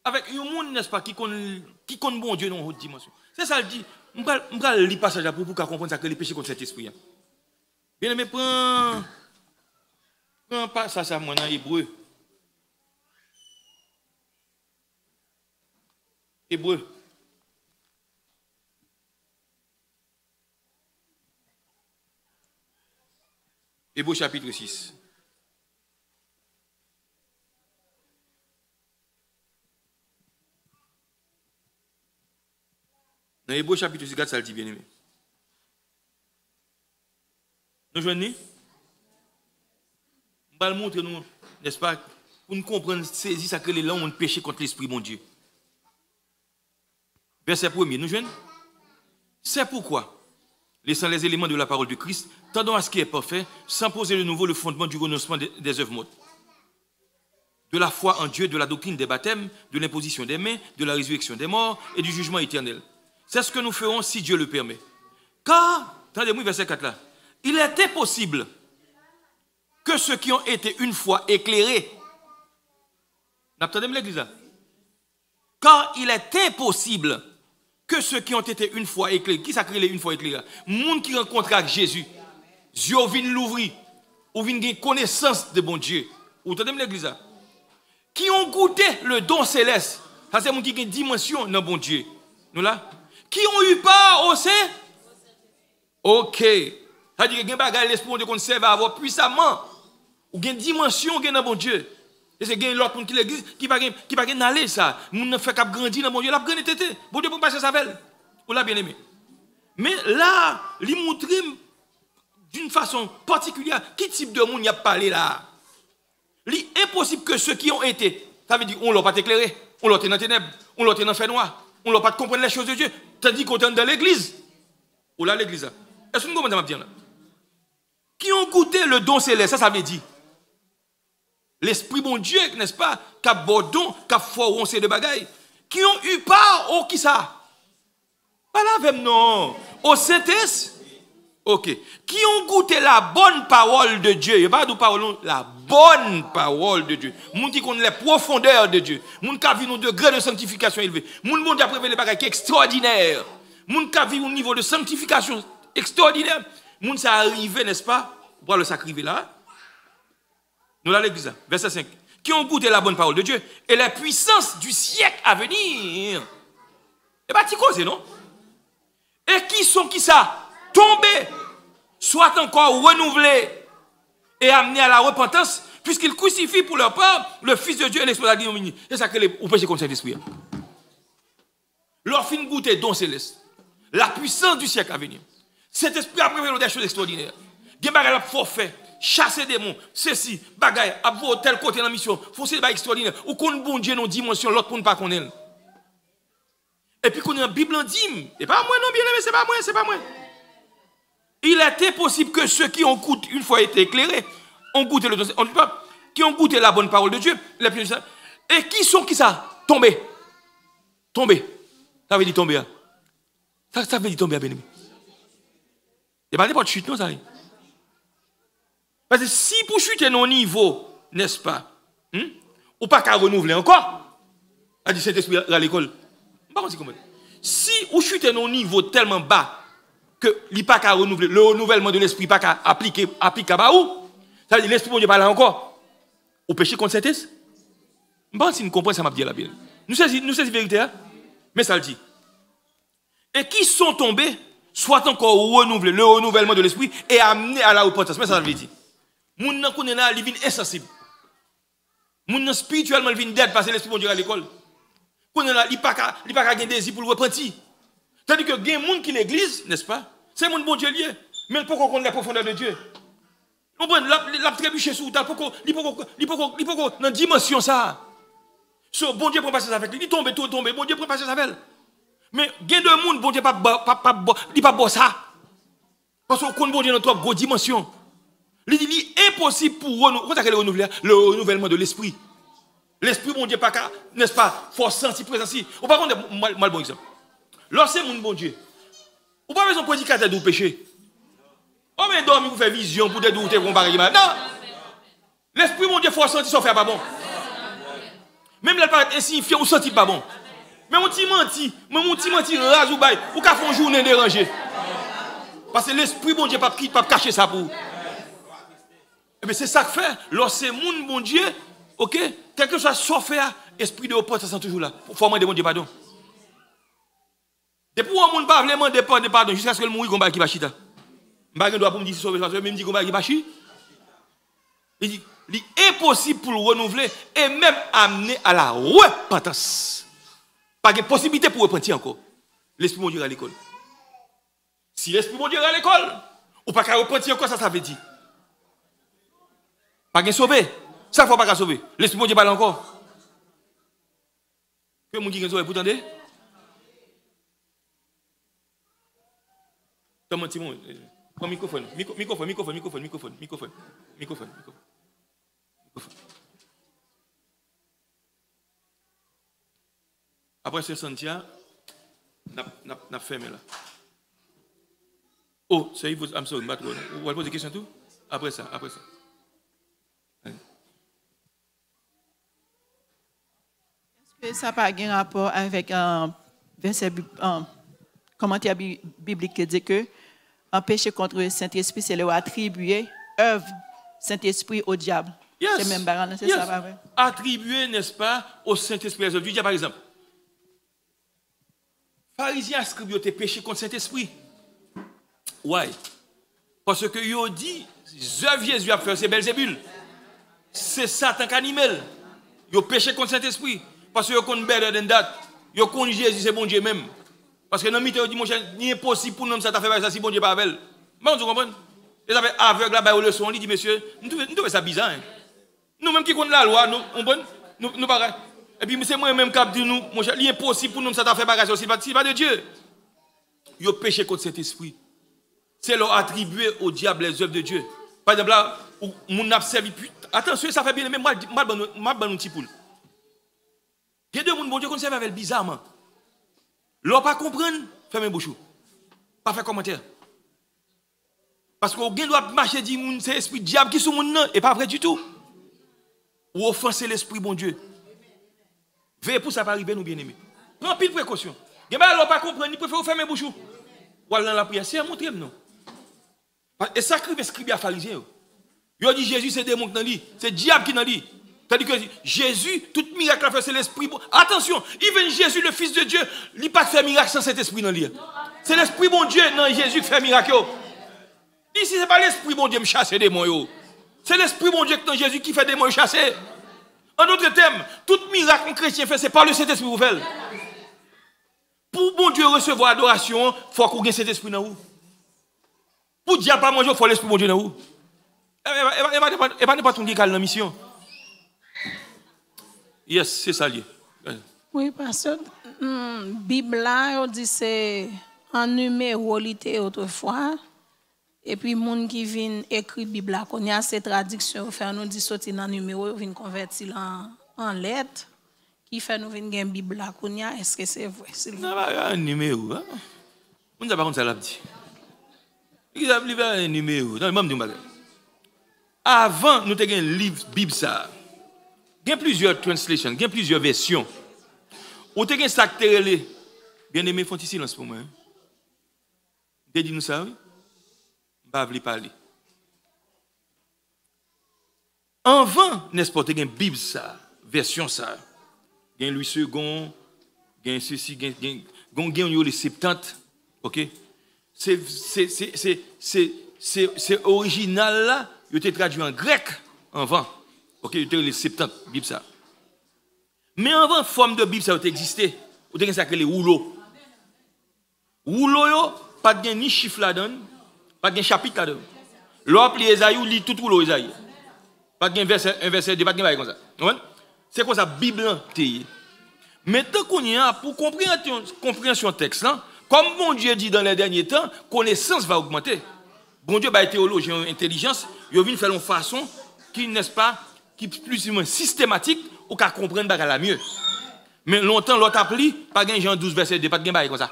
Avec un monde, n'est-ce pas, qui connaît bon Dieu dans une haute dimension. C'est ça, il dit. Je vais lire le passage pour comprendre ça que les péchés contre cet esprit. Bien aimé, prends ça, moi, dans Hébreu. Hébreu. Hébreu chapitre 6. Dans Hébreu chapitre 6, regarde ça le dit bien aimé. Nous joignons. On va le montrer nous, n'est-ce pas, pour nous comprendre, saisir ça que les langues ont péché contre l'esprit bon Dieu. Verset 1er, nous joignons. C'est pourquoi, laissant les éléments de la parole de Christ, tendons à ce qui est parfait, sans poser de nouveau le fondement du renoncement des œuvres mortes. De la foi en Dieu, de la doctrine des baptêmes, de l'imposition des mains, de la résurrection des morts et du jugement éternel. C'est ce que nous ferons si Dieu le permet. Car, attendez-moi, verset 4 là, il est impossible que ceux qui ont été une fois éclairés, n'attendez-moi l'église là, car il est impossible que ceux qui ont été une fois éclairés, qui s'accrèlent une fois éclairés, monde qui rencontre avec Jésus, Dieu vient l'ouvrir, ou vient gagner connaissance de bon Dieu, ou attendez-moi l'église là, qui ont goûté le don céleste, ça c'est monde qui a une dimension dans bon Dieu, nous là, qui ont eu part au sein, ok, ça dit que les bagages l'esprit de qu'on serve à avoir puissamment, ou une dimension dans bon Dieu. Et c'est l'autre monde qui l'église qui va pas aller ça. Moun ne fait qu'à grandir dans mon Dieu, la grande tété. Bon Dieu pour passer sa velle. On l'a bien aimé. Mais là, il montre d'une façon particulière qui type de monde y a parlé là. Il est impossible que ceux qui ont été, ça veut dire on l'a pas éclairé, on l'a été dans les ténèbres, on l'a été dans le fait noir, on l'a pas comprendre les choses de Dieu, tandis qu'on est dans l'église. Ou là l'église là. Est-ce que vous comprenez bien là? Qui ont goûté le don céleste, ça veut dire l'esprit bon Dieu, n'est-ce pas, qui a bordon, qui a fort, on sait de bagailles, qui ont eu part au qui ça? Pas là avec non. Au Saint-Esprit. Ok. Qui ont goûté la bonne parole de Dieu. Il n'y a pas de parole, la bonne parole de Dieu. Moun qui connaît les profondeurs de Dieu. Moun qui a vu nos degrés de sanctification élevés. Moun qui a prévu les bagailles qui est extraordinaire. Moun qui a vu un niveau de sanctification extraordinaire. Moun ça arrivé, n'est-ce pas? Pour le sacrifier là. Nous là l'église, verset 5. Qui ont goûté la bonne parole de Dieu et la puissance du siècle à venir. Et pas t'y cause, non? Et qui sont qui ça? Tombés, soit encore renouvelés et amenés à la repentance, puisqu'ils crucifient pour leur part le Fils de Dieu et l'Esprit de Dieu. C'est ça que les péchés contre cet esprit. Leur fin goûter don céleste. La puissance du siècle à venir. Cet esprit a prévu des choses extraordinaires. Des bagages forfaits. chasser des démons, ceci, bagaille, avoir tel côté dans la mission, foncer des extraordinaire, ou qu'on bon Dieu dans dimension, l'autre pour ne pas connaître. Et puis qu'on a la Bible en dit, et pas moi non bien aimé, c'est pas moi. Il était possible que ceux qui ont goûté, une fois été éclairés, ont goûté le qui ont goûté la bonne parole de Dieu, et qui sont qui ça? Tombés. Ça veut dire tomber. Ça veut dire tomber, bien aimé. Et pas n'importe chute, non, ça. Parce que si pour chuter nos niveaux, n'est-ce pas, ou pas qu'à renouveler encore, a dit cet esprit à l'école. Si vous chutez nos niveaux tellement bas que il n'y a pas qu'à renouveler, le renouvellement de l'esprit pas qu'à appliquer à Baou, ça veut dire l'esprit de Dieu pas là encore. Au péché contre cet esprit. Je ne sais pas si nous comprenons ça m'a dit la Bible. Nous savons la vérité, hein? Mais ça le dit. Et qui sont tombés, soit encore renouvelés, le renouvellement de l'esprit et amenés à la repentance. Mais ça veut dire. Moun nan connaît là, il vient insensible. Moun nan spirituellement il vient dead parce que l'esprit de Dieu à l'école. Connaît là, il pas qu'à désir pour le repentir. C'est-à-dire que gen moun qui l'église, n'est-ce pas? C'est moun bon Dieu lié, mais il peut qu'on connaît la profondeur de Dieu. On prend la trébucher sous ta pour il peut dans dimension ça. So bon Dieu prend passer avec lui, il tombe, bon Dieu prend passer avec elle. Mais gen de moun bon Dieu pas bon ça. Parce qu'on bon Dieu dans trop grosse dimension. Il dit impossible pour renouveler le renouvellement de l'esprit. L'esprit, bon Dieu, pas qu'à, n'est-ce pas, force sentir présence. Ou par contre, mal bon exemple. Lorsque mon bon Dieu, ou pas besoin de prédicateur de péché. On met dormir pour faire vision, pour dédouter, pour comparer. Non! L'esprit, mon Dieu, force sentir, ça fait pas bon. Même là, paraît insignifiant, ou sentir pas bon. Mais mon petit menti, rase ou bail, ou qu'à faire une journée dérangée. Parce que l'esprit, bon Dieu, pas cacher ça pour. Mais c'est ça que fait, lorsque mon bon Dieu, ok, quelque chose soit fait, esprit de repentance sont toujours là. Pour former des bon Dieu pardon. Depuis où on ne pas vraiment dépendre pardon jusqu'à ce que le mourir combat qui va chita. M'bagé doit pour me dire sauver ça, même dit combat qui va chi. Il dit impossible pour le renouveler et même amener à la repentance. Pas de possibilité pour repentir encore. L'esprit de Dieu à l'école. Si l'esprit de Dieu à l'école, ou pas qu'à repentir encore ça veut dire. Pas de sauver. Ça ne faut pas sauver. L'esprit de Dieu parle encore. Que mon qui est sauvé, vous entendez? Comment tu montes? Prends microphone. Microphone. Après ce sentia, n'a fermé là. Oh, c'est vous, I'm sorry, vous allez poser des questions tout? Après ça. Est-ce que ça n'a pas un rapport avec un verset, commentaire biblique qui dit que un péché contre le Saint-Esprit, c'est le attribuer œuvre Saint-Esprit au diable? Yes. C'est même barrage, c'est ça, pas vrai? Attribuer, n'est-ce pas, au Saint-Esprit les œuvres du diable, par exemple. Pharisiens attribuent tes péchés contre le Saint-Esprit. Why? Parce que ils ont dit, œuvres Jésus a fait, c'est Belzébul. C'est Satan qui animal. Ils ont péché contre le Saint-Esprit. Parce que ils ont better than that. Ils ont connu Jésus, c'est bon Dieu même. Parce que dans le mythe, ils dit, mon cher, il est impossible pour nous ça faire ça si bon Dieu pas avec. Bon, vous comprenez? Ils avaient aveugle là-bas au leçon, ils dit, monsieur, nous trouvons ça bizarre. Hein? Nous-mêmes qui connaissons la loi, nous pas. Et puis c'est moi-même qui dit, nous, mon cher, il est impossible pour nous ça faire bagage aussi, c'est pas de Dieu. Ils ont péché contre cet esprit. C'est leur attribuer au diable les œuvres de Dieu. Par exemple, là, mon a servi. Attention, ça fait bien, mais mal un petit poule. Il y a deux gens, bon Dieu, qu'on serve avec bizarrement. L'on pas comprendre, fermez bouche. Pas faire commentaire. Parce qu'on doit marcher, dire c'est l'esprit diable qui est sur mon nom, et pas vrai du tout. Ou offenser l'esprit, bon Dieu. Veillez pour ça pas arriver, nous bien aimés. Prends pile précaution. L'on pas comprendre, il préfère fermer bouche. Ou aller dans la prière, c'est un montré, non. Et ça, c'est scribe à pharisien. Il dit Jésus, c'est démon qui dans lui. C'est diable qui dans lui. C'est-à-dire que Jésus, tout miracle a fait, c'est l'esprit. Attention, even Jésus, le Fils de Dieu, il n'a pas fait miracle sans cet esprit dans lui. C'est l'esprit bon Dieu dans Jésus qui fait miracle. Ici, ce n'est pas l'esprit bon Dieu qui chasse des démons. C'est l'esprit bon Dieu dans Jésus qui fait des démons chasser. En d'autres termes, tout miracle qu'un chrétien fait, c'est par le Saint-Esprit vous fait. Pour bon Dieu recevoir adoration, il faut qu'on ait cet esprit dans vous. Pour diable pas manger, il faut l'esprit bon Dieu dans vous. Et pas n'importe qui a la mission. Yes, c'est ça lié. Oui, parce que Bible là, on dit c'est un numéro lité autrefois. Et puis, les gens qui viennent écrire la Bible, quand il y a ces traductions, nous dit sortir dans le numéro, ils viennent convertir en lettres, qui fait nous venir une Bible là, est-ce que c'est vrai? Non, un numéro. On ne sait pas comment ça l'a dit. Il a un numéro. Non, même du avant, nous avons un livre Bible ça. Il y a plusieurs translations, il y a plusieurs versions. Ou tu as un sac télé. Bien aimé, font ici silence pour moi. Vous dit nous ça, oui? Je ne vais pas parler. Avant, n'est-ce pas, tu as une Bible ça, version ça. Il y a Louis II, il y a ceci, il y a les 70. Ok? C'est original là, il était traduit en grec avant. Ok, il était les 70 Bible ça. Mais avant, forme de Bible ça a existé. Vous avez ça que les rouleaux. Rouleaux, pas de ni chiffre là-dedans, pas de chapitre là-dedans. L'autre, les Esaïe, lit tout rouleau Esaïe. Pas de un verset, pas de comme ça. C'est quoi ça, Bible téye. Maintenant qu'on y a, pour compréhension texte là, comme mon Dieu dit dans les derniers temps, connaissance va augmenter. Bon Dieu, théologien, intelligence, il vient faire une façon qui, n'est-ce pas, qui est plus ou moins systématique, ou qu'à comprendre la mieux. Mais longtemps, l'autre appli, pas de Jean 12 verset 2, pas de bail comme ça.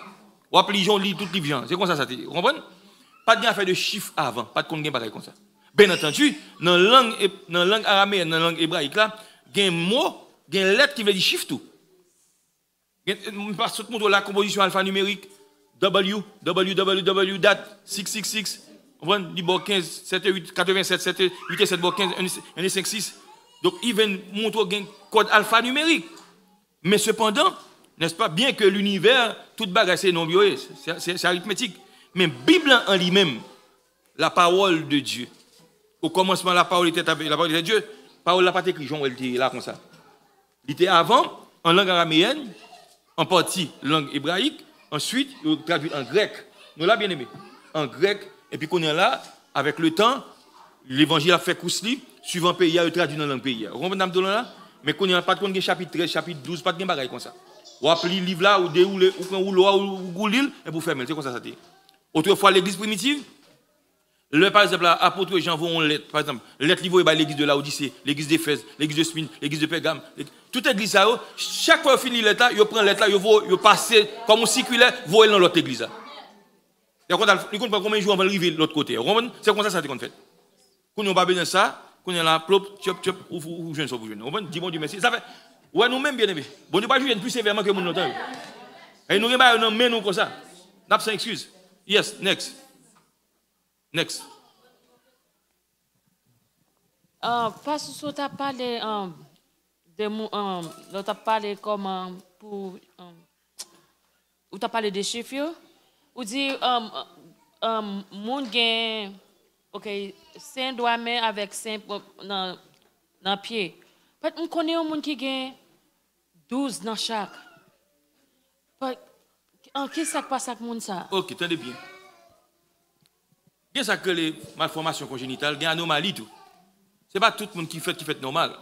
Ou appli Jean lit tout livre Jean. C'est comme ça, vous comprenez? Pas de affaire de chiffres avant, pas de compte bail comme ça. Bien entendu, dans la langue araméenne, dans la langue hébraïque là, il y a un mot, il y a une lettre qui veut dire chiffre tout. Parce que la composition alphanumérique www.666 on dit 15 7 8 87 7 8 7 15 1 5 6 donc il vient montrer un code alphanumérique mais cependant n'est-ce pas bien que l'univers toute bagarre c'est non bio c'est arithmétique mais Bible en lui-même la parole de Dieu au commencement la parole était de Dieu parole n'a pas écrit Jean elle était là comme ça il était avant en langue araméenne en partie langue hébraïque, ensuite, il traduit en grec. Nous l'avons bien aimé. En grec, et puis qu'on est là, avec le temps, l'évangile a fait cousli, suivant le pays, il traduit dans la langue pays. Vous comprenez là? Mais qu'on n'y a pas de chapitre 13, chapitre 12, pas de bagaille comme ça. Ou appelez le livre là, ou déroulez, ou prend ou goulil, et vous fermez. C'est comme ça, ça dit. Autrefois, l'église primitive, par exemple, l'apôtre Jean vont en lettre, par exemple, lettre livrée par l'église de Laodicée, l'église d'Éphèse, l'église de Smyrne, l'église de Pergame, toute église ça, chaque fois qu'il finit lettre, il prend lettre là, il passe comme un circulaire, voit dans l'autre église là. Il compte pas combien de jours on va arriver de l'autre côté. C'est comme ça ça qu'on fait. Quand on pas besoin de ça, quand on est là, plop, chop, ou jeune ça pour jeune. On dit bon Dieu merci. Ça fait ouais nous-mêmes bien aimés. Bon Dieu pas juger plus sévèrement que mon autant. Et nous pas non mais nous comme ça. N'a pas excuse. Yes, next. Next. Parce que tu as parlé comment pour ou tu as parlé des chiffres ou dit mon gain OK 5 doigts main avec 5 dans pied. Peut on connaît un monde qui gagne 12 dans chaque. Qu'est-ce qui passe avec monde ça? OK, tenez bien. Il y a ça que les malformations congénitales, il y a anomalie tout. Ce n'est pas tout le monde qui fait normal.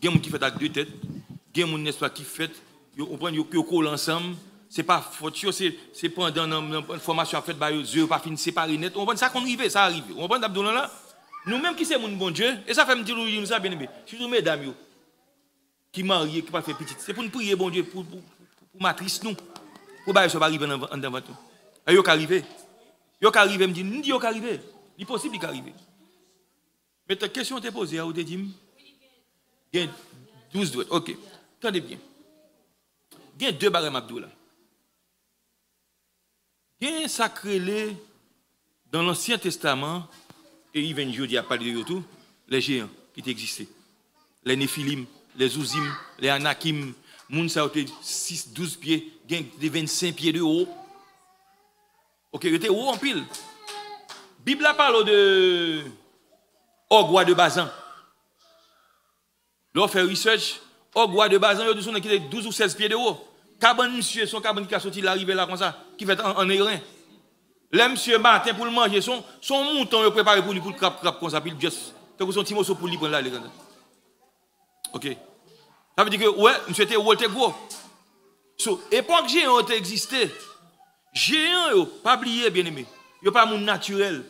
Il y a des gens qui fait avec 2 têtes, il y a des gens qui fait, on prend des collent ensemble. Ce n'est pas faute, c'est pendant une formation faite par les yeux, pas fini séparés net. On prend ça qu'on arrive, ça arrive. On prend d'abdoulan là. Nous-mêmes qui sommes bon Dieu, et ça fait me dire nous ça bien aimé. Surtout mesdames qui marient, qui pas fait petit. C'est pour nous prier bon Dieu pour matrice nous. Pour que ça va arriver en devant tout. Et yo qu'arriver. Yo qu'arriver me dit, nous dit yo qu'arriver. Il est possible qu'arrive. Mais ta question t'est posée à ou te dit il y a 12 doigts. OK. Attendez bien. Il y a 2 barèmes abdou là. Il y a un sacré dans l'Ancien Testament et il vient jeudi à parler de tout les géants qui existaient. Les Néphilim, les Ouzim, les Anakim, moun sa ont 6 12 pieds, des 25 pieds de haut. OK, il était haut en pile. Bible parle de Ogwa de Bazan. L'on fait research, Ogwa de Bazan, il y a 12 ou 16 pieds de haut. Cabane monsieur, son cabane qui a sorti l'arrivée là comme ça, qui fait en aérin. Là, monsieur matin pour le manger, son mouton, il préparé pour lui, pour le crap comme ça, puis juste, tant que son petit morceau pour lui prendre là, les gars. Ok. Ça veut dire que, ouais, monsieur était gros. So, époque géant a existé. Géant, pas oublier, bien aimé. Il pas monde naturel.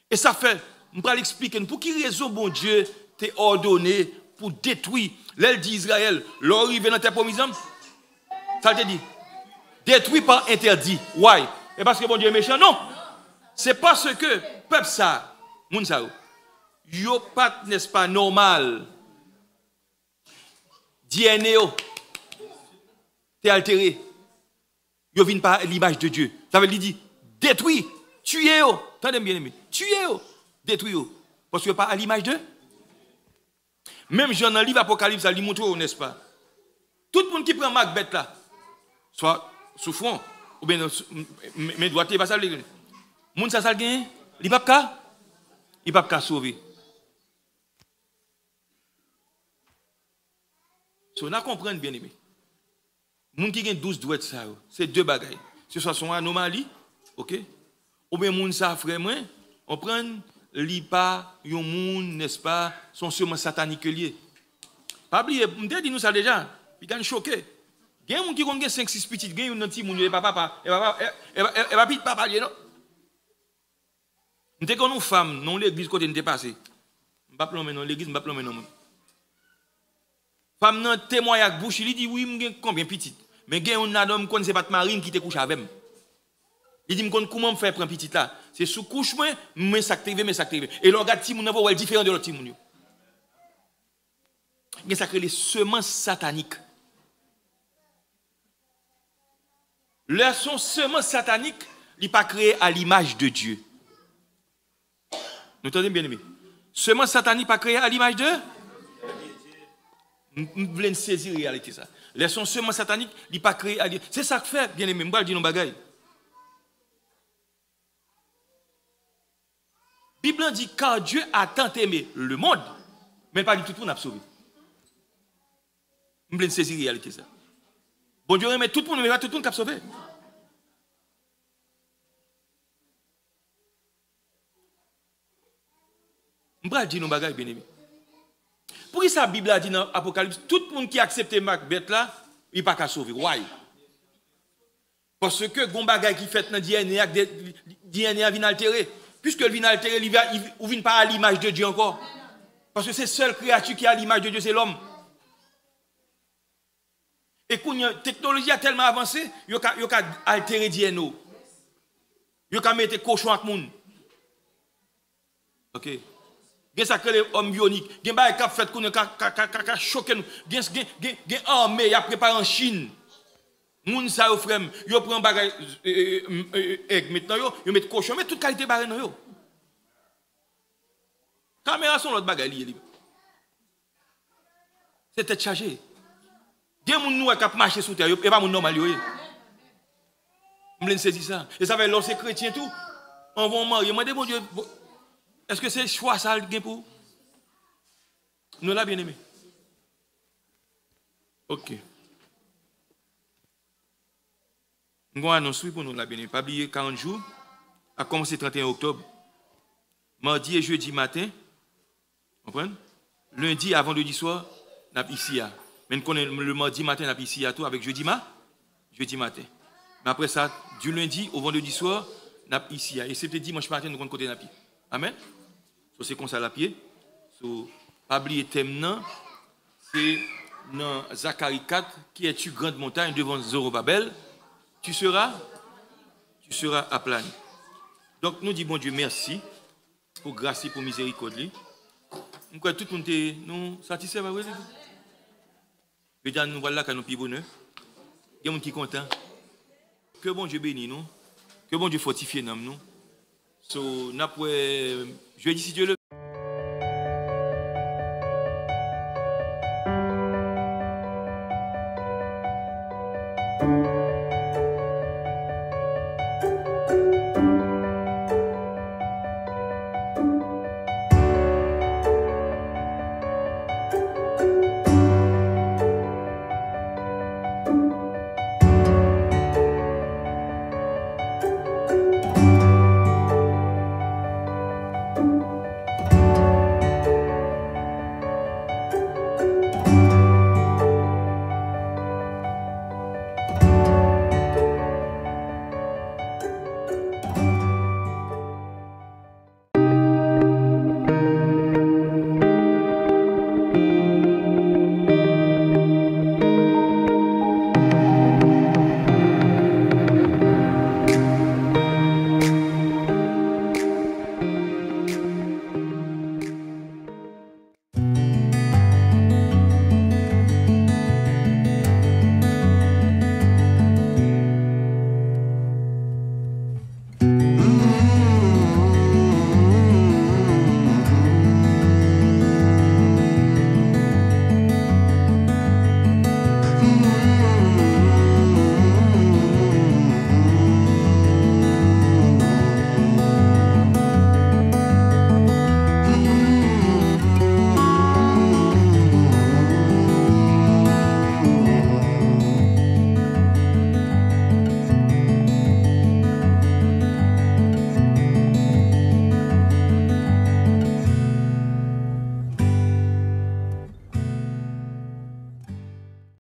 Et ça fait, je vais l'expliquer, pour qui raison, bon Dieu, t'es ordonné pour détruire l'aile d'Israël, l'arrivée dans tes promises, ça te dit, détruit par interdit. Why? Et parce que bon Dieu est méchant? Non. C'est parce que, peuple ça, moun ça, yo pas, n'est-ce pas, normal. DNA, t'es altéré. Yo vient par l'image de Dieu. Ça veut dire, détruit, tuer, attendez bien aimé, tuer, détruit, parce que pas à l'image de. Même Jean dans le livre Apocalypse, ça lui montre, n'est-ce pas? Tout le monde qui prend Macbeth là, soit sous front, ou bien mais doit pas ça le monde ça gagne, il pas qu'à sauver. So on a comprendre bien aimé. Moun qui gagne 12 doigts ça, c'est deux bagailles. Ce soit son anomalie, OK? Ou bien moun ça frère moi, on prend li pas yon moun, n'est-ce pas, son seulement satanique lié. Pas oublier, m'te dit nous ça déjà, puis gagne choqué. Gen moun qui connaît 5 6 petites, gen yon petit moun, et papa, et va pit papa lié non. M'te kon nous femmes, non l'église côté n'était passé. M'pa plomber non l'église, m'pa plomber non. Femme nan témoin avec bouche, il dit oui, m'gen combien petit. Mais gen un homme connaît pas de marine qui te couche avec moi. Il dit comment me faire prendre petit là. C'est sous couche moi, mais ça t'arrive, mais ça t'arrive. Et le regarde ti moun nan différent de l'autre ti moun yo. Mais ça crée les semences sataniques. Leur son semences sataniques, il pas créé à l'image de Dieu. Nous entendez bien aimé. Semences sataniques pas créé à l'image de. Nous voulons saisir la réalité ça. Les son semences sataniques, il pas créé à. C'est ça que fait bien aimé. Je vais dire nos bagailles. La Bible dit car Dieu a tant aimé le monde, mais pas du tout le monde a sauvé. Nous voulons saisir la réalité ça. Bon Dieu aime tout le monde, mais pas tout le monde qui a sauvé. Je vais dire nos bagailles bien aimé. Pour ça la Bible a dit dans l'Apocalypse, tout le monde qui a accepté Macbeth là, il n'a pas qu'à sauver. Why? Parce que gon bagaille qui fait dans DNA vient altérer. Puisque le vient altérer, il ne vient pas à l'image de Dieu encore. Parce que c'est la seule créature qui a l'image de Dieu, c'est l'homme. Et quand la technologie a tellement avancé, il y a altérer DNA. Il y a mettre cochon avec moun. OK. Gen ça crée l'homme bionique. Gen ba k'ap fait qu'on ka choquer nous. Gen armée y a préparé en Chine. Moun sa yo frère, yo prend bagay egg maintenant yo met cochon, met toute qualité barre nan yo. Caméra son l'autre bagay li. C'est tête chargée. Gen moun nou k'ap marcher sous terre, et pas moun normal yo. M'len saisi ça. Et ça veut l'on c'est chrétien tout. On va marier, moi bon Dieu. Est-ce que c'est choix ça le pour nous l'a bien aimé? OK. Nous annonce pour nous l'a bien aimé. Pas oublier 40 jours a commencé 31 octobre. Mardi et jeudi matin. Comprenez? Lundi avant vendredi soir, n'a ici à. Mais le mardi matin n'a ici à tout avec jeudi matin. Mais après ça, du lundi au vendredi soir, n'a ici à. Et c'est dimanche matin nous côté n'a. Amen. So, c'est comme ça la pied. So, pas oublier thème c'est dans Zacharie 4 qui est-tu grande montagne devant Zorobabel, tu seras aplani. Donc nous disons bon Dieu merci pour grâce et pour miséricorde. Nous croyons tout le monde nous satisfait pas vrai. Nous voilà quand nous plus bonheur. Il y a des gens qui sont contents. Que bon Dieu bénisse nous. Que bon Dieu fortifie nous. So, je dis si Dieu le thank you.